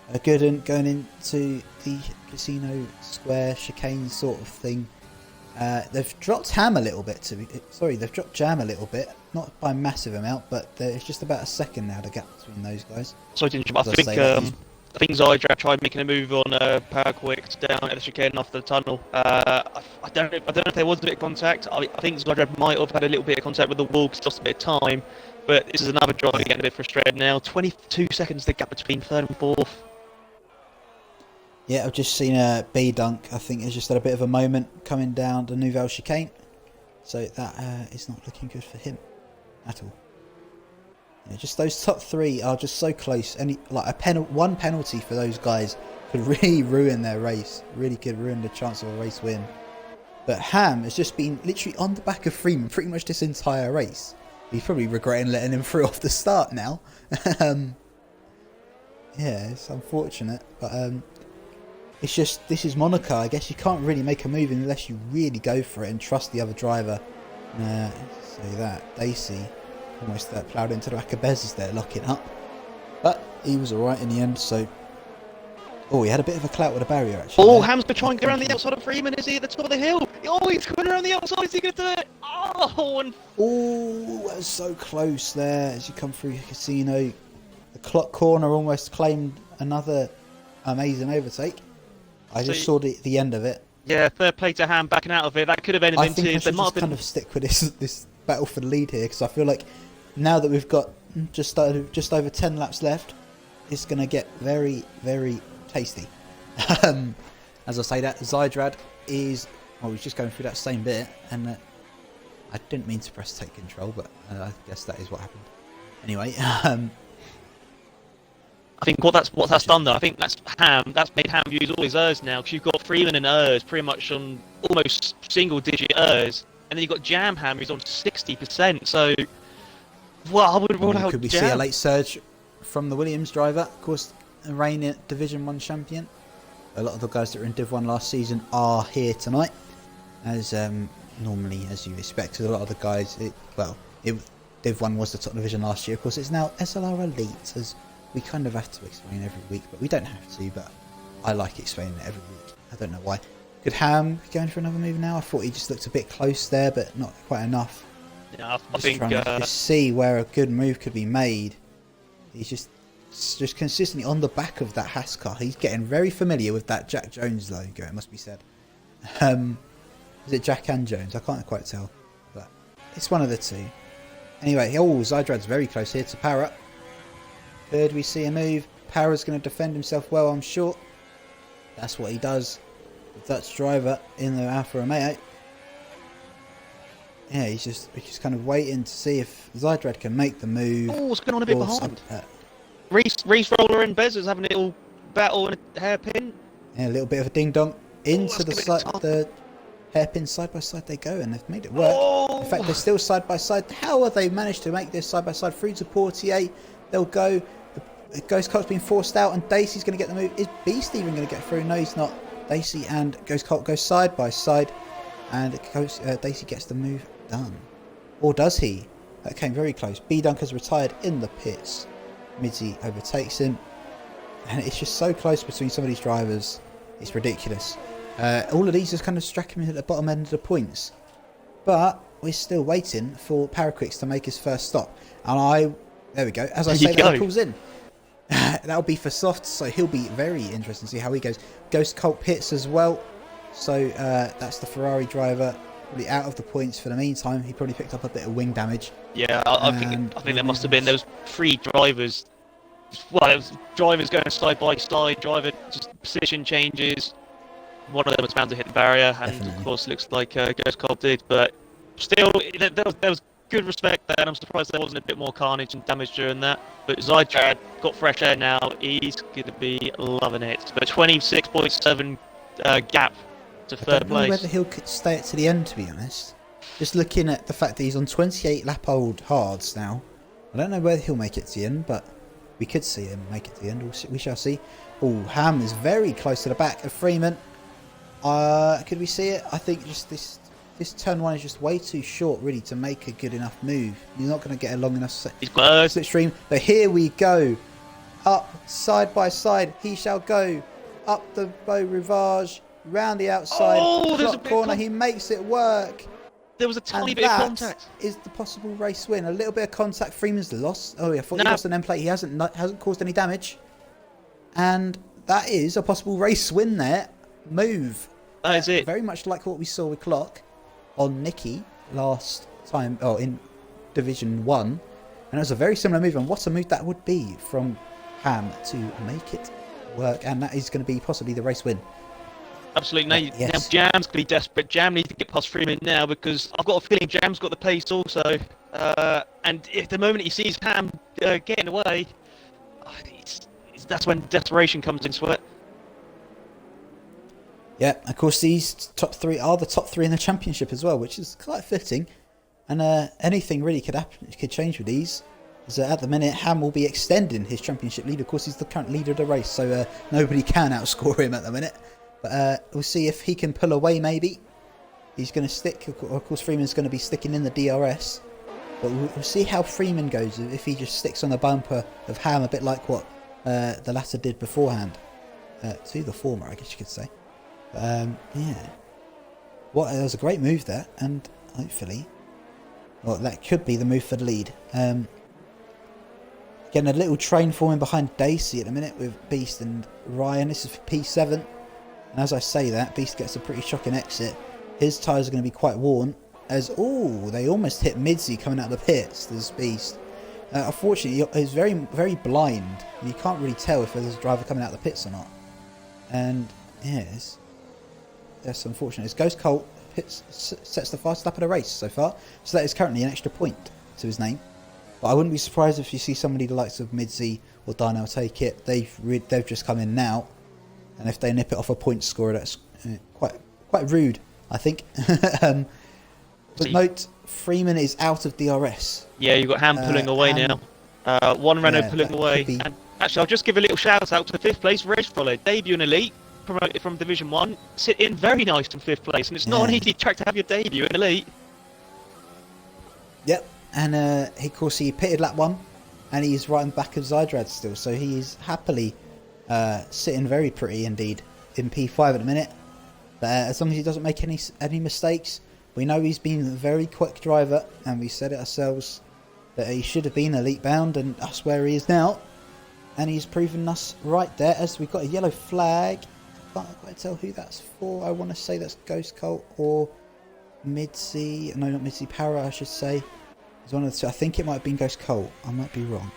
and going into the Casino Square chicane sort of thing. They've dropped Ham a little bit. They've dropped Jam a little bit, not by a massive amount, but it's just about a second now, the gap between those guys. I think Zydrad tried making a move on Power Quick down at the chicane off the tunnel. I don't know if there was a bit of contact. I think Zydrad might have had a little bit of contact with the wall because lost a bit of time. But this is another driver getting a bit frustrated now. 22 seconds the gap between 3rd and 4th. Yeah, I've just seen B Dunk. I think has just had a bit of a moment coming down the Nouvelle chicane. So that is not looking good for him at all. Yeah, just those top 3 are just so close. One penalty for those guys could really ruin their race. Really could ruin the chance of a race win. But Ham has just been literally on the back of Freeman pretty much this entire race. He's probably regretting letting him through off the start now. It's unfortunate, but it's just, this is Monaco. I guess you can't really make a move unless you really go for it and trust the other driver. Say that Dacey almost ploughed into the back of Bez as they're locking up, but he was alright in the end. So he had a bit of a clout with a barrier actually. Ham's been trying to go around the outside of Freeman. Is he at the top of the hill? He's coming around the outside. Is he going to do it? That's so close there as you come through Casino. The clock corner almost claimed another amazing overtake. I just saw the end of it. Yeah, fair play to Ham backing out of it. That could have ended I into... think I should just kind of stick with this battle for the lead here, because I feel like now that we've got just over 10 laps left, it's going to get very, very tasty. As I say that, Zydrad is... Well, he's just going through that same bit, and I didn't mean to press take control, but I guess that is what happened. Anyway, I think what that's done though, I think that's made Ham use all his ERS now, because you've got Freeman and ERS pretty much on almost single digit ERS, and then you've got Jam Ham who's on 60%, so well, I would rule out could we Jam. see a late surge from the Williams driver? Of course, the reigning Division 1 champion. A lot of the guys that were in Div 1 last season are here tonight, as normally, as you expect, a lot of the guys, Div 1 was the top division last year. Of course, it's now SLR Elite, as we kind of have to explain every week, but we don't have to, but I like explaining it every week. I don't know why. Could Ham going for another move now? I thought he just looked a bit close there, but not quite enough. Yeah, I think... trying to see where a good move could be made. He's just consistently on the back of that Haas car. He's getting very familiar with that Jack Jones logo, it must be said. Is it Jack and Jones? I can't quite tell, but it's one of the two. Anyway, Zydrad's very close here to Parra. Could we see a move? Parra's going to defend himself well, I'm sure. That's what he does. The Dutch driver in the Alfa Romeo. Yeah, he's just kind of waiting to see if Zydrad can make the move. Oh, what's going on a bit behind? Reese Roller and Bez is having a little battle and a hairpin. Yeah, a little bit of a ding-dong. Into the hairpin side-by-side they go, and they've made it work. Oh. In fact, they're still side-by-side. How have they managed to make this side-by-side through to Portier? They'll go. Ghost Colt's been forced out, and Dacey's going to get the move. Is Beast even going to get through? No, he's not. Dacey and Ghost Colt go side-by-side, and Dacey gets the move done. Or does he? That came very close. B Dunker's retired in the pits. Midzi overtakes him, and it's just so close between some of these drivers. It's ridiculous. All of these just kind of striking me at the bottom end of the points, but we're still waiting for Paraquix to make his first stop. And there we go. As I say, that pulls in. That'll be for soft, so he'll be very interesting to see how he goes. Ghost Colt pits as well, so that's the Ferrari driver. Probably out of the points for the meantime. He probably picked up a bit of wing damage. Yeah, I think there must have been those 3 drivers. Well, there was drivers going side by side, driver just position changes. One of them was bound to hit the barrier, and Definitely. Of course, looks like Ghost Colt did. But still, there was good respect there, and I'm surprised there wasn't a bit more carnage and damage during that. But Zydrad got fresh air now. He's going to be loving it. But 26.7 gap to third place. I don't know whether he'll stay it to the end, to be honest. Just looking at the fact that he's on 28 lap old hards now, I don't know whether he'll make it to the end, but we could see him make it to the end. We shall see. Oh, Ham is very close to the back of Freeman. Could we see it? I think just this turn 1 is just way too short, really, to make a good enough move. You're not going to get a long enough slipstream. But here we go. Up side by side, he shall go. Up the Beau Rivage, round the outside. Oh, there's a corner. He makes it work. There was a tiny bit of contact. Is the possible race win. A little bit of contact. Freeman's lost. Oh, yeah, I thought he lost an end plate. He hasn't caused any damage. And that is a possible race win there. Move. That is it. Very much like what we saw with Clock on Nicky last time, in Division 1. And it was a very similar move. And what a move that would be from Ham to make it work. And that is going to be possibly the race win. Absolutely. Now Jam's going to be desperate. Jam needs to get past Freeman now, because I've got a feeling Jam's got the pace also. And if the moment he sees Ham getting away, that's when desperation comes into it. Yeah, of course, these top 3 are the top 3 in the championship as well, which is quite fitting. And anything really could change with these. As at the minute, Ham will be extending his championship lead. Of course, he's the current leader of the race, so nobody can outscore him at the minute. But we'll see if he can pull away, maybe. He's going to stick. Of course, Freeman's going to be sticking in the DRS. But we'll see how Freeman goes if he just sticks on the bumper of Ham, a bit like what the latter did beforehand. To the former, I guess you could say. Yeah. That was a great move there, and hopefully... Well, that could be the move for the lead. Getting a little train forming behind Dacey at the minute with Beast and Ryan. This is for P7. And as I say that, Beast gets a pretty shocking exit. His tyres are going to be quite worn. As, they almost hit Midzi coming out of the pits, this Beast. Unfortunately, he's very, very blind. You can't really tell if there's a driver coming out of the pits or not. And, yes, that's unfortunate. It's Ghost Colt sets the fastest lap of the race so far. So that is currently an extra point to his name. But I wouldn't be surprised if you see somebody the likes of Midzi or Darnell take it. They've just come in now. And if they nip it off a point scorer, that's quite rude, I think. But note, Freeman is out of DRS. Yeah, you've got Ham pulling away now. One Renault pulling away. And actually, I'll just give a little shout out to the 5th place race roller, debut in Elite, promoted from Division 1, sit in very nice in 5th place, and it's not an easy track to have your debut in Elite. Yep, and of course he pitted lap 1, and he's right in back of Zydrad still, so he's happily sitting very pretty indeed in P5 at the minute. But as long as he doesn't make any mistakes, we know he's been a very quick driver, and we said it ourselves that he should have been elite bound, and that's where he is now. And he's proven us right there, as we've got a yellow flag. Can't quite tell who that's for. I want to say that's Ghost Colt or Midzi. No, not Midzi, Para, I should say. It's one of the two. I think it might have been Ghost Colt. I might be wrong.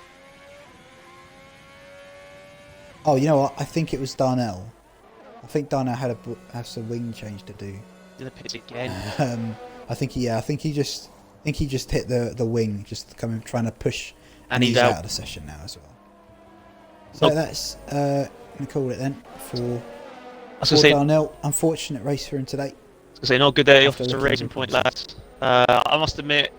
Oh, you know what? I think it was Darnell. I think Darnell has a wing change to do. In the pits again. I think he just hit the wing, just trying to push, and he's out of the session now as well. So that's gonna call it then for Darnell. Unfortunate race for him today. I was gonna say, not a good day off to Racing Point, lads. I must admit,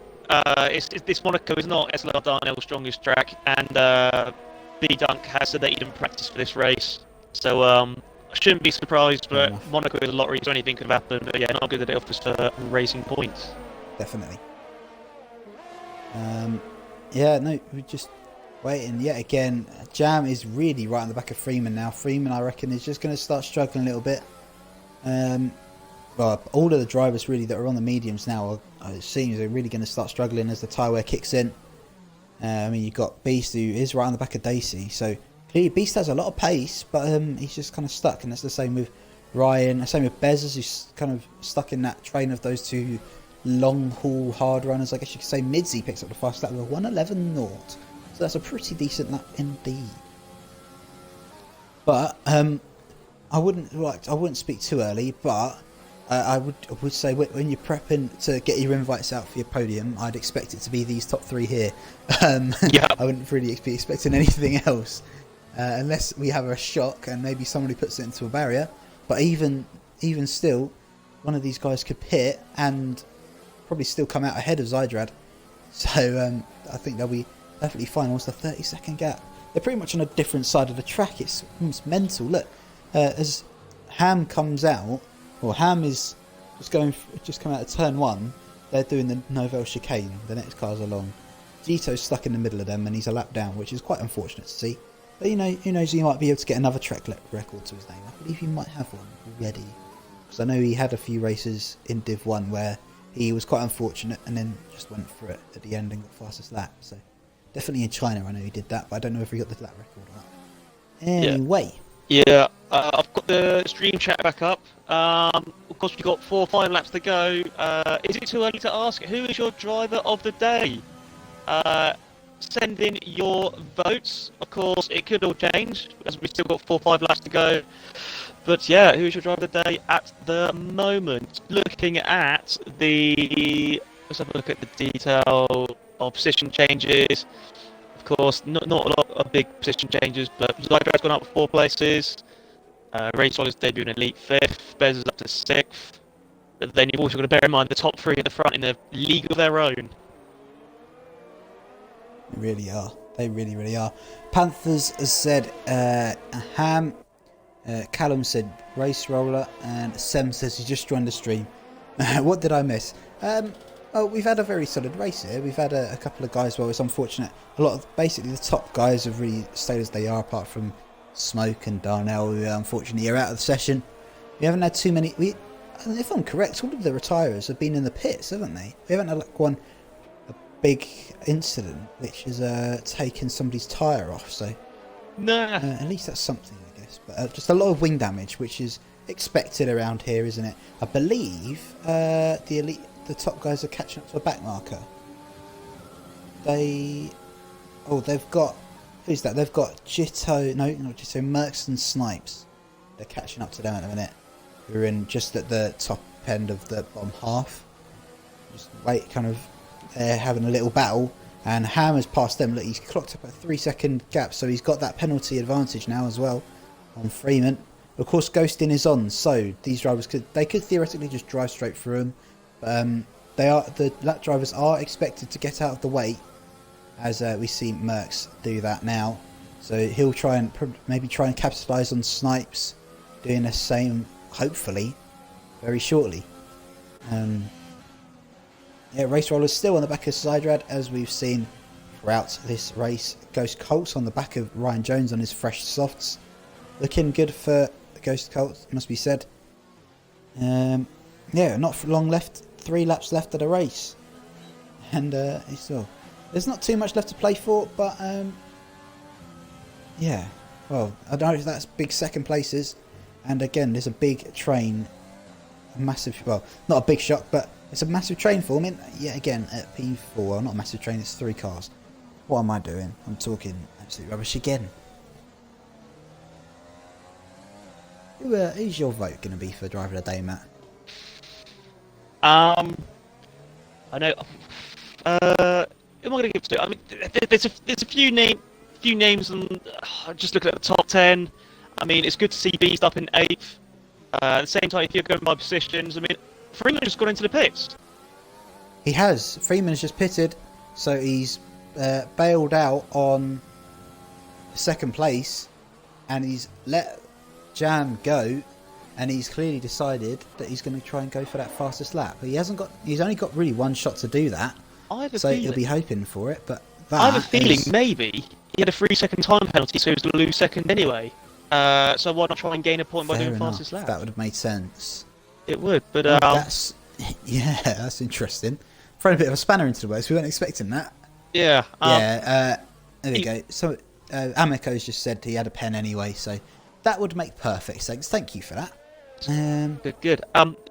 this Monaco is not SLR Darnell's strongest track, and B-Dunk has said that he didn't practice for this race, so I shouldn't be surprised, but Monaco is a lottery, so anything could have happened. But yeah, not a good day off for Racing Points. Definitely. Yeah, no, we're just waiting yet again. Jam is really right on the back of Freeman now. Freeman, I reckon, is just going to start struggling a little bit. Well, all of the drivers really that are on the mediums now, it seems, are really going to start struggling as the tyre wear kicks in. I mean, you've got Beast, who is right on the back of Dacey, so clearly Beast has a lot of pace, but he's just kind of stuck, and that's the same with Ryan, the same with Bezos, who's kind of stuck in that train of those two long haul hard runners. I guess you could say Midzi picks up the fast lap with a 1:11.0, so that's a pretty decent lap indeed. But I wouldn't speak too early, but I would say when you're prepping to get your invites out for your podium, I'd expect it to be these top three here. Yeah. I wouldn't really be expecting anything else, unless we have a shock and maybe somebody puts it into a barrier. But even still, one of these guys could pit and probably still come out ahead of Zydrad. So I think they'll be definitely fine. Almost a 30-second gap. They're pretty much on a different side of the track. It's almost mental. Look, as Ham comes out, or Ham is just come out of turn 1. They're doing the Novell chicane. The next car's along. Gito's stuck in the middle of them, and he's a lap down, which is quite unfortunate to see. But who knows? He might be able to get another track record to his name. I believe he might have one already, because I know he had a few races in Div 1 where he was quite unfortunate and then just went for it at the end and got fastest lap. So definitely in China, I know he did that, but I don't know if he got the lap record or not. Anyway. Yeah, I've got the stream chat back up. Of course, we've got 4 or 5 laps to go. Is it too early to ask who is your driver of the day? Send in your votes. Of course, it could all change as we've still got 4 or 5 laps to go. But yeah, who is your driver of the day at the moment? Looking at let's have a look at the detail of position changes. Of course, not a lot of big position changes, but Zydrad's gone up 4 places. Racewell is debuting in Elite 5th. Bez is up to 6th. But then you've also got to bear in mind the top 3 at the front in a league of their own. They really are. They really, really are. Panthers has said Ham. Callum said Race Roller. And Sem says he just joined the stream. What did I miss? Oh, we've had a very solid race here. We've had a couple of guys. Well, it's unfortunate. A lot of basically the top guys have really stayed as they are, apart from Smoke and Darnell, who unfortunately are out of the session. We haven't had too many. If I'm correct, all of the retirers have been in the pits, haven't they? We haven't had a big incident which has taken somebody's tyre off. So nah. At least that's something, I guess. But just a lot of wing damage, which is expected around here, isn't it? I believe the top guys are catching up to a back marker. They've got, who's that? They've got Jitto, no, not Jitto, Mercs and Snipes. They're catching up to them at the minute. We're in just at the top end of the bottom half. Just wait, kind of, they're having a little battle, and Ham has passed them. Look, he's clocked up a 3-second gap, so he's got that penalty advantage now as well on Freeman. Of course, ghosting is on, so these drivers could theoretically just drive straight through him. The lap drivers are expected to get out of the way, as we see Mercs do that now. So he'll try and capitalise on Snipes doing the same, hopefully, very shortly. Race Roller's still on the back of Zydrad, as we've seen throughout this race. Ghost Colts on the back of Ryan Jones on his fresh softs. Looking good for Ghost Colts, it must be said. Not for long left. 3 laps left of the race. And there's not too much left to play for, but well, I don't know if that's big second places. And again, there's a big train, a massive, well, not a big shock, but it's a massive train forming yet again at P4. Well, not a massive train, it's 3 cars. What am I doing? I'm talking absolute rubbish again. Who's your vote going to be for driver of the day, Matt? I know. Who am I going to give it to? I mean, there's a few names, and just looking at the top 10. I mean, it's good to see Beast up in 8th. At the same time, if you're going by positions, I mean, Freeman just got into the pits. He has. Freeman's just pitted, so he's bailed out on 2nd place, and he's let Jam go, and he's clearly decided that he's going to try and go for that fastest lap. But he's only got really 1 shot to do that, so he'll be hoping for it. But I have a feeling maybe he had a 3-second time penalty, so he was going to lose second anyway. So why not try and gain a point by doing fastest lap? That would have made sense. It would, but that's interesting. Throwing a bit of a spanner into the works. We weren't expecting that. Yeah. There we go. So Ameko's just said he had a pen anyway, so that would make perfect sense. Thank you for that. Good.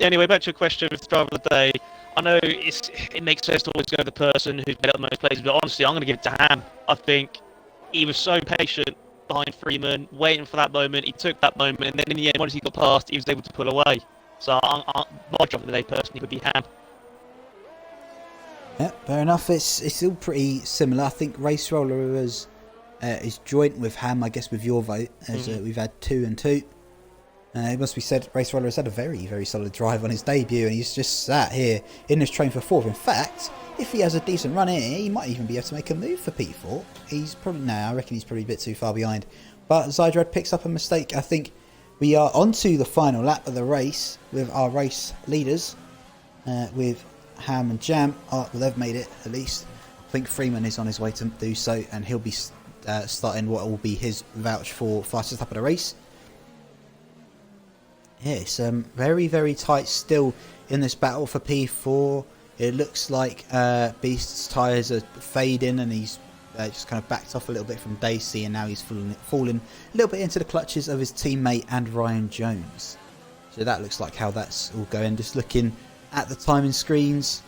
Anyway, back to your question with the driver of the day. I know it makes sense to always go to the person who's made up the most places, but honestly, I'm going to give it to Ham. I think he was so patient behind Freeman, waiting for that moment. He took that moment, and then in the end, once he got past, he was able to pull away. So my driver of the day personally would be Ham. Yeah, fair enough. It's still pretty similar. I think Race Roller is joint with Ham, I guess, with your vote, as we've had 2 and 2. It must be said, Race Roller has had a very, very solid drive on his debut, and he's just sat here in this train for 4th. In fact, if he has a decent run here, he might even be able to make a move for P4. I reckon he's probably a bit too far behind. But Zydrad picks up a mistake. I think we are onto the final lap of the race with our race leaders, with Ham and Jam. They've made it, at least. I think Freeman is on his way to do so, and he'll be starting what will be his vouch for fastest lap of the race. Yeah, it's very, very tight still in this battle for P4. It looks like Beast's tyres are fading, and he's just kind of backed off a little bit from Dacey, and now he's falling a little bit into the clutches of his teammate and Ryan Jones. So that looks like how that's all going. Just looking at the timing screens,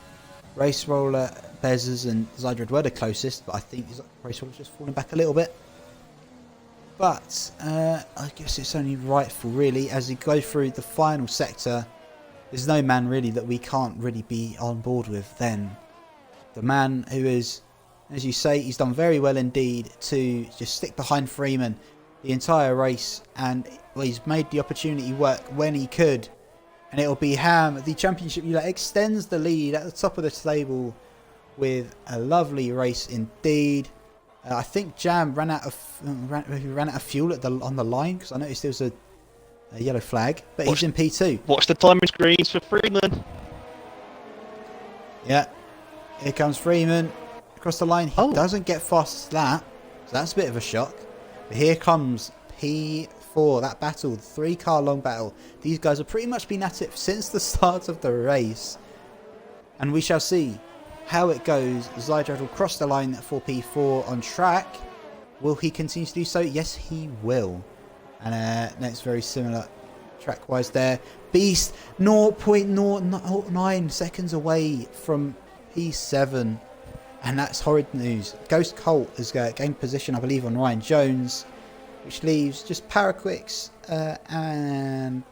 Race Roller, Bezos and Zydrad were the closest, but I think Race Roller's just falling back a little bit. But I guess it's only rightful, really, as we go through the final sector. There's no man really that we can't really be on board with then. The man who is, as you say, he's done very well indeed to just stick behind Freeman the entire race, and he's made the opportunity work when he could. And it'll be Ham, the championship leader, extends the lead at the top of the table with a lovely race indeed. I think Jam ran out of fuel on the line, because I noticed there was a yellow flag, but he's in P2. Watch the timing screens for Freeman. Yeah, here comes Freeman across the line. He doesn't get fast lap, so that's a bit of a shock. But here comes P4, that battle, the 3-car long battle. These guys have pretty much been at it since the start of the race, and we shall see how it goes. Zydrad will cross the line for P4 on track. Will he continue to do so? Yes, he will. And that's very similar track-wise there. Beast 0.09 seconds away from P7. And that's horrid news. Ghost Colt has gained position, I believe, on Ryan Jones, which leaves just Paraquix and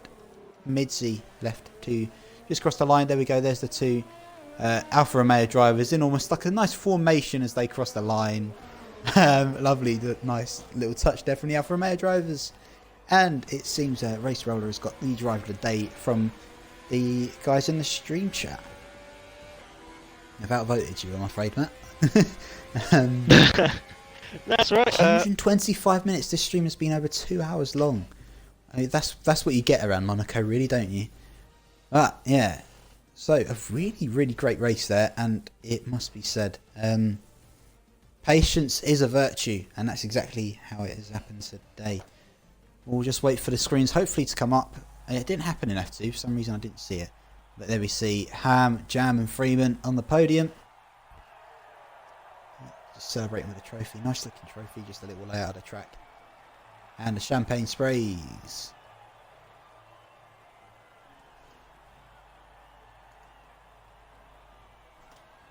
Midzi left to just cross the line. There we go. There's the two Alfa Romeo drivers in almost like a nice formation as they cross the line. Lovely, nice little touch there from the Alfa Romeo drivers. And it seems Race Roller has got the driver of the day from the guys in the stream chat. I've outvoted you, I'm afraid, Matt. That's right. 125 minutes. This stream has been over 2 hours long. I mean, that's what you get around Monaco, really, don't you? But yeah, so a really, really great race there, and it must be said, patience is a virtue, and that's exactly how it has happened today. We'll just wait for the screens, hopefully, to come up. It didn't happen in F2 for some reason. I didn't see it. But there we see Ham, Jam and Freeman on the podium. Just celebrating with a trophy. Nice looking trophy, just a little layout of the track. And the champagne sprays.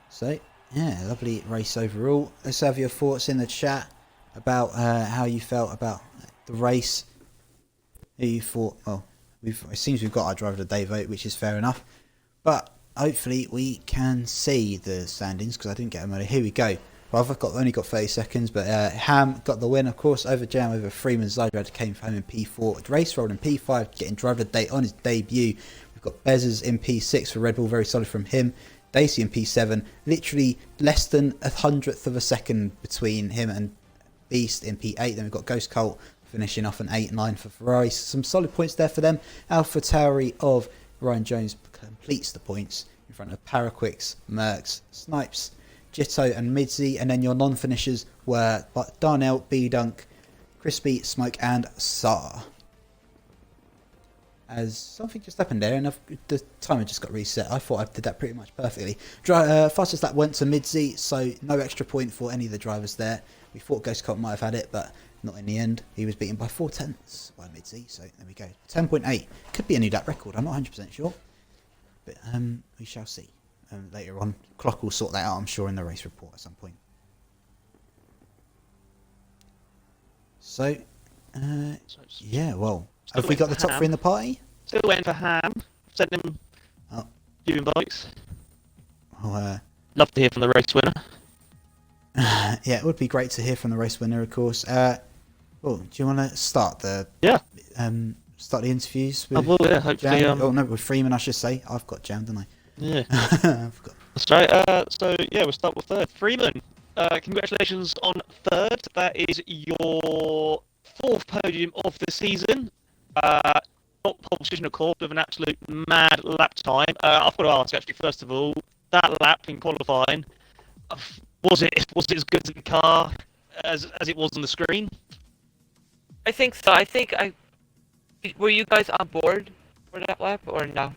So, yeah, lovely race overall. Let's have your thoughts in the chat about how you felt about the race. Who you thought, well, it seems we've got our driver of the day vote, which is fair enough. But hopefully we can see the standings, because I didn't get them earlier. Here we go. Well, I've only got 30 seconds, but Ham got the win, of course, over Jam, over Freeman. Zydrad came home in P4. Race Roll in P5, getting driver of the day on his debut. We've got Bezos in P6 for Red Bull, very solid from him. Dacey in P7, literally less than 100th of a second between him and Beast in P8. Then we've got Ghost Colt finishing off an 8-9 for Ferrari. Some solid points there for them. Alpha Tauri of Ryan Jones completes the points in front of Paraquix, Merckx, Snipes, Jitto and Midzi. And then your non-finishers were Darnell, B-Dunk, Crispy, Smoke and Sar. As something just happened there, and the timer just got reset. I thought I did that pretty much perfectly. Fastest lap went to Midzi, so no extra point for any of the drivers there. We thought Ghost Colt might have had it, but not in the end. He was beaten by 4/10 by Midzi, so there we go. 10.8. Could be a new lap record, I'm not 100% sure. But we shall see later on. Clock will sort that out, I'm sure, in the race report at some point. So, yeah, well, have we got the top three in the party? Still waiting for Ham. Send him a few invites. Well, love to hear from the race winner. Yeah, it would be great to hear from the race winner, of course. Well, do you want to start the start the interviews? With I will, yeah. Hopefully, with Freeman, I should say. I've got Jam, didn't I? Yeah. I forgot. That's right. So yeah, we'll start with third. Freeman, congratulations on third. That is your fourth podium of the season. Not pole position, of course, with an absolute mad lap time. I've got to ask, actually, first of all, that lap in qualifying, was it as good as the car as it was on the screen? I think so. Were you guys on board for that lap or no?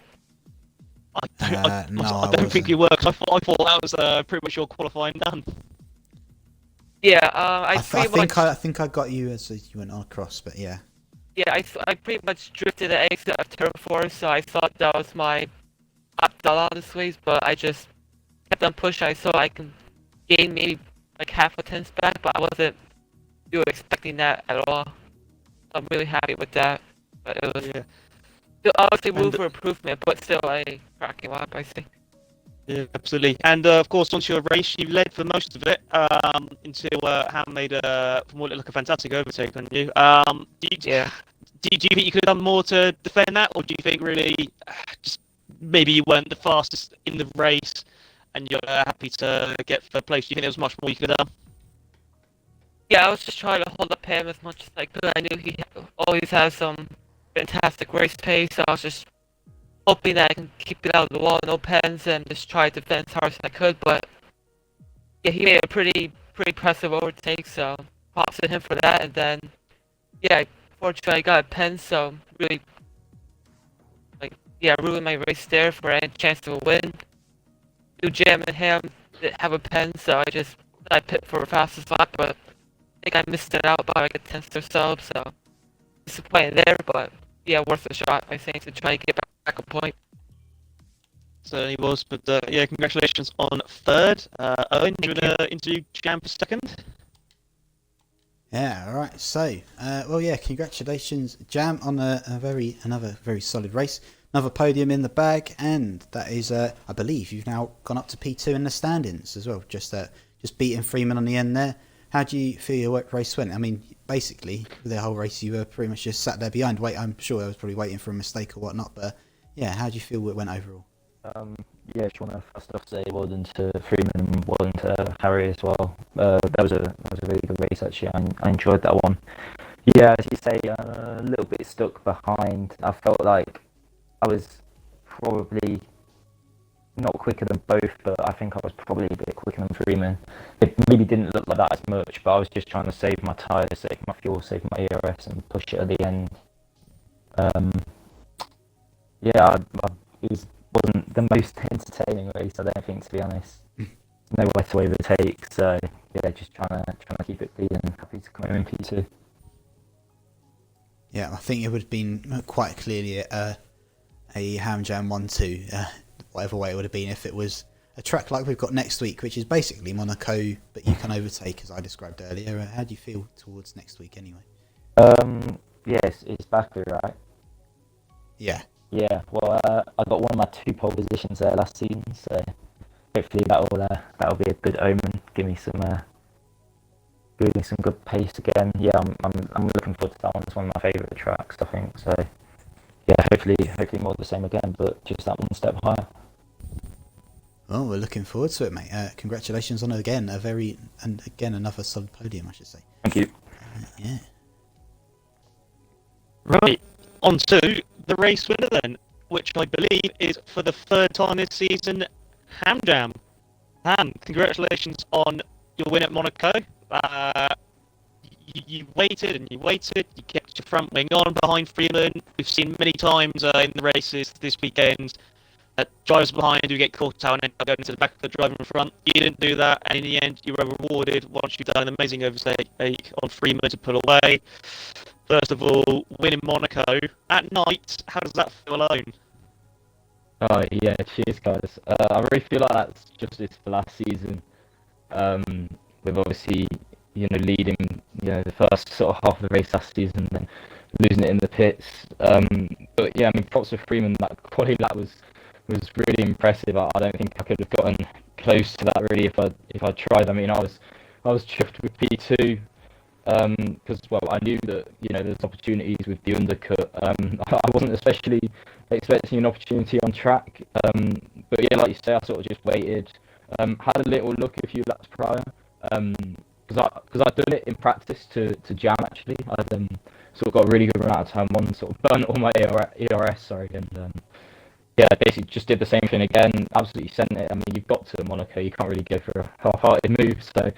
I don't think you were, because I thought that was pretty much your qualifying done. Yeah, I think I got you as you went on across, but yeah. Yeah, I pretty much drifted the exit of turn 4, so I thought that was my optimal on the squeeze, but I just kept on pushing so I can gain maybe like half a tenth back, but I wasn't expecting that at all. I'm really happy with that. But it was still obviously room for improvement, but still a cracking lap, I think. Yeah, absolutely. And of course, onto your race, you led for most of it until Ham made from what looked like a fantastic overtake on you. Do you think you could have done more to defend that, or do you think really just maybe you weren't the fastest in the race and you're happy to get third place? Do you think there was much more you could have done? Yeah, I was just trying to hold up Ham as much as I could. I knew he always has some fantastic race pace, so I was just hoping that I can keep it out of the wall, no pens, and just try to defend as hard as I could. But yeah, he made a pretty impressive overtake, so props to him for that. And then yeah, fortunately I got a pen, so really ruined my race there for any chance to win. Jam and Ham didn't have a pen, so I picked for a fastest lap, but I think I missed it out by like a tenth or so. So disappointed there, but worth a shot, I think, to try and get back a point. Certainly was, but yeah, congratulations on third. Owen, do you want to interview Jam for second? Yeah, all right. So, well, yeah, congratulations, Jam, on another very solid race. Another podium in the bag, and that is, I believe, you've now gone up to P2 in the standings as well. Just beating Freeman on the end there. How do you feel your race went? I mean, basically, the whole race you were pretty much just sat there behind. I'm sure I was probably waiting for a mistake or whatnot, but yeah, how do you feel it went overall? Yeah, just want to first off say well done to Freeman and well done to Harry as well. That was a really good race actually. I enjoyed that one. Yeah, as you say, a little bit stuck behind. I felt like I was probably not quicker than both, but I think I was probably a bit quicker than Freeman. It maybe didn't look like that as much, but I was just trying to save my tyres, save my fuel, save my ERS, and push it at the end. Yeah, it wasn't the most entertaining race, I don't think, to be honest. No better way to take, so yeah, just trying to keep it clean and happy to come in P2. Yeah, I think it would have been quite clearly a Ham Jam 1-2, whatever way it would have been if it was a track like we've got next week, which is basically Monaco, but you can overtake, as I described earlier. How do you feel towards next week anyway? Yes, it's Baku, right? Yeah. Yeah, well, I got one of my 2 pole positions there last season, so hopefully that'll be a good omen. Give me some good pace again. Yeah, I'm looking forward to that one. It's one of my favourite tracks, I think. So yeah, hopefully more of the same again, but just that one step higher. Well, we're looking forward to it, mate. Congratulations on another solid podium, I should say. Thank you. Yeah. Right, on to the race winner then, which I believe is for the 3rd time this season, Ham Jam. Ham, congratulations on your win at Monaco. You waited and you waited, you kept your front wing on behind Freeman. We've seen many times in the races this weekend drivers behind who get caught out and end up going to the back of the driver in front. You didn't do that, and in the end you were rewarded once you've done an amazing overtake on Freeman to pull away. First of all, winning Monaco at night, how does that feel alone? Oh yeah, cheers guys. I really feel like that's justice for last season. With obviously, leading, the first sort of half of the race last season, then losing it in the pits. But yeah, I mean, props to Freeman. That quality lap was really impressive. I don't think I could have gotten close to that really if I tried. I mean, I was chuffed with P2. Because I knew that there's opportunities with the undercut. I wasn't especially expecting an opportunity on track, but yeah, like you say, I sort of just waited. Had a little look a few laps prior, because I'd done it in practice to Jam actually. I'd sort of got a really good run out of turn 1, sort of burnt all my ERS, and yeah, basically just did the same thing again. Absolutely sent it. I mean, you've got to Monaco, you can't really go for a half-hearted move, so.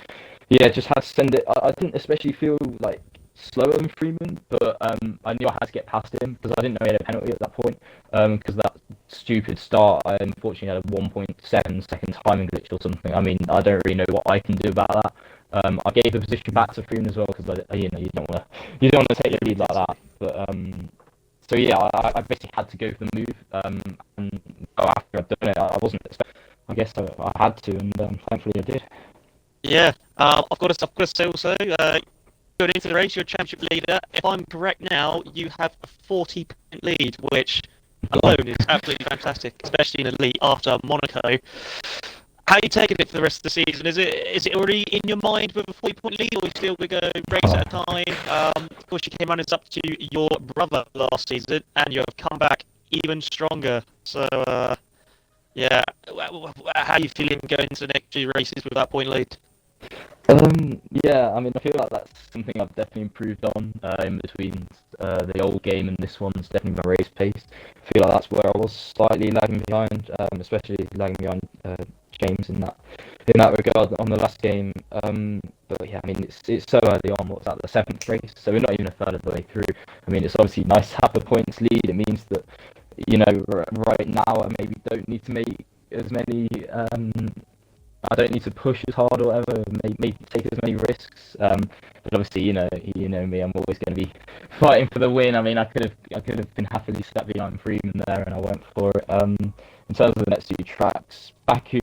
Yeah, just had to send it. I didn't especially feel like slower than Freeman, but I knew I had to get past him because I didn't know he had a penalty at that point. Because that stupid start, I unfortunately had a 1.7 second timing glitch or something. I mean, I don't really know what I can do about that. I gave the position back to Freeman as well because you don't want to take the lead like that. But so yeah, I basically had to go for the move. And after I'd done it, I wasn't expecting. I guess I had to, and thankfully I did. Yeah, I've got to say also, going into the race, you're a championship leader. If I'm correct now, you have a 40-point lead, which alone is absolutely fantastic, especially in a lead after Monaco. How are you taking it for the rest of the season? Is it already in your mind with a 40-point lead, or are you still going to go race at a time? Of course, you came runners up to your brother last season, and you have come back even stronger. So, yeah, how are you feeling going into the next few races with that point lead? Yeah, I mean, I feel like that's something I've definitely improved on in between the old game and this one's definitely my race pace. I feel like that's where I was slightly lagging behind, especially lagging behind James in that regard on the last game. But yeah, I mean, it's so early on. What's that, the 7th race? So we're not even a third of the way through. I mean, it's obviously nice to have a points lead. It means that right now I maybe don't need to make as many I don't need to push as hard or whatever, maybe take as many risks. But obviously, you know me, I'm always going to be fighting for the win. I mean, I could have been happily sat behind Freeman there, and I went for it. In terms of the next two tracks, Baku,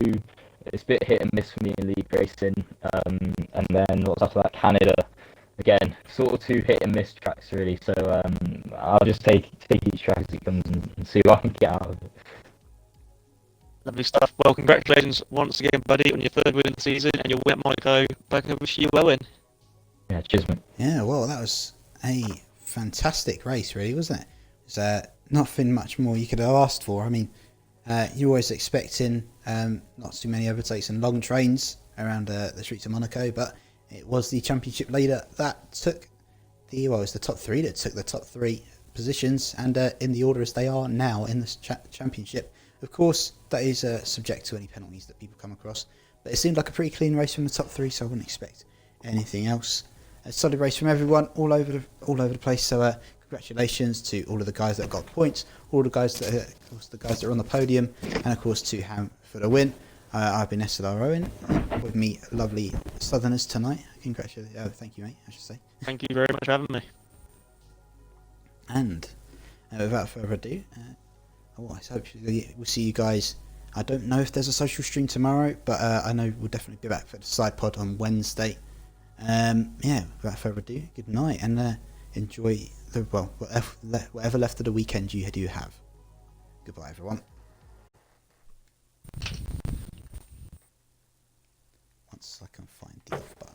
it's a bit hit and miss for me in league racing. And then what's after that, Canada. Again, sort of two hit and miss tracks really. So I'll just take each track as it comes and see what I can get out of it. Lovely stuff. Well, congratulations once again, buddy, on your third win of the season, and your win might go back over to you, Owen. Yeah, cheers, mate. Yeah, well, that was a fantastic race, really, wasn't it? It was nothing much more you could have asked for. I mean, you're always expecting not too many overtakes and long trains around the streets of Monaco, but it was the championship leader that took it was the top three that took the top three positions, and in the order as they are now in the championship. Of course, that is subject to any penalties that people come across, but it seemed like a pretty clean race from the top three, so I wouldn't expect anything else. A solid race from everyone, all over the place. So congratulations to all of the guys that got points, all the guys that of course the guys that are on the podium, and of course to Ham for the win. I've been SLR Owen, with me lovely Southerners tonight. Congratulations, thank you, mate. I should say. Thank you very much for having me. And without further ado. I hope we'll see you guys. I don't know if there's a social stream tomorrow, but I know we'll definitely be back for the side pod on Wednesday. Without further ado, good night, and enjoy whatever left of the weekend you do have. Goodbye, everyone. Once I can find the off button.